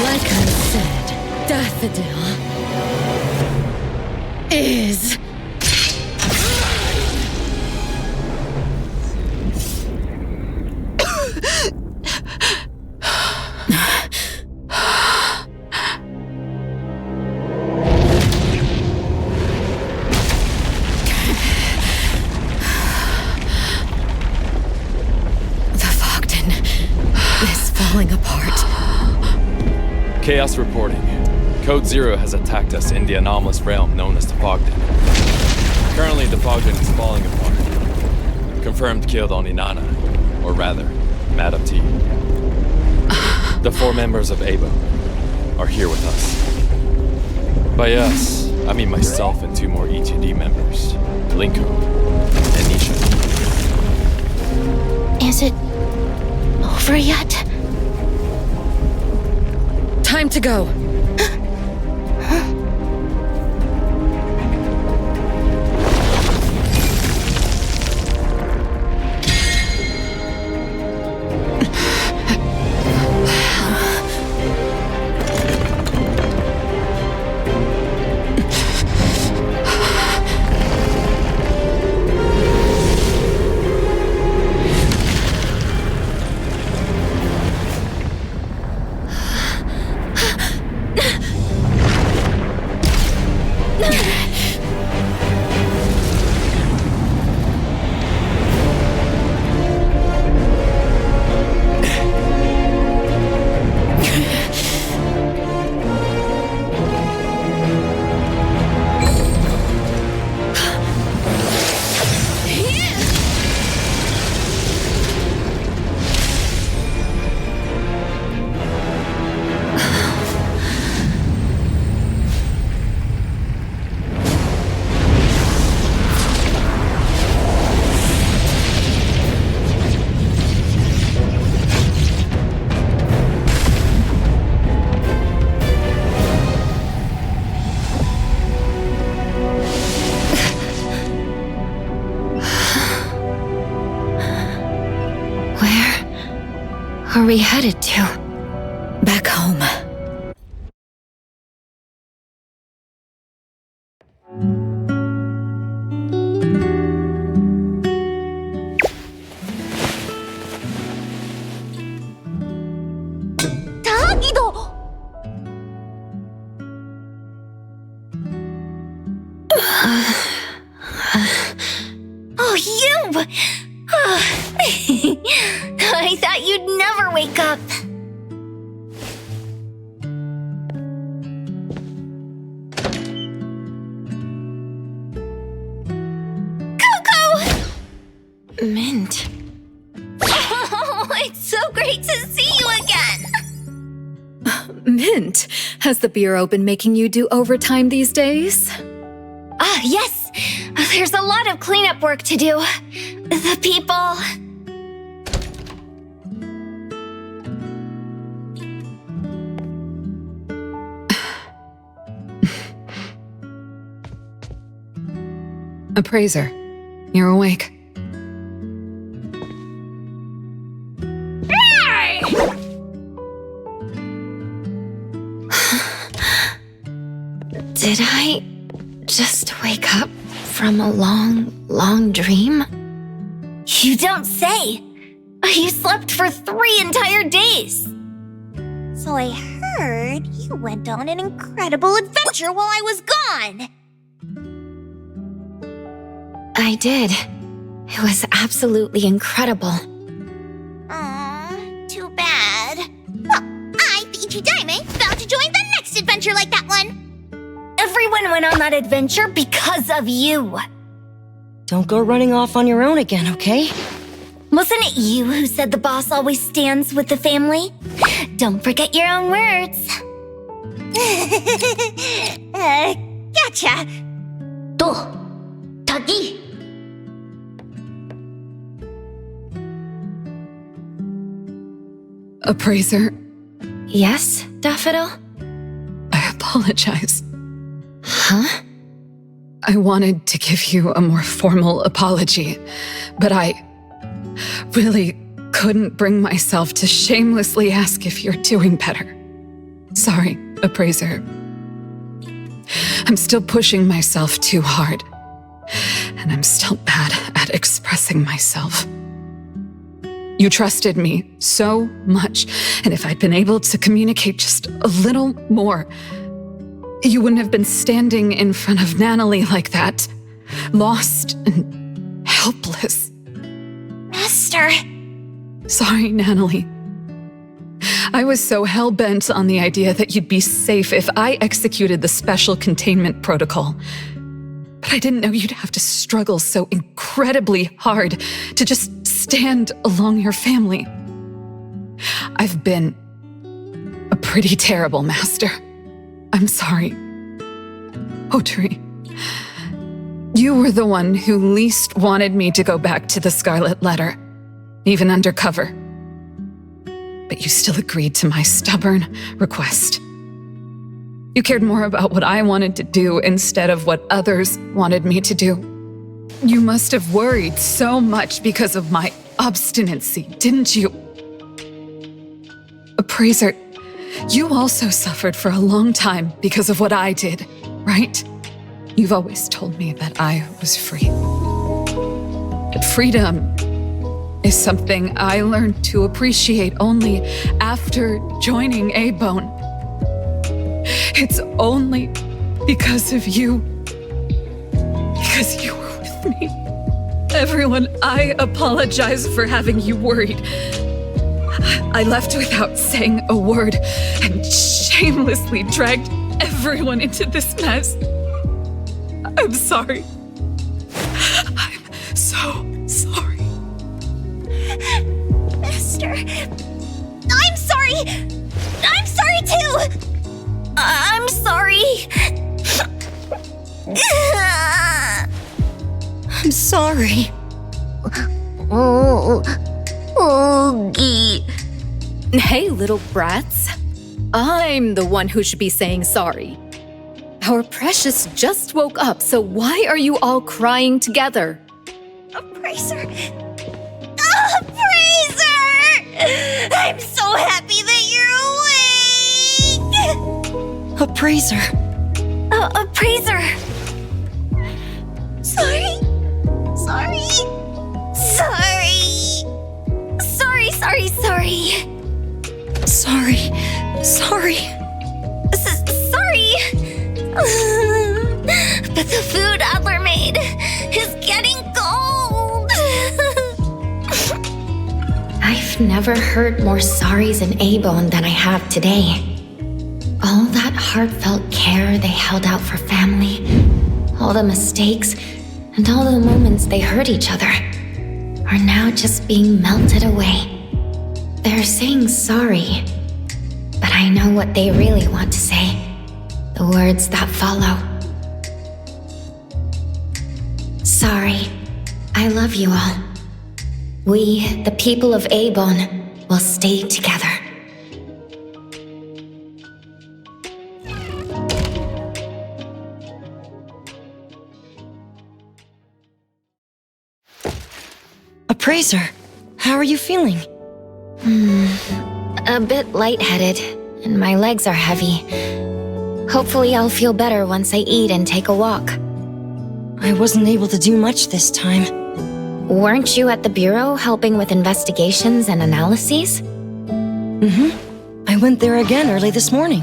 Speaker 4: Like I said, Daffodil is...
Speaker 6: Chaos reporting. Code Zero has attacked us in the anomalous realm known as the Fogden. Currently, the Fogden is falling apart. Confirmed killed only Nana, or rather, Madam T. The 4 members of ABO are here with us. By us, I mean myself and 2 more ETD members, Linko and Nisha.
Speaker 1: Is it over yet?
Speaker 4: Time to go.
Speaker 1: are we headed to?
Speaker 4: Back home.
Speaker 3: Oh, you! I thought you'd never wake up. Coco!
Speaker 1: Mint.
Speaker 3: Oh, it's so great to see you again!
Speaker 4: Mint, has the Bureau been making you do overtime these days?
Speaker 3: Yes. There's a lot of cleanup work to do. The people...
Speaker 9: Appraiser, you're awake.
Speaker 1: Did I just wake up from a long dream?
Speaker 3: You don't say! You slept for 3 entire days! So I heard you went on an incredible adventure while I was gone!
Speaker 1: I did. It was absolutely incredible.
Speaker 3: Aw, too bad. Well, I, Peachy Diamond, vowed to join the next adventure like that one! Everyone went on that adventure because of you!
Speaker 16: Don't go running off on your own again, okay?
Speaker 3: Wasn't it you who said the boss always stands with the family? Don't forget your own words. Gotcha. Taki.
Speaker 9: Appraiser,
Speaker 1: Yes, Daffodil?
Speaker 9: I apologize.
Speaker 1: Huh?
Speaker 9: I wanted to give you a more formal apology, but I really couldn't bring myself to shamelessly ask if you're doing better. Sorry, Appraiser. I'm still pushing myself too hard, and I'm still bad at expressing myself. You trusted me so much, and if I'd been able to communicate just a little more, you wouldn't have been standing in front of Natalie like that, lost and helpless.
Speaker 3: Master.
Speaker 9: Sorry, Natalie. I was so hell-bent on the idea that you'd be safe if I executed the special containment protocol. But I didn't know you'd have to struggle so incredibly hard to just stand along your family. I've been a pretty terrible master. I'm sorry. Otri, you were the one who least wanted me to go back to the Scarlet Letter, even undercover. But you still agreed to my stubborn request. You cared more about what I wanted to do instead of what others wanted me to do. You must have worried so much because of my obstinacy, didn't you? Appraiser, you also suffered for a long time because of what I did, right? You've always told me that I was free. But freedom is something I learned to appreciate only after joining A-Bone. It's only because of you. Because you were with me. Everyone, I apologize for having you worried. I left without saying a word and shamelessly dragged everyone into this mess. I'm sorry. I'm so sorry.
Speaker 3: Master. I'm sorry. I'm sorry too. I'm sorry.
Speaker 1: I'm sorry.
Speaker 3: Oogie.
Speaker 4: Hey, little brats. I'm the one who should be saying sorry. Our precious just woke up, so why are you all crying together?
Speaker 3: Appraiser. Appraiser!
Speaker 14: I'm so happy that you're awake!
Speaker 16: Appraiser.
Speaker 3: Appraiser!
Speaker 14: Sorry.
Speaker 3: Sorry. But the food Adler made is getting cold.
Speaker 1: I've never heard more sorries in A-Bone than I have today. All that heartfelt care they held out for family, all the mistakes, and all the moments they hurt each other are now just being melted away. They're saying sorry, but I know what they really want to say. The words that follow. Sorry. I love you all. We, the people of A-Bone, will stay together.
Speaker 16: Appraiser, how are you feeling?
Speaker 1: A bit lightheaded, and my legs are heavy. Hopefully I'll feel better once I eat and take a walk.
Speaker 16: I wasn't able to do much this time.
Speaker 1: Weren't you at the Bureau helping with investigations and analyses?
Speaker 16: I went there again early this morning.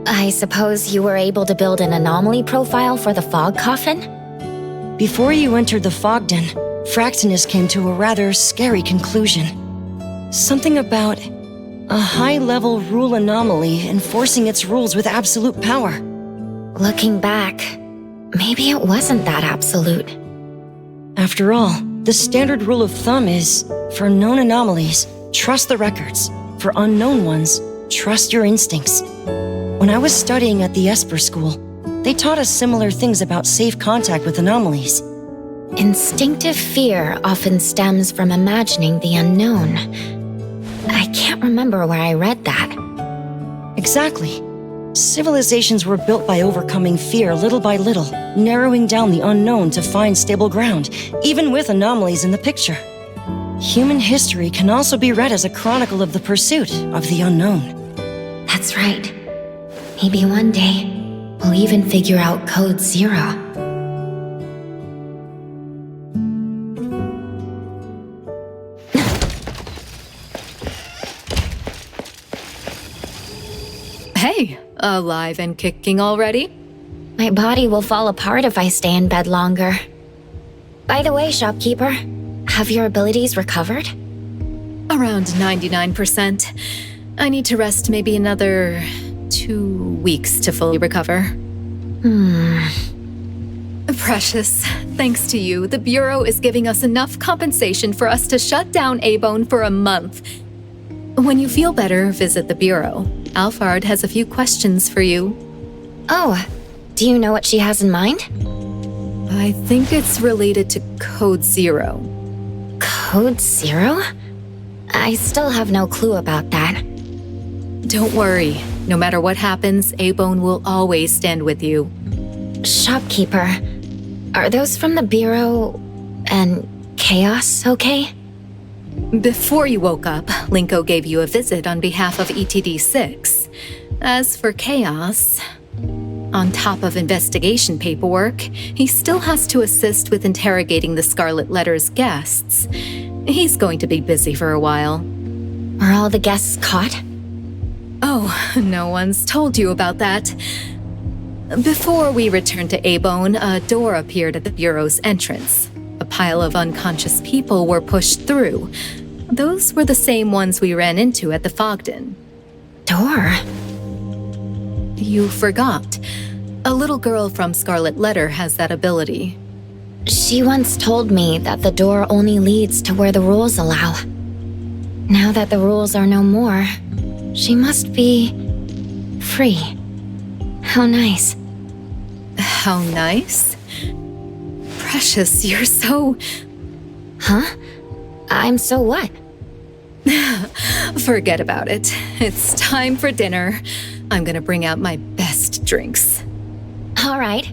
Speaker 1: I suppose you were able to build an anomaly profile for the fog coffin?
Speaker 16: Before you entered the Fogden, Fractinus came to a rather scary conclusion. Something about a high-level rule anomaly enforcing its rules with absolute power.
Speaker 1: Looking back, maybe it wasn't that absolute.
Speaker 16: After all, the standard rule of thumb is, for known anomalies, trust the records. For unknown ones, trust your instincts. When I was studying at the Esper School, they taught us similar things about safe contact with anomalies.
Speaker 1: Instinctive fear often stems from imagining the unknown. I can't remember where I read that.
Speaker 16: Exactly. Civilizations were built by overcoming fear little by little, narrowing down the unknown to find stable ground, even with anomalies in the picture. Human history can also be read as a chronicle of the pursuit of the unknown.
Speaker 1: That's right. Maybe one day, we'll even figure out Code Zero.
Speaker 4: Hey, alive and kicking already?
Speaker 1: My body will fall apart if I stay in bed longer. By the way, shopkeeper, have your abilities recovered?
Speaker 4: Around 99%. I need to rest maybe another 2 weeks to fully recover. Precious, thanks to you, the Bureau is giving us enough compensation for us to shut down A-Bone for a month. When you feel better, visit the Bureau. Alphard has a few questions for you.
Speaker 1: Oh, do you know what she has in mind?
Speaker 4: I think it's related to Code Zero.
Speaker 1: Code Zero? I still have no clue about that.
Speaker 4: Don't worry. No matter what happens, A-Bone will always stand with you.
Speaker 1: Shopkeeper, are those from the Bureau and Chaos okay?
Speaker 4: Before you woke up, Linko gave you a visit on behalf of ETD-6. As for Chaos, on top of investigation paperwork, he still has to assist with interrogating the Scarlet Letter's guests. He's going to be busy for a while.
Speaker 1: Are all the guests caught?
Speaker 4: Oh, no one's told you about that. Before we returned to A-Bone, a door appeared at the Bureau's entrance. A pile of unconscious people were pushed through. Those were the same ones we ran into at the Fogden.
Speaker 1: Door?
Speaker 4: You forgot. A little girl from Scarlet Letter has that ability.
Speaker 1: She once told me that the door only leads to where the rules allow. Now that the rules are no more, she must be free. How nice.
Speaker 4: How nice? Precious, you're so...
Speaker 1: Huh? I'm so what?
Speaker 4: Forget about it. It's time for dinner. I'm gonna bring out my best drinks.
Speaker 1: All right.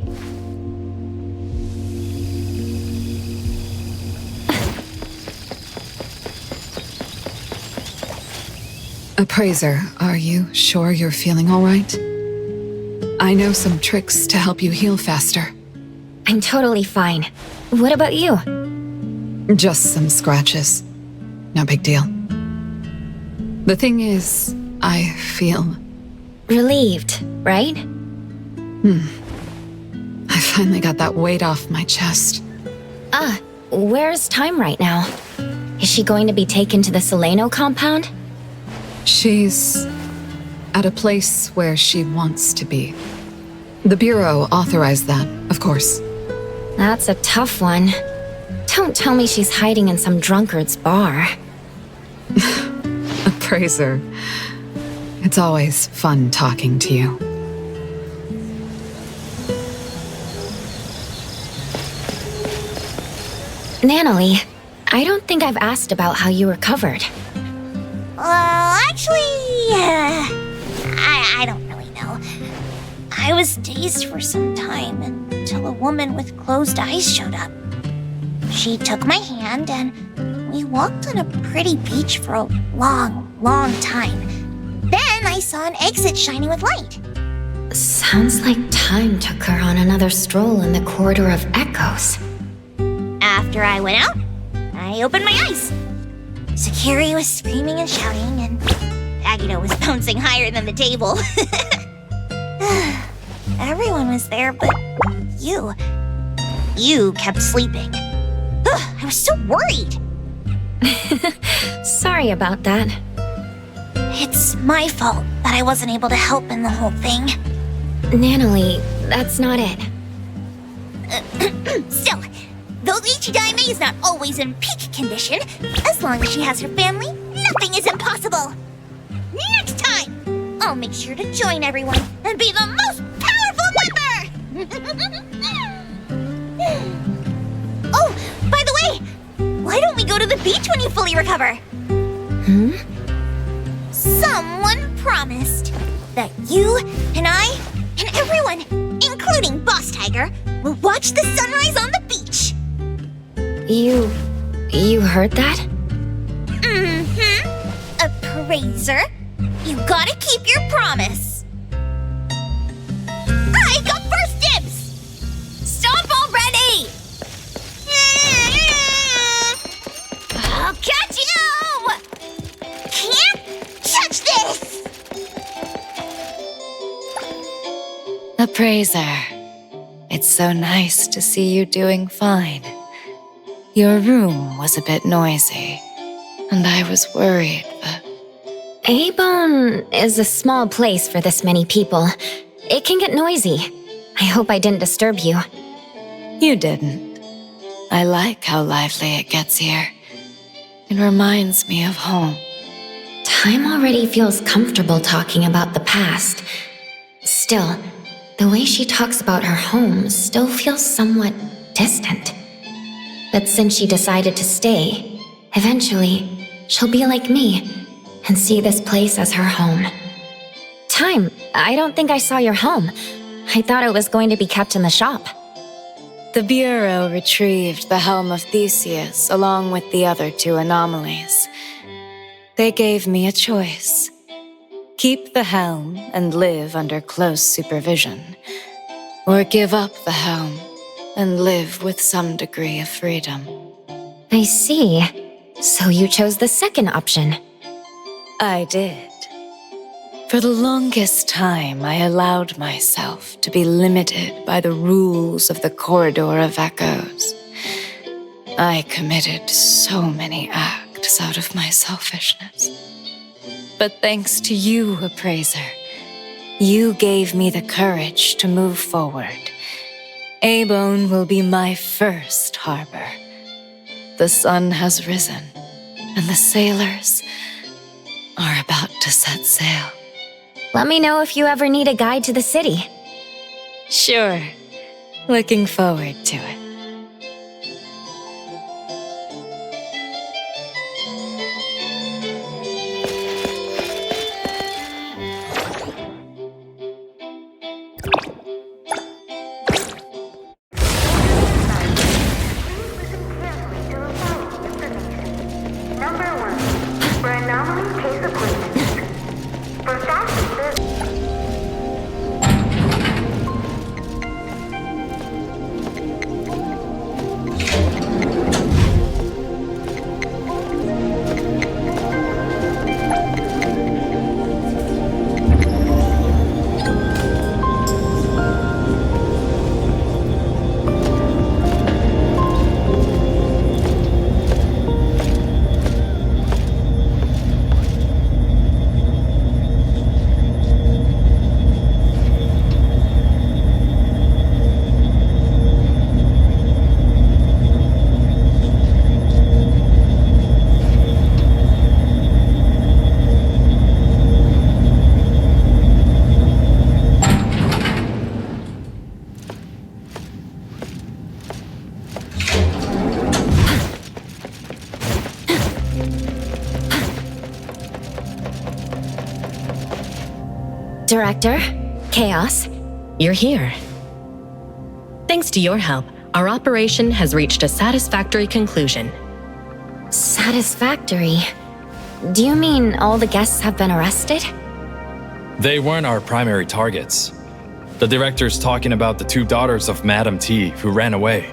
Speaker 9: Appraiser, are you sure you're feeling all right? I know some tricks to help you heal faster.
Speaker 1: I'm totally fine. What about you?
Speaker 9: Just some scratches. No big deal. The thing is, I feel...
Speaker 1: relieved, right?
Speaker 9: I finally got that weight off my chest.
Speaker 1: Where's Time right now? Is she going to be taken to the Seleno compound?
Speaker 9: She's at a place where she wants to be. The Bureau authorized that, of course.
Speaker 1: That's a tough one. Don't tell me she's hiding in some drunkard's bar.
Speaker 9: Appraiser. It's always fun talking to you.
Speaker 1: Natalie, I don't think I've asked about how you recovered.
Speaker 14: Actually, I don't really know. I was dazed for some time until a woman with closed eyes showed up. She took my hand and we walked on a pretty beach for a long, long time. Then I saw an exit shining with light.
Speaker 1: Sounds like Time took her on another stroll in the corridor of echoes.
Speaker 14: After I went out, I opened my eyes. Sakiri was screaming and shouting, and Agito was bouncing higher than the table. Everyone was there, but you. You kept sleeping. I was so worried.
Speaker 1: Sorry about that.
Speaker 14: It's my fault that I wasn't able to help in the whole thing.
Speaker 1: Natalie, that's not it.
Speaker 14: Still, though Ichidaime is not always in peak condition, as long as she has her family, nothing is impossible. Next time, I'll make sure to join everyone and be the most powerful member! Oh, by the way, why don't we go to the beach when you fully recover? Someone promised that you and I and everyone, including Boss Tiger, will watch the sunrise on the beach.
Speaker 1: You heard that?
Speaker 14: Appraiser, you gotta keep your promise. I got first dibs! Stop already! I'll catch you! Can't touch this!
Speaker 11: Appraiser, it's so nice to see you doing fine. Your room was a bit noisy, and I was worried, but...
Speaker 1: A-Bone is a small place for this many people. It can get noisy. I hope I didn't disturb you.
Speaker 11: You didn't. I like how lively it gets here. It reminds me of home.
Speaker 1: Time already feels comfortable talking about the past. Still, the way she talks about her home still feels somewhat distant. But since she decided to stay, eventually, she'll be like me and see this place as her home. Time, I don't think I saw your home. I thought it was going to be kept in the shop.
Speaker 11: The Bureau retrieved the Helm of Theseus along with the other two anomalies. They gave me a choice. Keep the helm and live under close supervision, or give up the helm and live with some degree of freedom.
Speaker 1: I see. So you chose the second option.
Speaker 11: I did. For the longest time, I allowed myself to be limited by the rules of the Corridor of Echoes. I committed so many acts out of my selfishness. But thanks to you, Appraiser, you gave me the courage to move forward. A-Bone will be my first harbor. The sun has risen, and the sailors are about to set sail.
Speaker 1: Let me know if you ever need a guide to the city.
Speaker 11: Sure. Looking forward to it.
Speaker 18: Number 1. For anomaly case appointment,
Speaker 1: Director, Chaos.
Speaker 7: You're here. Thanks to your help, our operation has reached a satisfactory conclusion.
Speaker 1: Satisfactory? Do you mean all the guests have been arrested?
Speaker 6: They weren't our primary targets. The director's talking about the 2 daughters of Madam T who ran away.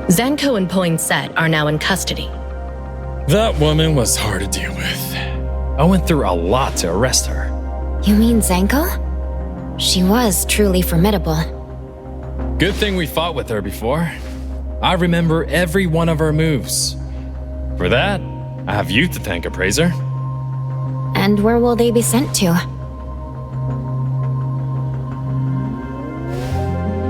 Speaker 7: Zanko and Poinsett are now in custody.
Speaker 6: That woman was hard to deal with. I went through a lot to arrest her.
Speaker 1: You mean Zanko? She was truly formidable.
Speaker 6: Good thing we fought with her before. I remember every one of her moves. For that, I have you to thank, Appraiser.
Speaker 1: And where will they be sent to?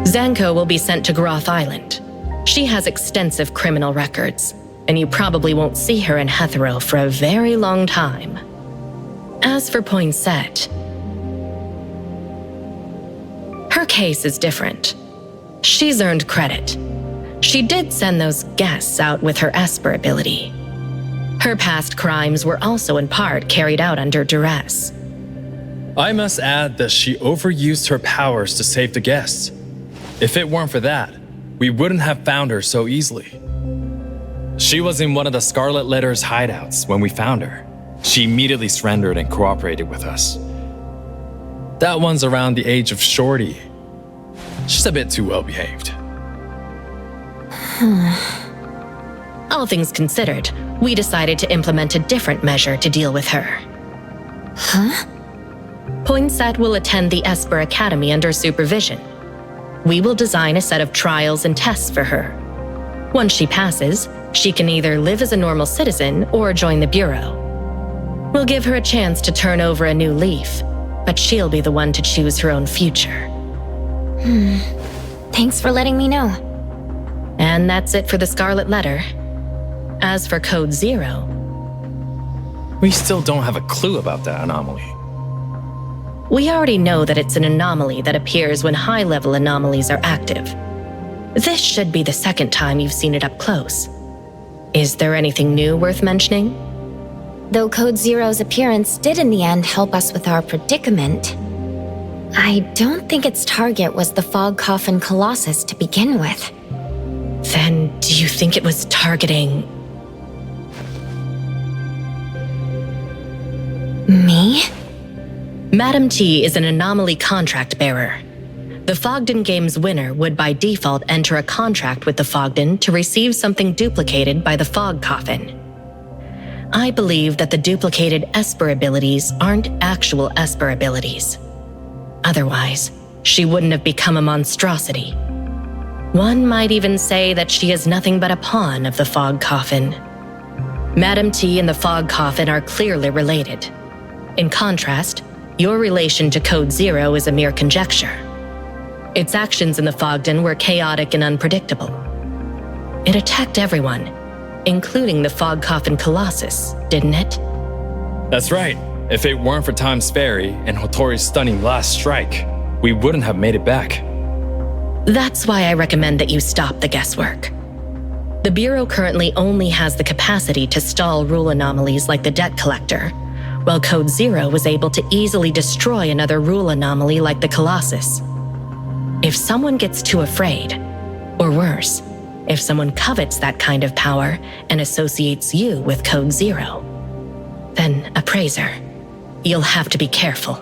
Speaker 7: Zanko will be sent to Groth Island. She has extensive criminal records, and you probably won't see her in Hetero for a very long time. As for Poinsett, her case is different. She's earned credit. She did send those guests out with her Esper ability. Her past crimes were also in part carried out under duress.
Speaker 6: I must add that she overused her powers to save the guests. If it weren't for that, we wouldn't have found her so easily. She was in one of the Scarlet Letter's hideouts when we found her. She immediately surrendered and cooperated with us. That one's around the age of Shorty. She's a bit too well behaved.
Speaker 7: All things considered, we decided to implement a different measure to deal with her.
Speaker 1: Huh?
Speaker 7: Poinsett will attend the Esper Academy under supervision. We will design a set of trials and tests for her. Once she passes, she can either live as a normal citizen or join the Bureau. We'll give her a chance to turn over a new leaf, but she'll be the one to choose her own future.
Speaker 1: Thanks for letting me know.
Speaker 7: And that's it for the Scarlet Letter. As for Code Zero,
Speaker 6: we still don't have a clue about that anomaly.
Speaker 7: We already know that it's an anomaly that appears when high-level anomalies are active. This should be the second time you've seen it up close. Is there anything new worth mentioning?
Speaker 1: Though Code Zero's appearance did in the end help us with our predicament, I don't think its target was the Fog Coffin Colossus to begin with.
Speaker 7: Then do you think it was targeting...
Speaker 1: me?
Speaker 7: Madam T is an anomaly contract bearer. The Fogden game's winner would by default enter a contract with the Fogden to receive something duplicated by the Fog Coffin. I believe that the duplicated Esper abilities aren't actual Esper abilities. Otherwise, she wouldn't have become a monstrosity. One might even say that she is nothing but a pawn of the Fog Coffin. Madam T and the Fog Coffin are clearly related. In contrast, your relation to Code Zero is a mere conjecture. Its actions in the Fogden were chaotic and unpredictable. It attacked everyone, including the Fog Coffin Colossus, didn't it?
Speaker 6: That's right. If it weren't for Time's Fairy and Hotori's stunning last strike, we wouldn't have made it back.
Speaker 7: That's why I recommend that you stop the guesswork. The Bureau currently only has the capacity to stall rule anomalies like the Debt Collector, while Code Zero was able to easily destroy another rule anomaly like the Colossus. If someone gets too afraid, or worse, if someone covets that kind of power and associates you with Code Zero, then Appraiser, you'll have to be careful.